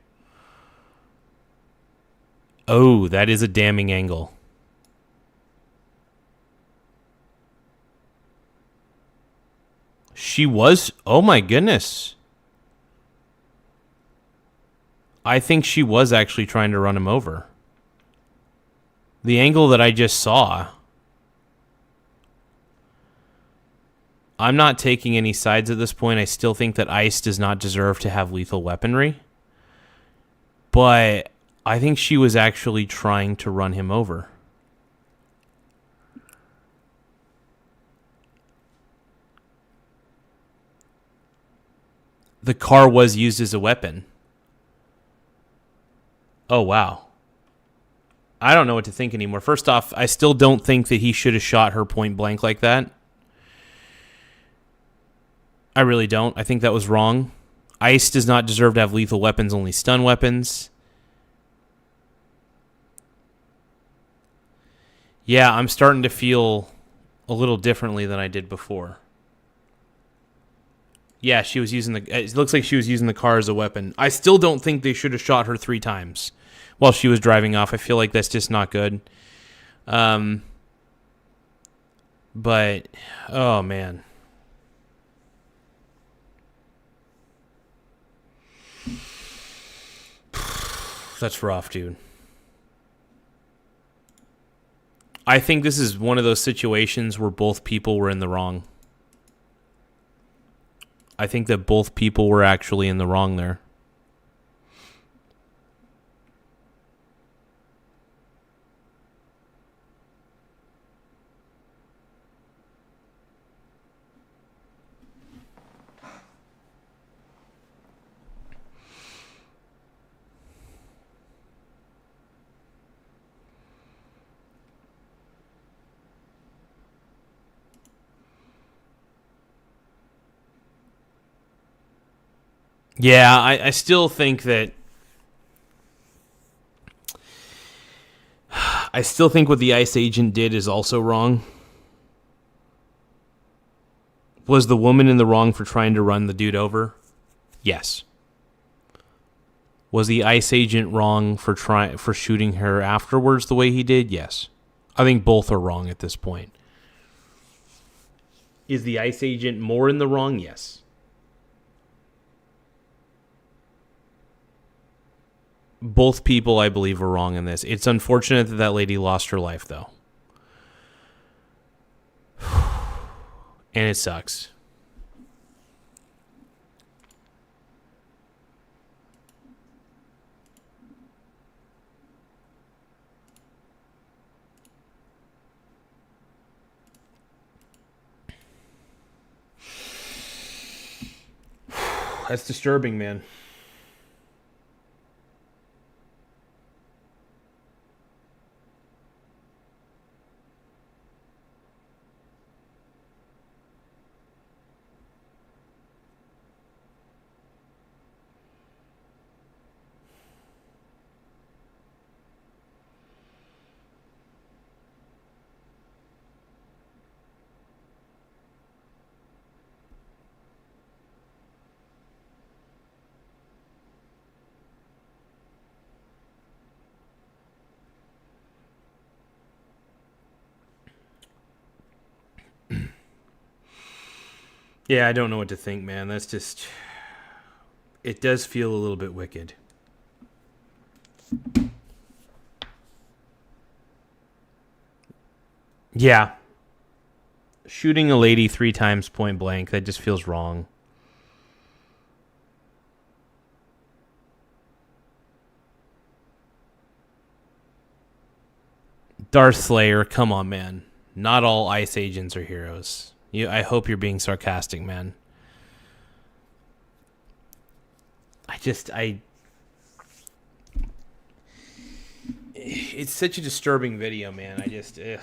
Oh, that is a damning angle. She was, oh my goodness. I think she was actually trying to run him over. The angle that I just saw. I'm not taking any sides at this point. I still think that ICE does not deserve to have lethal weaponry. But I think she was actually trying to run him over. The car was used as a weapon. Oh, wow. I don't know what to think anymore. First off, I still don't think that he should have shot her point blank like that. I really don't. I think that was wrong. ICE does not deserve to have lethal weapons, only stun weapons. Yeah, I'm starting to feel a little differently than I did before. Yeah, she was using it looks like she was using the car as a weapon. I still don't think they should have shot her 3 times while she was driving off. I feel like that's just not good. But, oh man. That's rough, dude. I think this is one of those situations where both people were in the wrong. I think that both people were actually in the wrong there. Yeah, I still think that... I still think what the ICE agent did is also wrong. Was the woman in the wrong for trying to run the dude over? Yes. Was the ICE agent wrong for shooting her afterwards the way he did? Yes. I think both are wrong at this point. Is the ICE agent more in the wrong? Yes. Both people, I believe, were wrong in this. It's unfortunate that that lady lost her life, though. And it sucks. That's disturbing, man. Yeah, I don't know what to think, man. That's just... It does feel a little bit wicked. Yeah. Shooting a lady 3 times point blank, that just feels wrong. Darth Slayer, come on, man. Not all ICE agents are heroes. I hope you're being sarcastic, man. It's such a disturbing video, man. Ugh.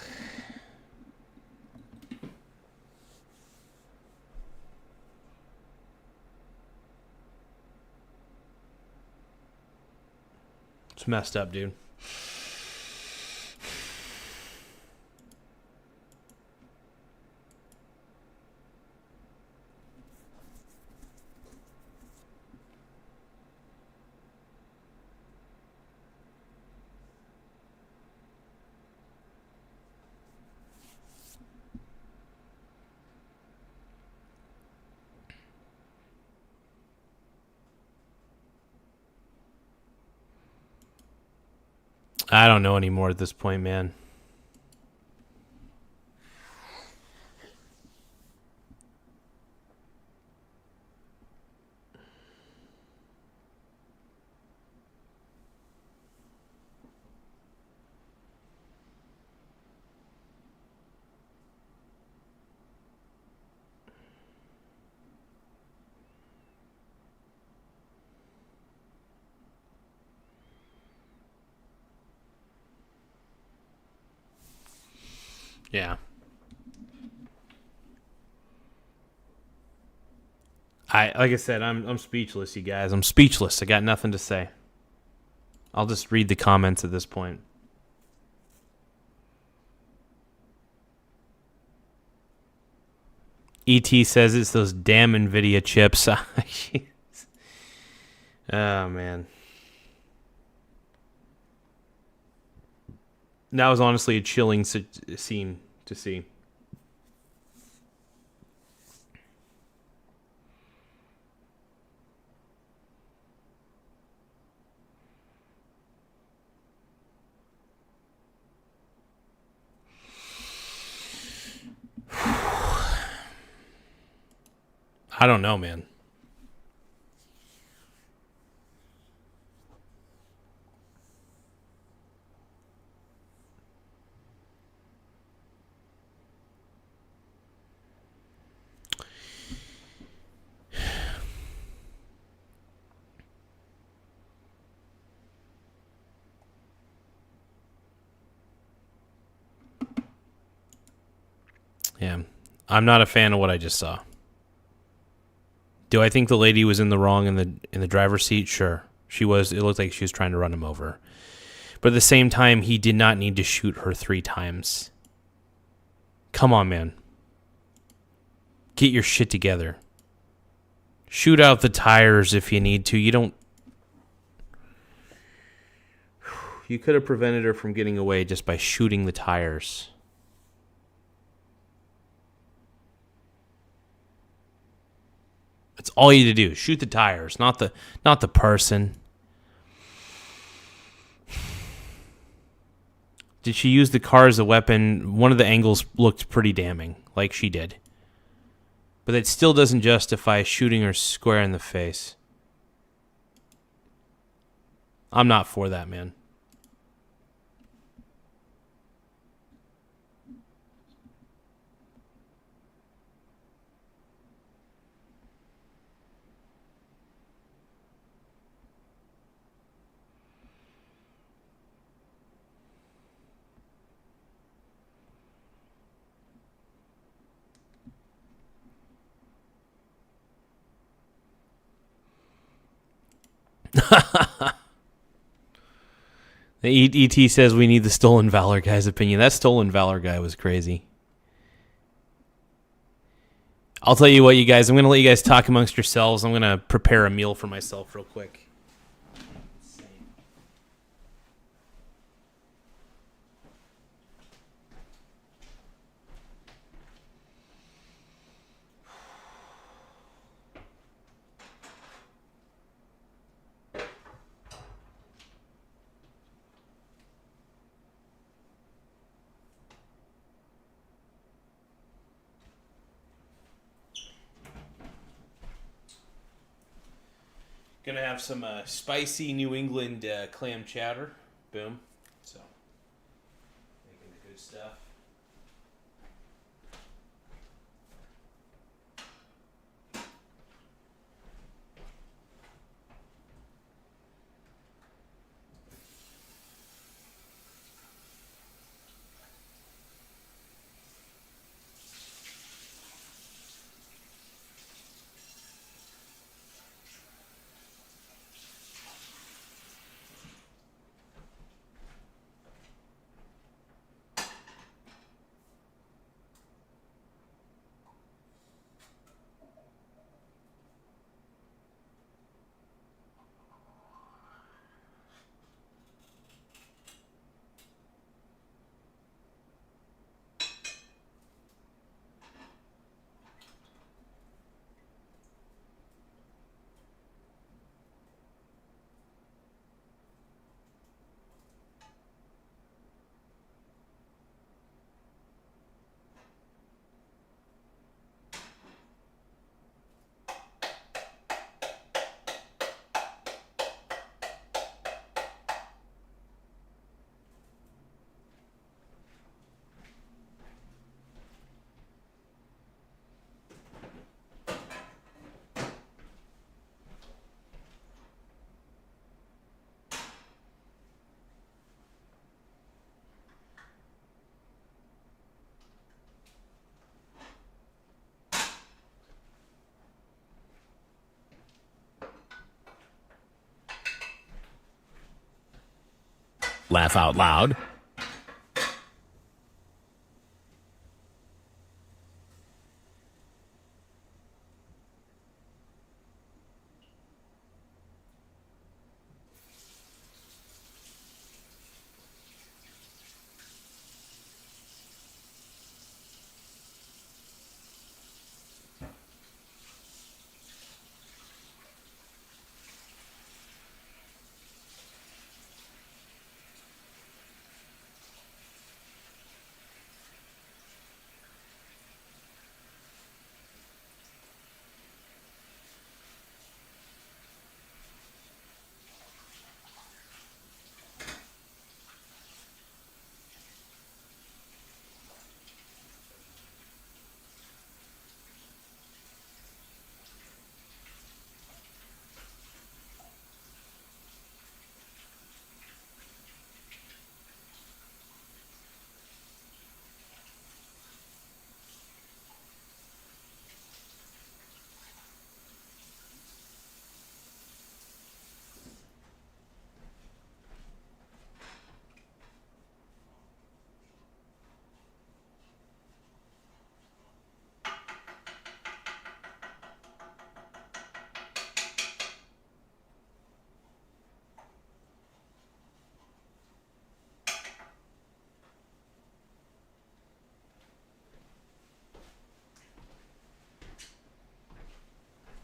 It's messed up, dude. I don't know anymore at this point, man. Yeah. Like I said, I'm speechless, you guys. I'm speechless. I got nothing to say. I'll just read the comments at this point. ET says it's those damn NVIDIA chips. Oh, man. That was honestly a chilling scene to see. I don't know, man. Yeah, I'm not a fan of what I just saw. Do I think the lady was in the wrong in the driver's seat? Sure, she was. It looked like she was trying to run him over, but at the same time, he did not need to shoot her 3 times. Come on, man. Get your shit together. Shoot out the tires if you need to. You don't. You could have prevented her from getting away just by shooting the tires. That's all you need to do. Shoot the tires, not the person. Did she use the car as a weapon? One of the angles looked pretty damning, like she did. But that still doesn't justify shooting her square in the face. I'm not for that, man. The ET says we need the stolen valor guy's opinion. That stolen valor guy was crazy. I'll tell you what, you guys. I'm going to let you guys talk amongst yourselves. I'm going to prepare a meal for myself real quick. Gonna have some spicy New England clam chowder. Boom. So, making the good stuff. laugh out loud.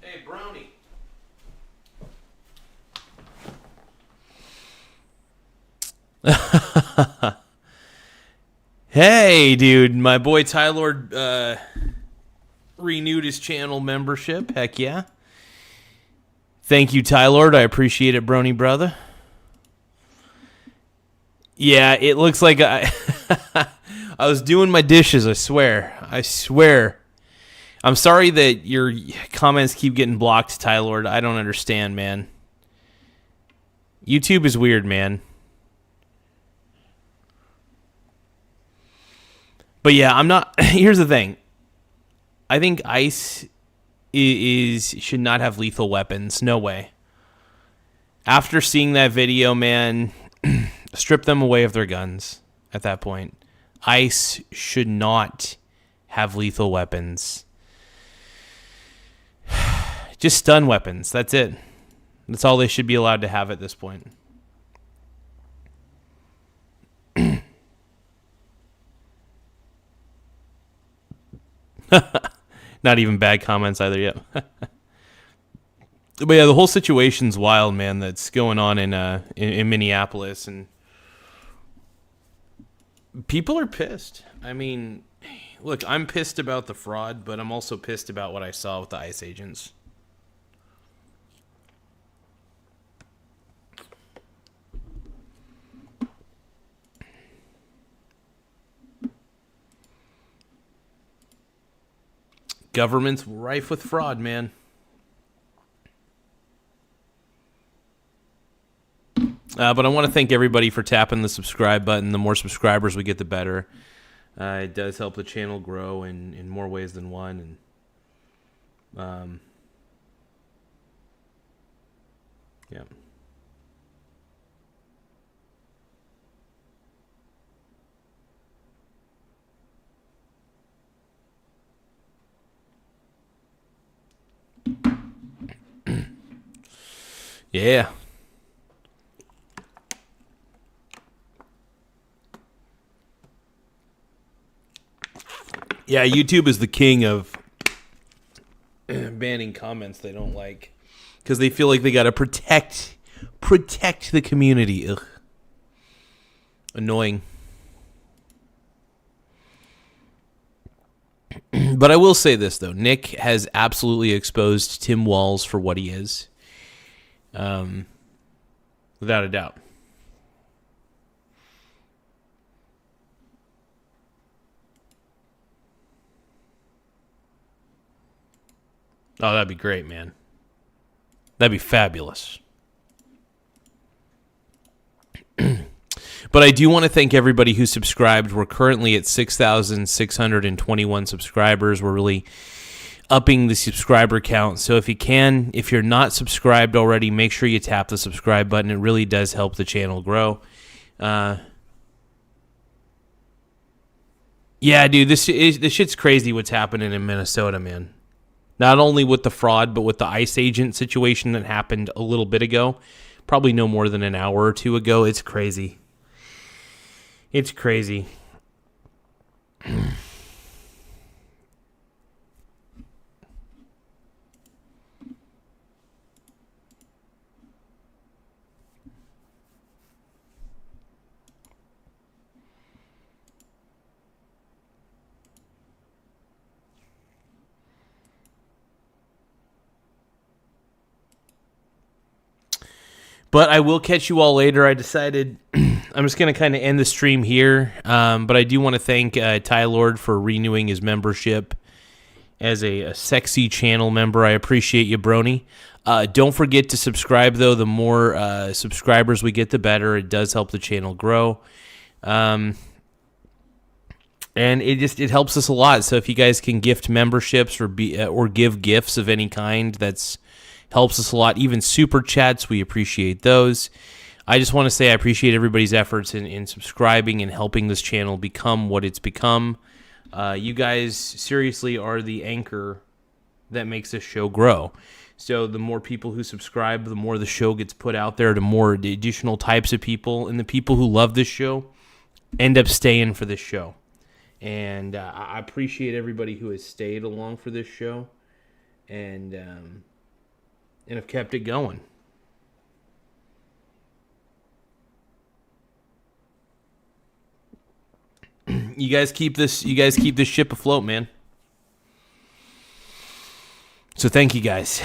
Hey, Brony. Hey, dude, my boy Tyler renewed his channel membership. Heck yeah. Thank you, Tyler. I appreciate it, Brony brother. Yeah, it looks like I was doing my dishes, I swear. I'm sorry that your comments keep getting blocked, Tyler. I don't understand, man. YouTube is weird, man. But yeah, I'm not... Here's the thing. I think ICE should not have lethal weapons. No way. After seeing that video, man, strip them away of their guns at that point. ICE should not have lethal weapons. Just stun weapons. That's it. That's all they should be allowed to have at this point. Not even bad comments either yet. But yeah, the whole situation's wild, man, that's going on in Minneapolis, and people are pissed. I mean, look, I'm pissed about the fraud, but I'm also pissed about what I saw with the ICE agents. Government's rife with fraud, man. But I want to thank everybody for tapping the subscribe button. The more subscribers we get, the better. It does help the channel grow in more ways than one. And yeah. Yeah. Yeah, YouTube is the king of banning comments they don't like because they feel like they got to protect the community. Ugh. Annoying. But I will say this, though. Nick has absolutely exposed Tim Walz for what he is. Without a doubt. Oh, that'd be great, man. That'd be fabulous. But I do want to thank everybody who subscribed. We're currently at 6,621 subscribers. We're really upping the subscriber count. So if you're not subscribed already, make sure you tap the subscribe button. It really does help the channel grow. Yeah, dude, this shit's crazy what's happening in Minnesota, man. Not only with the fraud, but with the ICE agent situation that happened a little bit ago. Probably no more than an hour or two ago. It's crazy. It's crazy. But I will catch you all later. I decided I'm just going to kind of end the stream here. But I do want to thank Ty Lord for renewing his membership as a sexy channel member. I appreciate you, Brony. Don't forget to subscribe, though. The more subscribers we get, the better. It does help the channel grow. And it helps us a lot. So if you guys can gift memberships or give gifts of any kind, that's helps us a lot. Even super chats, we appreciate those. I just want to say I appreciate everybody's efforts in subscribing and helping this channel become what it's become. You guys seriously are the anchor that makes this show grow. So the more people who subscribe, the more the show gets put out there to more additional types of people. And the people who love this show end up staying for this show. And I appreciate everybody who has stayed along for this show. And have kept it going. You guys keep this ship afloat, man. So thank you guys.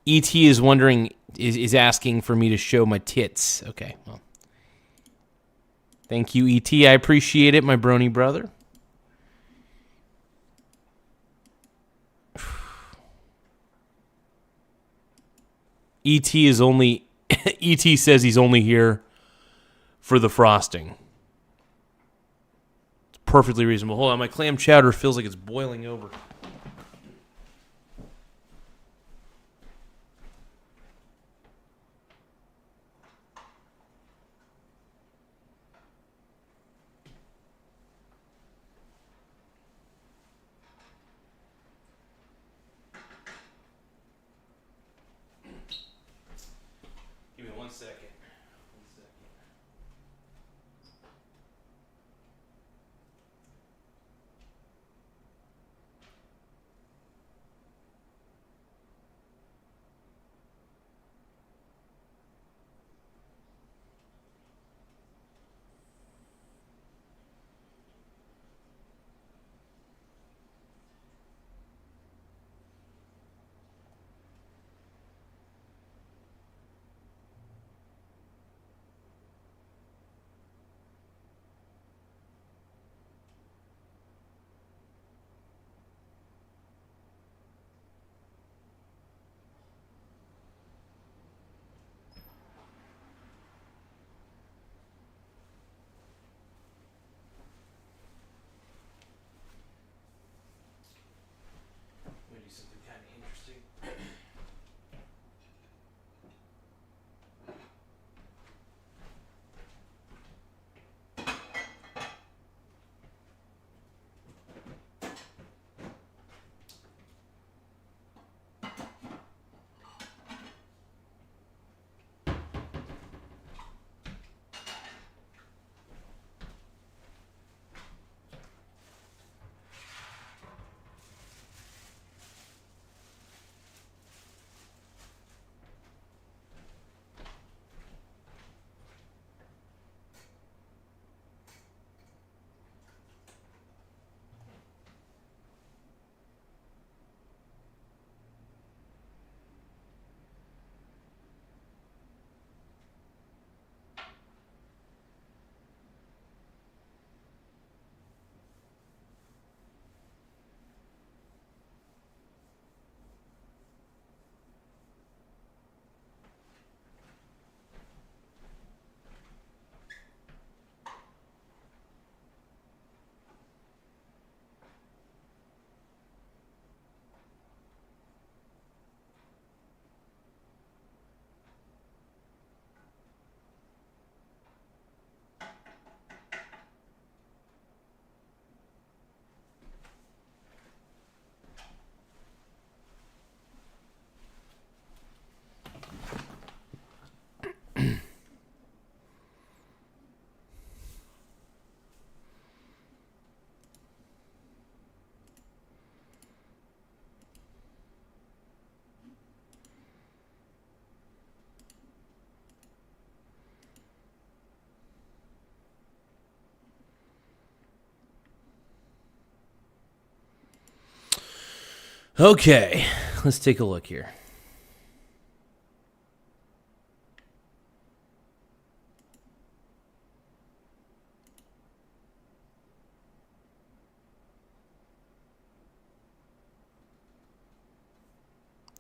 ET is wondering, is asking for me to show my tits. Okay, well. Thank you, ET. I appreciate it, my brony brother. ET says he's only here for the frosting. It's perfectly reasonable. Hold on, my clam chowder feels like it's boiling over. Give me 1 second. Okay, let's take a look here.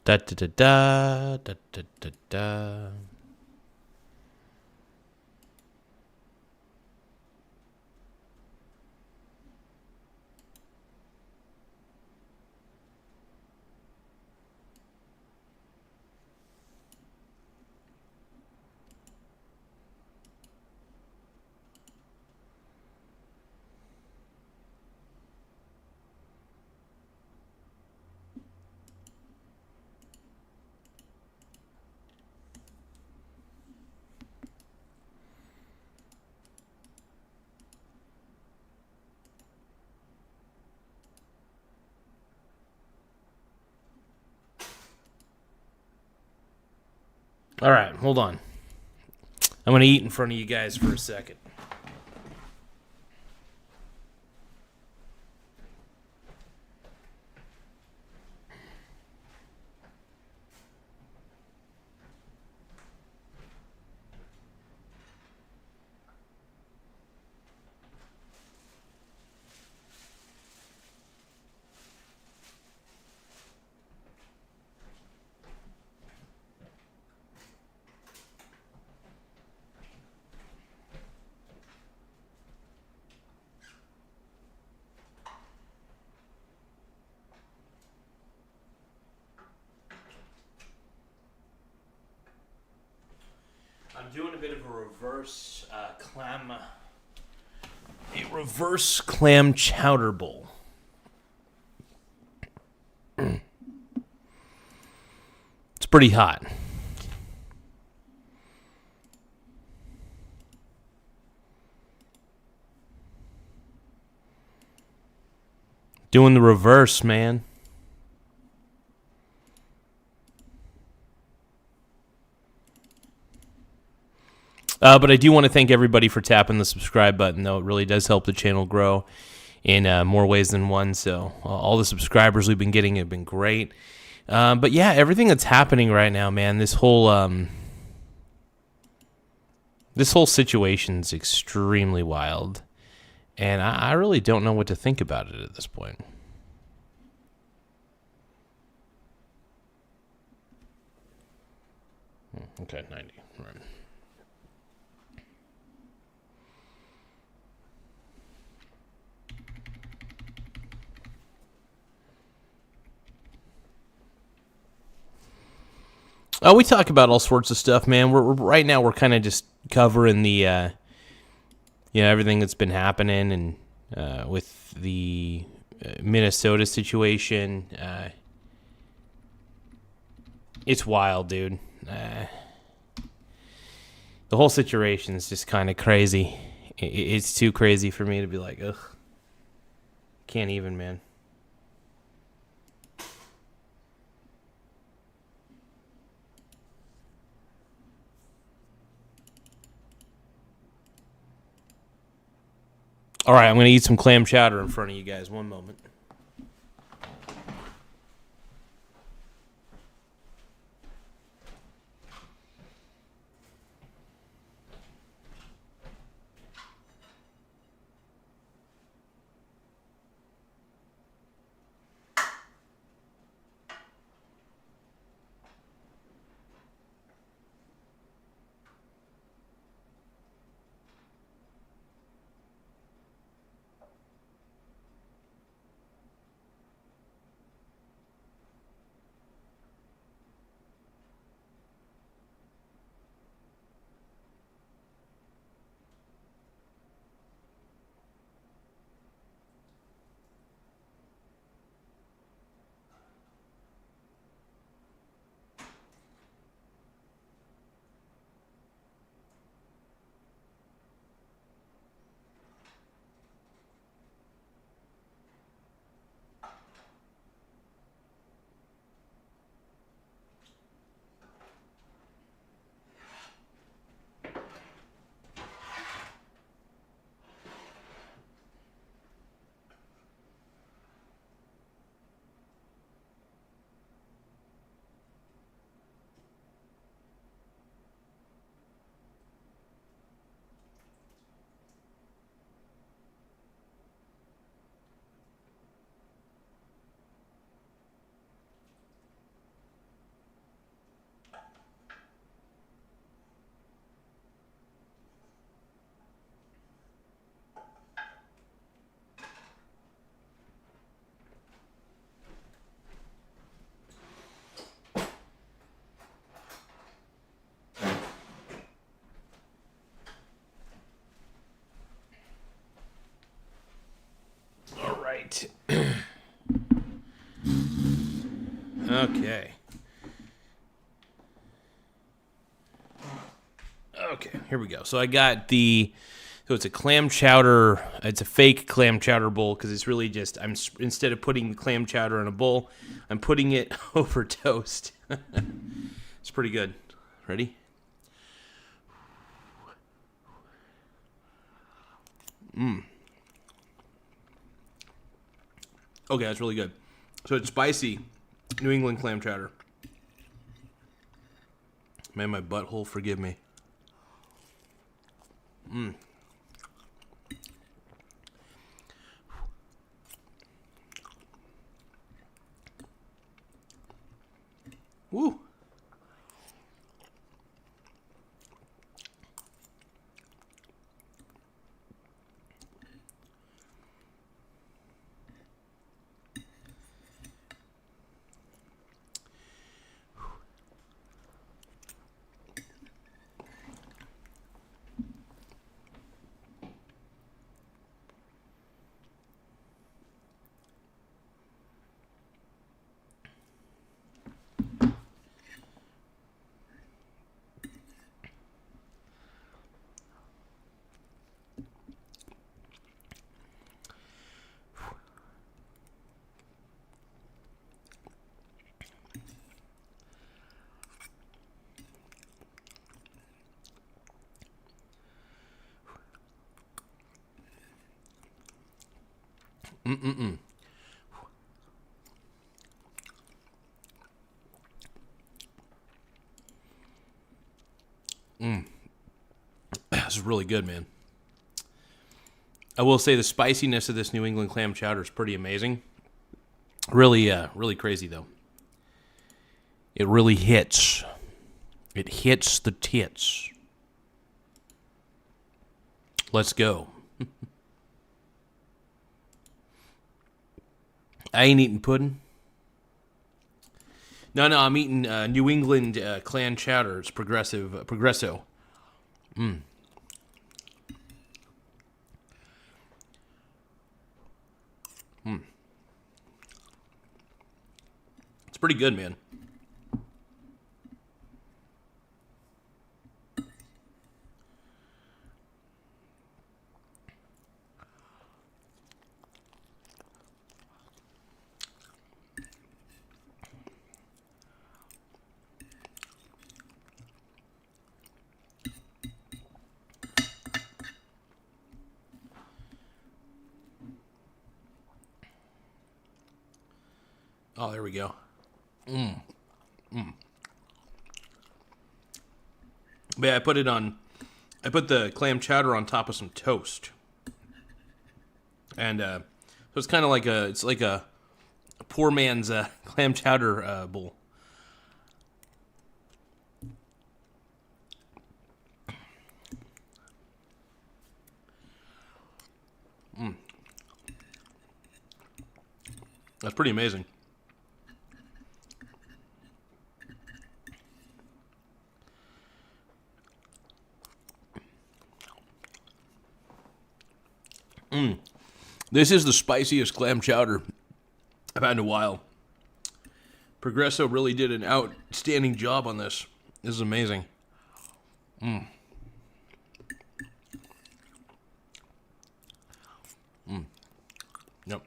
Da da da da da da da da. All right, hold on. I'm going to eat in front of you guys for a second. I'm doing a bit of a reverse clam chowder bowl. It's pretty hot. Doing the reverse, man. But I do want to thank everybody for tapping the subscribe button, though. It really does help the channel grow in more ways than one. So all the subscribers we've been getting have been great. But yeah, everything that's happening right now, man, this whole situation's extremely wild. And I really don't know what to think about it at this point. Okay, 90. All right. We talk about all sorts of stuff, man. We're right now we're kind of just covering the, everything that's been happening and with the Minnesota situation. It's wild, dude. The whole situation is just kind of crazy. It's too crazy for me to be like, ugh, can't even, man. All right, I'm going to eat some clam chowder in front of you guys. One moment. Okay. Okay, here we go. So I got so it's a clam chowder. It's a fake clam chowder bowl because it's really just, instead of putting the clam chowder in a bowl, I'm putting it over toast. It's pretty good. Ready? Okay, that's really good. So it's spicy New England clam chowder. May my butthole forgive me. Woo. This is really good, man. I will say the spiciness of this New England clam chowder is pretty amazing. Really, really crazy, though. It really hits. It hits the tits. Let's go. I ain't eating pudding. No, I'm eating New England clam chowder. It's Progresso. It's pretty good, man. Oh, there we go. But yeah, I put the clam chowder on top of some toast. And so it's kind of like a poor man's clam chowder bowl. That's pretty amazing. This is the spiciest clam chowder I've had in a while. Progresso really did an outstanding job on this. This is amazing. Yep.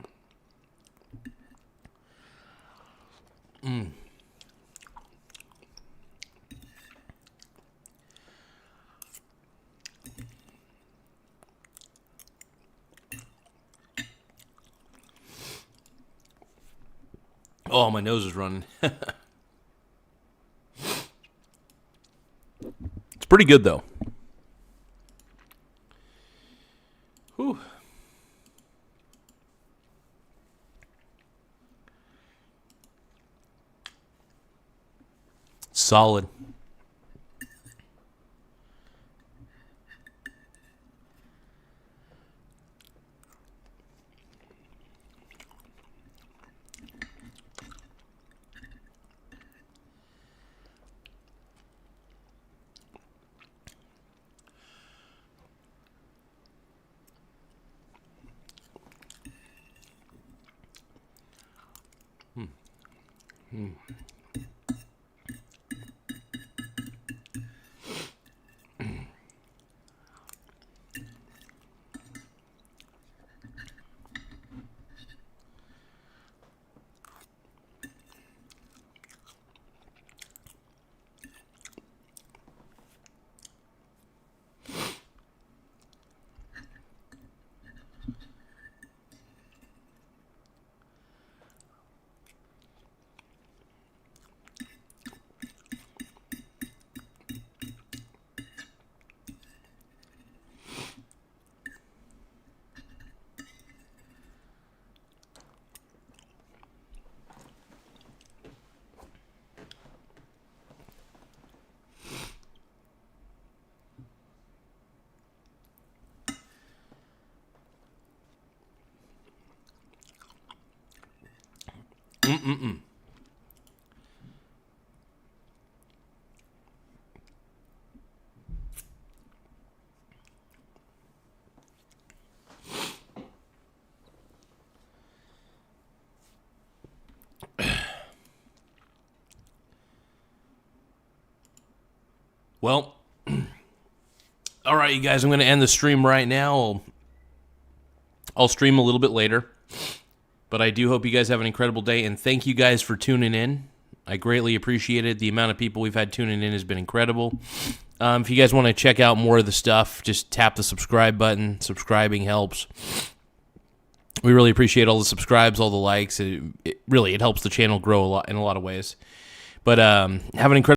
Oh, my nose is running. It's pretty good, though. Whew. Solid. Well, all right, you guys, I'm going to end the stream right now. I'll stream a little bit later, but I do hope you guys have an incredible day, and thank you guys for tuning in. I greatly appreciate it. The amount of people we've had tuning in has been incredible. If you guys want to check out more of the stuff, just tap the subscribe button. Subscribing helps. We really appreciate all the subscribes, all the likes. It helps the channel grow a lot in a lot of ways. But have an incredible